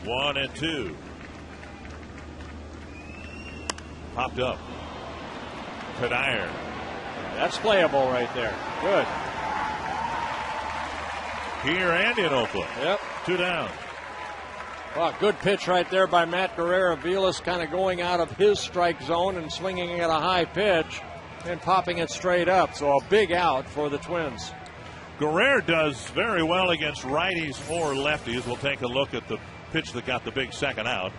1-2. Popped up. Kadire. That's playable right there. Good. Here and in Oakland. Yep. 2 down. Well, good pitch right there by Matt Guerrero. Aviles kind of going out of his strike zone and swinging at a high pitch and popping it straight up. So a big out for the Twins. Guerrero does very well against righties or lefties. We'll take a look at the pitch that got the big second out.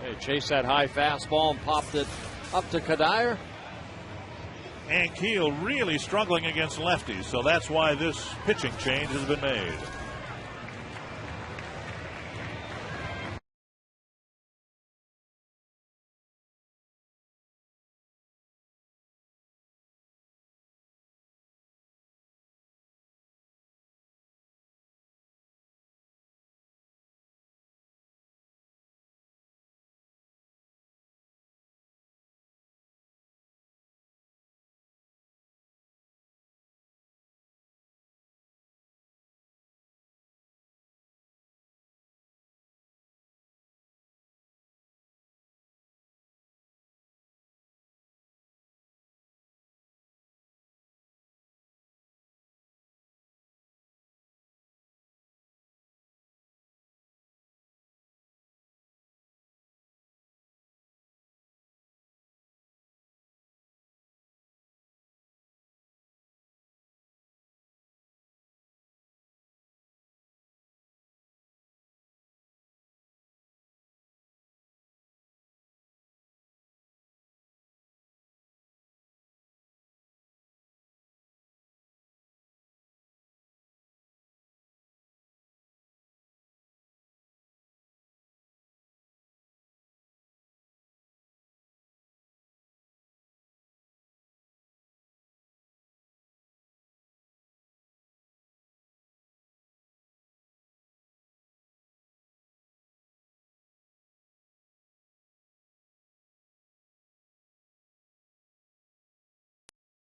They chased that high fastball and popped it up to Kadire. And Keel really struggling against lefties, so that's why this pitching change has been made.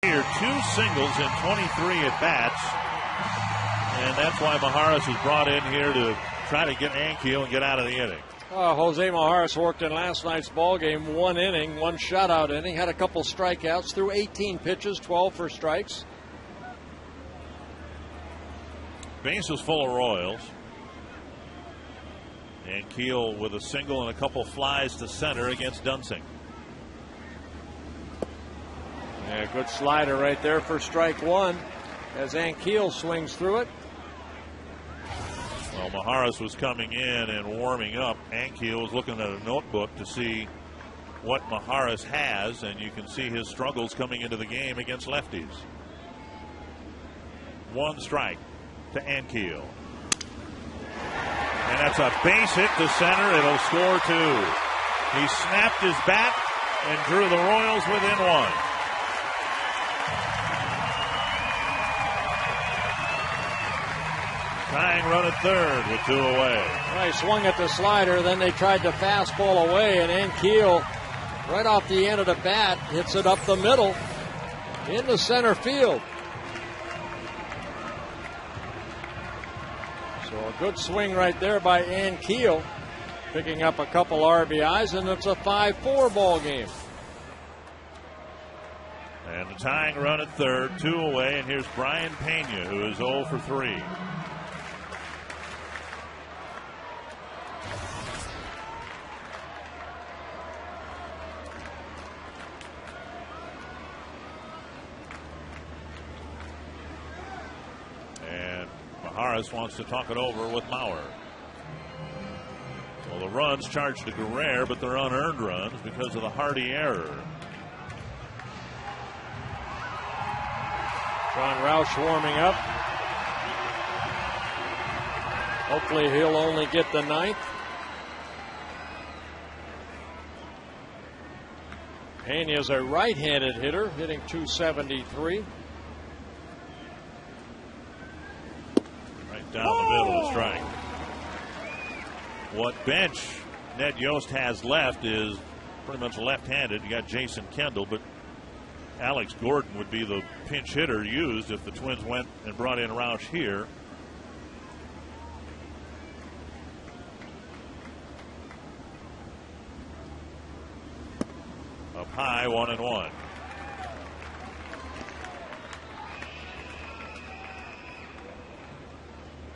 Here, 2 singles in 23 at bats, and that's why Maharis was brought in here to try to get Ankiel and get out of the inning. Jose Maharis worked in last night's ball game. 1 inning, 1 shutout inning, had a couple strikeouts, threw 18 pitches, 12 for strikes. Base is full of Royals. Ankiel with a single and a couple flies to center against Dunsing. Yeah, good slider right there for strike 1 as Ankiel swings through it. Well, Maharis was coming in and warming up. Ankiel was looking at a notebook to see what Maharis has, and you can see his struggles coming into the game against lefties. 1 strike to Ankiel. And that's a base hit to center. It'll score 2. He snapped his bat and drew the Royals within 1. Tying run at third with 2 away. Well, he swung at the slider, then they tried to fastball away, and Ankiel, right off the end of the bat, hits it up the middle into center field. So a good swing right there by Ankiel, picking up a couple RBIs, and it's a 5-4 ball game. And the tying run at third, 2 away, and here's Brian Pena, who is 0 for 3. And Maharis wants to talk it over with Maurer. Well, the runs charged to Guerrero, but they're unearned runs because of the Hardy error. John Roush warming up. Hopefully he'll only get the 9th. Pena is a right-handed hitter, hitting .273. Right down the middle of the strike. What bench Ned Yost has left is pretty much left-handed. You got Jason Kendall, but Alex Gordon would be the pinch hitter used if the Twins went and brought in Roush here. Up high, 1-1.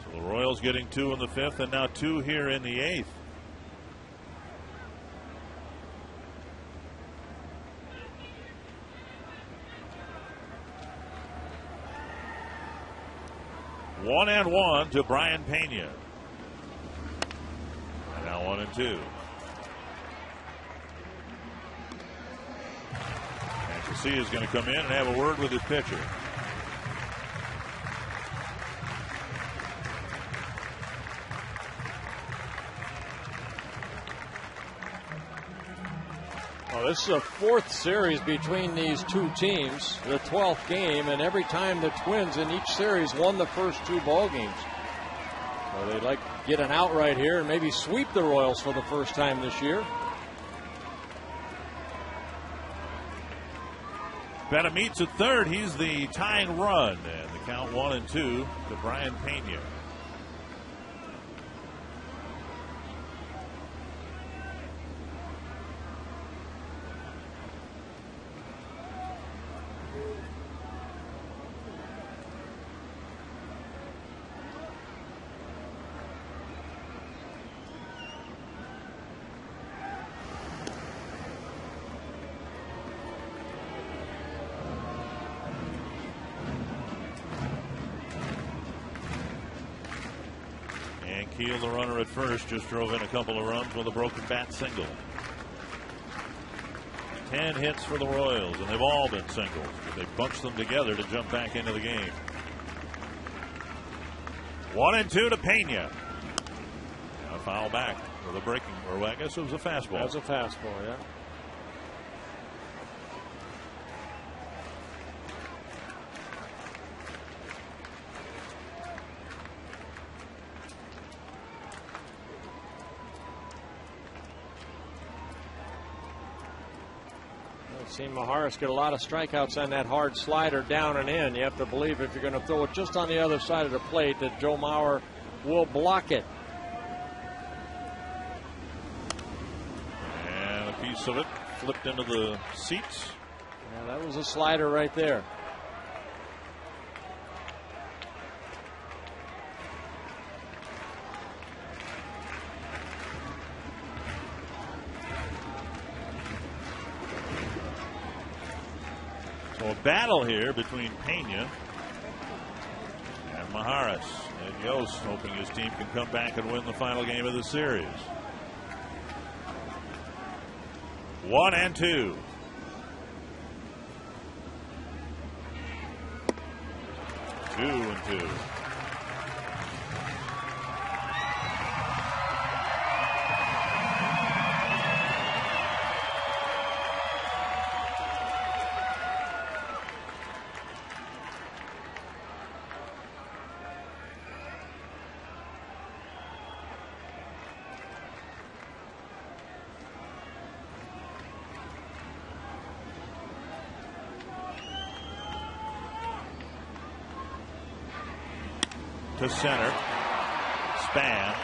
So the Royals getting 2 in the 5th and now 2 here in the 8th. One and 1 to Brian Pena. And now 1-2. And KCA is going to come in and have a word with his pitcher. Well, this is a 4th series between these two teams, the 12th game, and every time the Twins in each series won the first 2 ball games. So they'd like to get an out right here and maybe sweep the Royals for the first time this year. Benamit's at third. He's the tying run, and the count 1-2 to Brian Pena. Keel, the runner at first, just drove in a couple of runs with a broken bat single. 10 hits for the Royals, and they've all been singles, but they bunched them together to jump back into the game. 1-2 to Pena. Now foul back with a breaking, or I guess it was a fastball. That was a fastball, yeah. Seen Maharis get a lot of strikeouts on that hard slider down and in. You have to believe if you're going to throw it just on the other side of the plate that Joe Mauer will block it. And a piece of it flipped into the seats. Yeah, that was a slider right there. So a battle here between Pena and Maharis. And Yost hoping his team can come back and win the final game of the series. 1-2. Two and two. To center. Span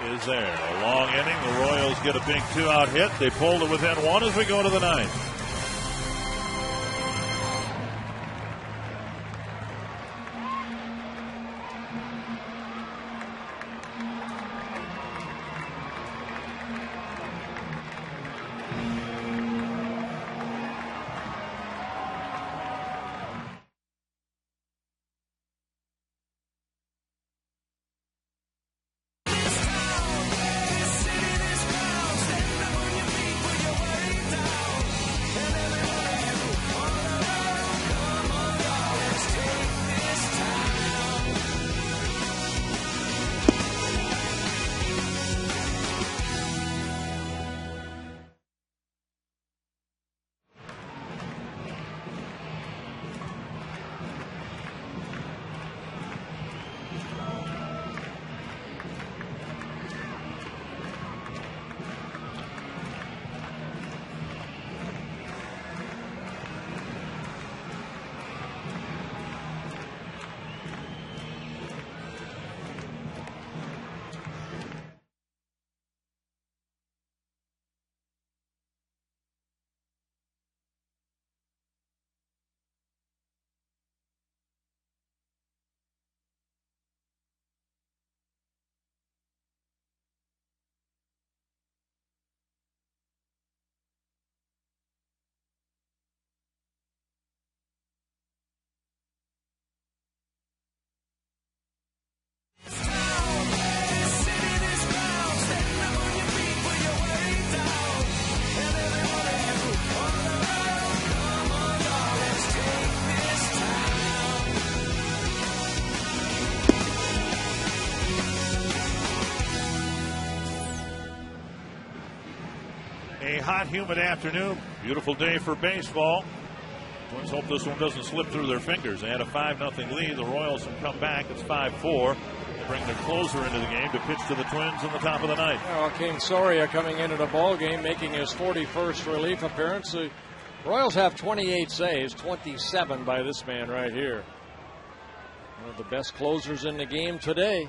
is there. A long inning. The Royals get a big 2-out hit. They pulled it within 1 as we go to the 9th. hot, humid afternoon. Beautiful day for baseball. Twins hope this one doesn't slip through their fingers. They had a 5-0 lead. The Royals have come back. It's 5-4. They bring their closer into the game to pitch to the Twins in the top of the ninth. Well, King Soria coming into the ball game, making his 41st relief appearance. The Royals have 28 saves, 27 by this man right here. One of the best closers in the game today.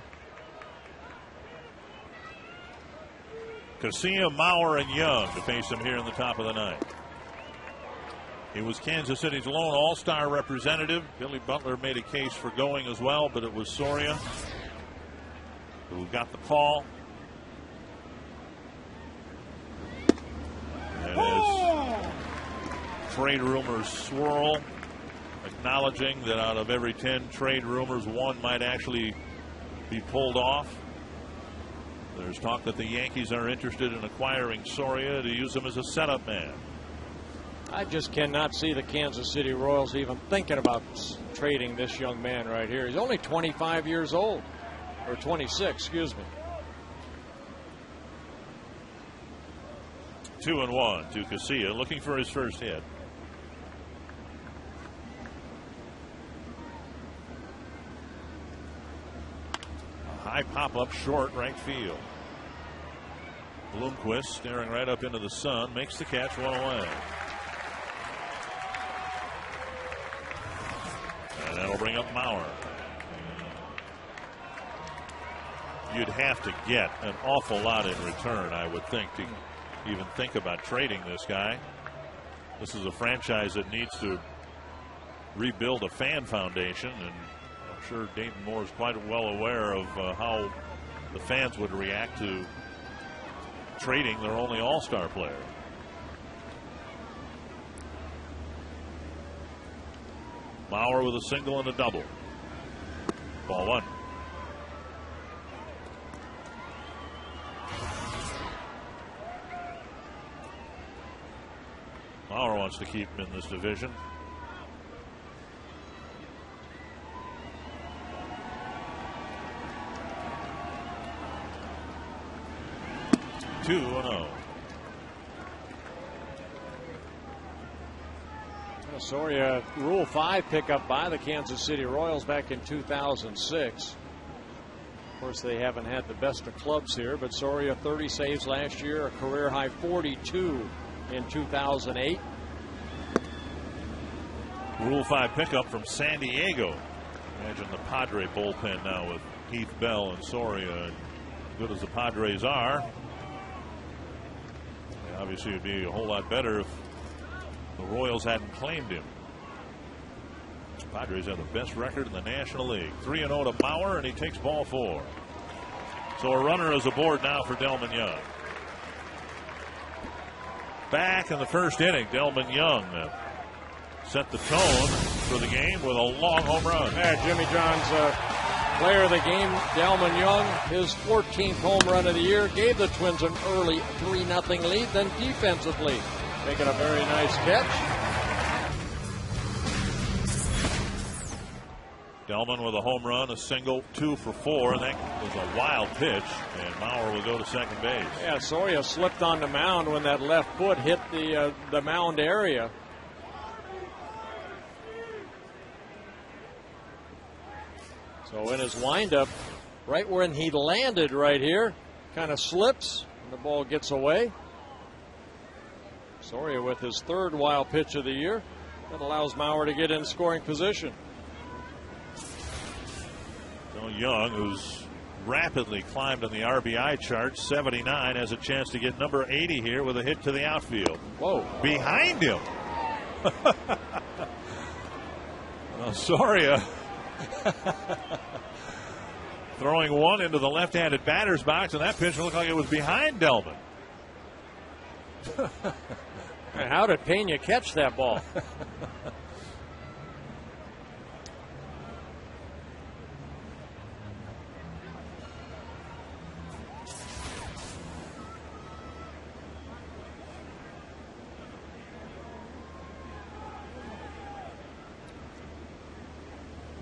KCA, Mauer, and Young to face him here in the top of the ninth. He was Kansas City's lone all-star representative. Billy Butler made a case for going as well, but it was Soria who got the call. And as trade rumors swirl, acknowledging that out of every 10 trade rumors, one might actually be pulled off. There's talk that the Yankees are interested in acquiring Soria to use him as a setup man. I just cannot see the Kansas City Royals even thinking about trading this young man right here. He's only 25 years old, or 26, excuse me. 2-1 to KCA, looking for his first hit. A high pop-up short right field. Bloomquist staring right up into the sun, makes the catch, one away. And that'll bring up Mauer. You'd have to get an awful lot in return, I would think, to even think about trading this guy. This is a franchise that needs to rebuild a fan foundation, and I'm sure Dayton Moore is quite well aware of how the fans would react to trading their only all-star player. Mauer with a single and a double. Ball one. Mauer wants to keep him in this division. Two and oh. Soria, Rule 5 pickup by the Kansas City Royals back in 2006. Of course, they haven't had the best of clubs here, but Soria 30 saves last year, a career high 42 in 2008. Rule 5 pickup from San Diego. Imagine the Padre bullpen now with Heath Bell and Soria. And good as the Padres are, obviously it'd be a whole lot better if the Royals hadn't claimed him. Padres have the best record in the National League. 3-0 to Mauer, and he takes ball 4. So a runner is aboard now for Delman Young. Back in the first inning, Delman Young set the tone for the game with a long home run. Yeah, Jimmy John's player of the game, Delman Young, his 14th home run of the year, gave the Twins an early 3-0 lead. Then defensively, making a very nice catch. Delman with a home run, a single, 2 for 4, and that was a wild pitch, and Mauer will go to second base. Yeah, Soria slipped on the mound when that left foot hit the mound area. So in his windup, right when he landed right here, kind of slips, and the ball gets away. Soria with his 3rd wild pitch of the year. That allows Mauer to get in scoring position. Young, who's rapidly climbed on the RBI chart, 79, has a chance to get number 80 here with a hit to the outfield. Whoa. Behind him. Soria throwing one into the left-handed batter's box, and that pitch looked like it was behind Delman. How did Pena catch that ball?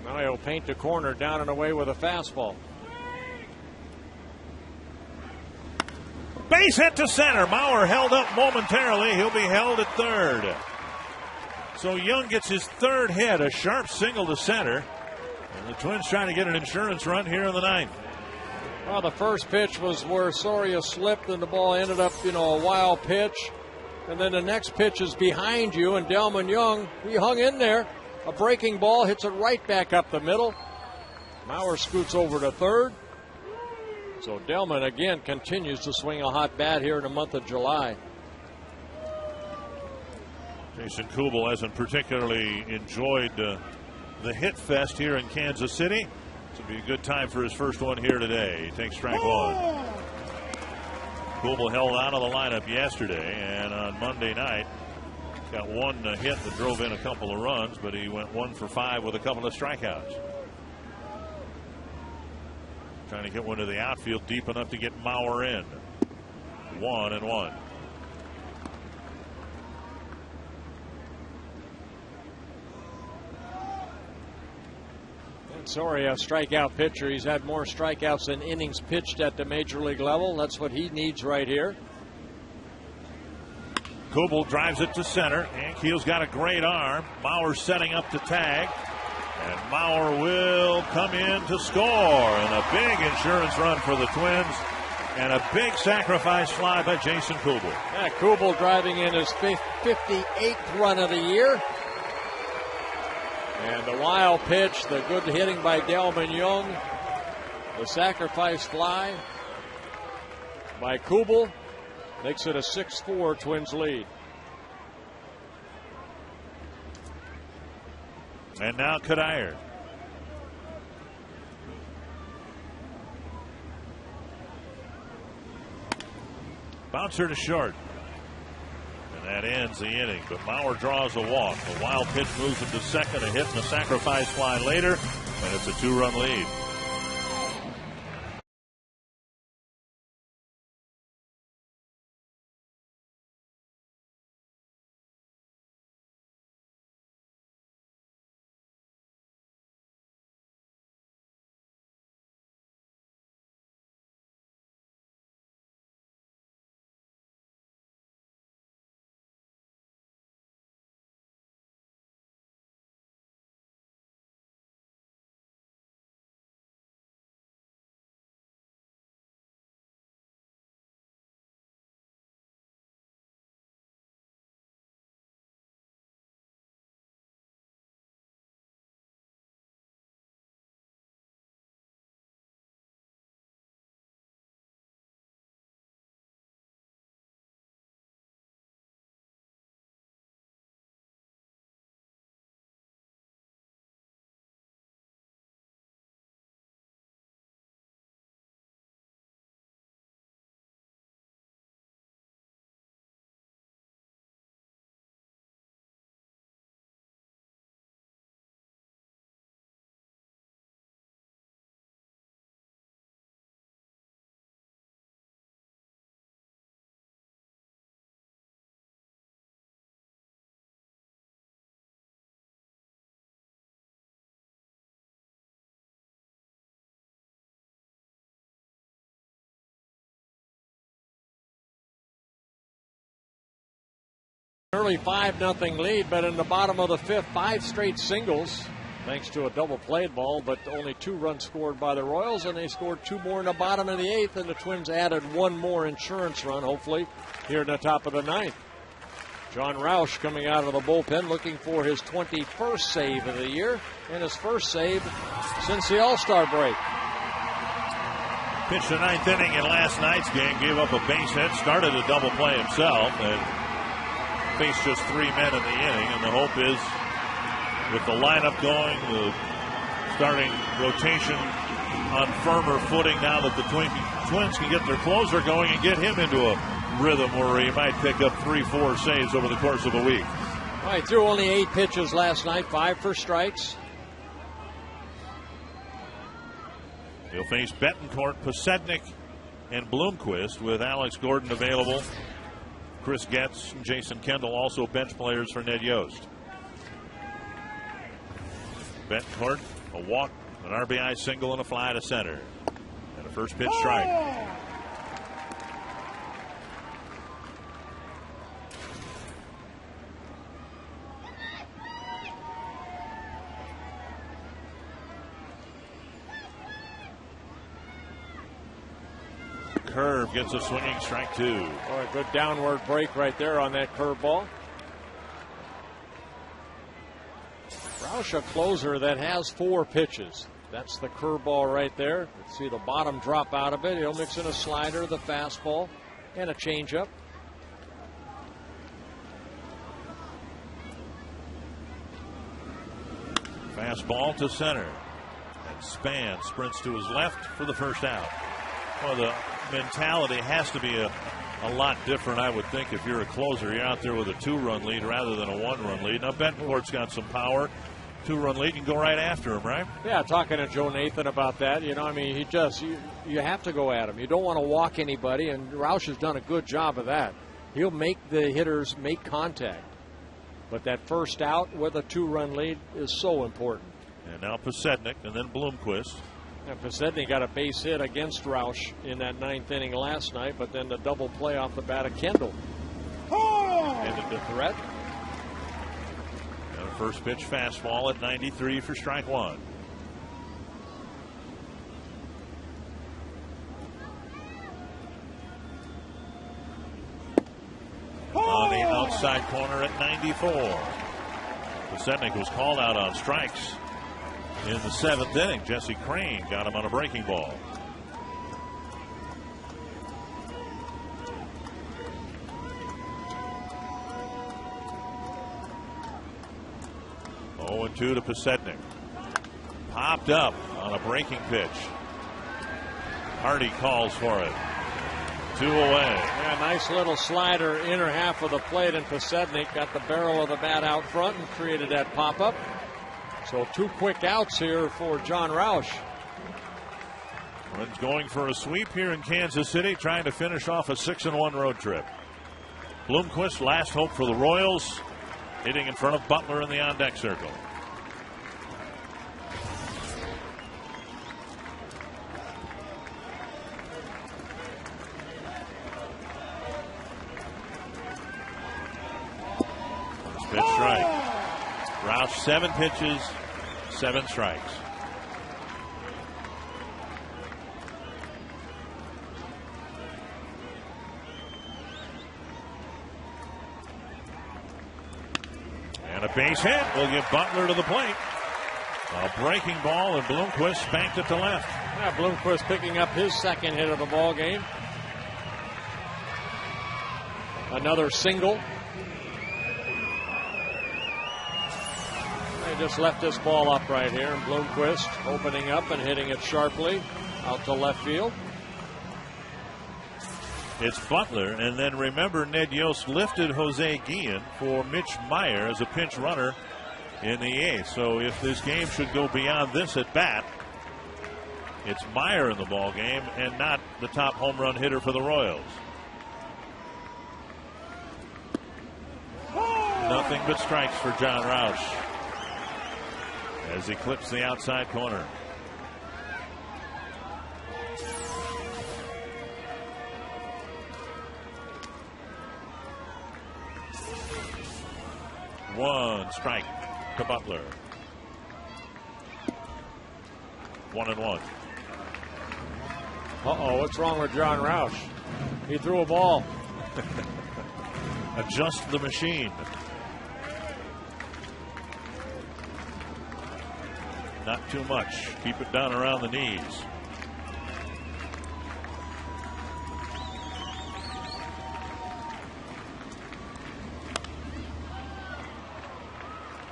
Now he'll paint the corner down and away with a fastball. Base hit to center. Maurer held up momentarily. He'll be held at third. So Young gets his third hit, a sharp single to center. And the Twins trying to get an insurance run here in the ninth. Well, the first pitch was where Soria slipped and the ball ended up, a wild pitch. And then the next pitch is behind you, and Delman Young, he hung in there. A breaking ball hits it right back up the middle. Maurer scoots over to third. So Delman again continues to swing a hot bat here in the month of July. Jason Kubel hasn't particularly enjoyed the hit fest here in Kansas City. This will be a good time for his first one here today. He takes strike one. Kubel held out of the lineup yesterday, and on Monday night got one hit that drove in a couple of runs, but he went 1 for 5 with a couple of strikeouts. Trying to get one to the outfield deep enough to get Maurer in. 1-1. Soria, a strikeout pitcher. He's had more strikeouts than innings pitched at the major league level. That's what he needs right here. Kubel drives it to center. Ankiel's got a great arm. Maurer setting up to tag. And Maurer will come in to score. And a big insurance run for the Twins. And a big sacrifice fly by Jason Kubel. Yeah, Kubel driving in his 58th run of the year. And the wild pitch, the good hitting by Delman Young. The sacrifice fly by Kubel makes it a 6-4 Twins lead. And now Kadire. Bouncer to short. And that ends the inning. But Maurer draws a walk. The wild pitch moves him to second. A hit and a sacrifice fly later. And it's a 2-run lead. Early 5-0 lead, but in the bottom of the fifth, 5 straight singles, thanks to a double played ball, but only 2 runs scored by the Royals, and they scored 2 more in the bottom of the 8th, and the Twins added 1 more insurance run, hopefully, here in the top of the 9th. John Roush coming out of the bullpen looking for his 21st save of the year, and his first save since the All-Star break. Pitched the 9th inning in last night's game, gave up a base hit, started a double play himself, and faced just 3 men in the inning, and the hope is with the lineup going, the starting rotation on firmer footing now that the Twins can get their closer going and get him into a rhythm where he might pick up 3-4 saves over the course of a week. All right, threw only 8 pitches last night, 5 for strikes. He'll face Betancourt, Posednik, and Bloomquist with Alex Gordon available. Chris Getz and Jason Kendall also bench players for Ned Yost. Betancourt, a walk, an RBI single, and a fly to center. And a first pitch strike. curve gets a swinging strike 2. Boy, good downward break right there on that curveball. Roush, a closer that has 4 pitches. That's the curveball right there. Let's see the bottom drop out of it. He'll mix in a slider, the fastball, and a changeup. Fastball to center. And Span sprints to his left for the first out. Well, the mentality has to be a lot different, I would think, if you're a closer. You're out there with a 2-run lead rather than a 1-run lead. Now, Betancourt's got some power. 2-run lead, you can go right after him, right? Yeah, talking to Joe Nathan about that. You know, I mean, you have to go at him. You don't want to walk anybody, and Roush has done a good job of that. He'll make the hitters make contact. But that first out with a 2-run lead is so important. And now Pasednik and then Bloomquist. And Pasednik got a base hit against Roush in that 9th inning last night, but then the double play off the bat of Kendall ended the threat. And a first pitch fastball at 93 for strike 1. On the outside corner at 94. Pasednik was called out on strikes in the 7th inning. Jesse Crane got him on a breaking ball. Oh, 0-2 to Pasednik. Popped up on a breaking pitch. Hardy calls for it. 2 away. Yeah, nice little slider, inner half of the plate, and Pasednik got the barrel of the bat out front and created that pop-up. So 2 quick outs here for John Roush. Runs going for a sweep here in Kansas City, trying to finish off a 6-1 road trip. Bloomquist, last hope for the Royals, hitting in front of Butler in the on-deck circle. Pitch strike. Roush 7 pitches, 7 strikes. And a base hit will get Butler to the plate. A breaking ball, and Bloomquist spanked it to left. Yeah, Bloomquist picking up his 2nd hit of the ball game. Another single. Just left this ball up right here, and Bloomquist opening up and hitting it sharply out to left field. It's Butler, and then remember Ned Yost lifted Jose Guillen for Mitch Meyer as a pinch runner in the 8th. So if this game should go beyond this at bat, it's Meyer in the ball game and not the top home run hitter for the Royals. Nothing but strikes for John Roush as he clips the outside corner. One strike to Butler. 1-1. What's wrong with John Roush? He threw a ball. Adjust the machine. Not too much. Keep it down around the knees.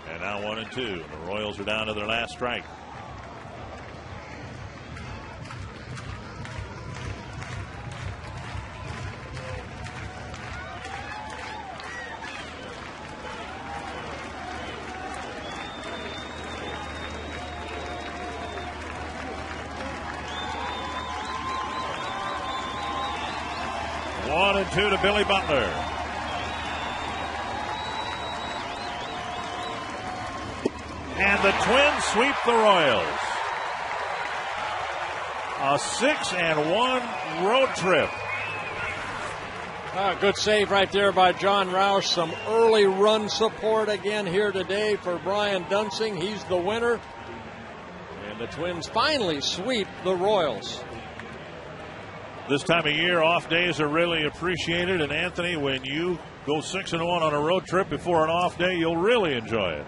And now 1-2. The Royals are down to their last strike. Two to Billy Butler. And the Twins sweep the Royals. A 6-1 road trip. Good save right there by John Roush. Some early run support again here today for Brian Dunsing. He's the winner. And the Twins finally sweep the Royals. This time of year, off days are really appreciated. And Anthony, when you go 6-1 on a road trip before an off day, you'll really enjoy it.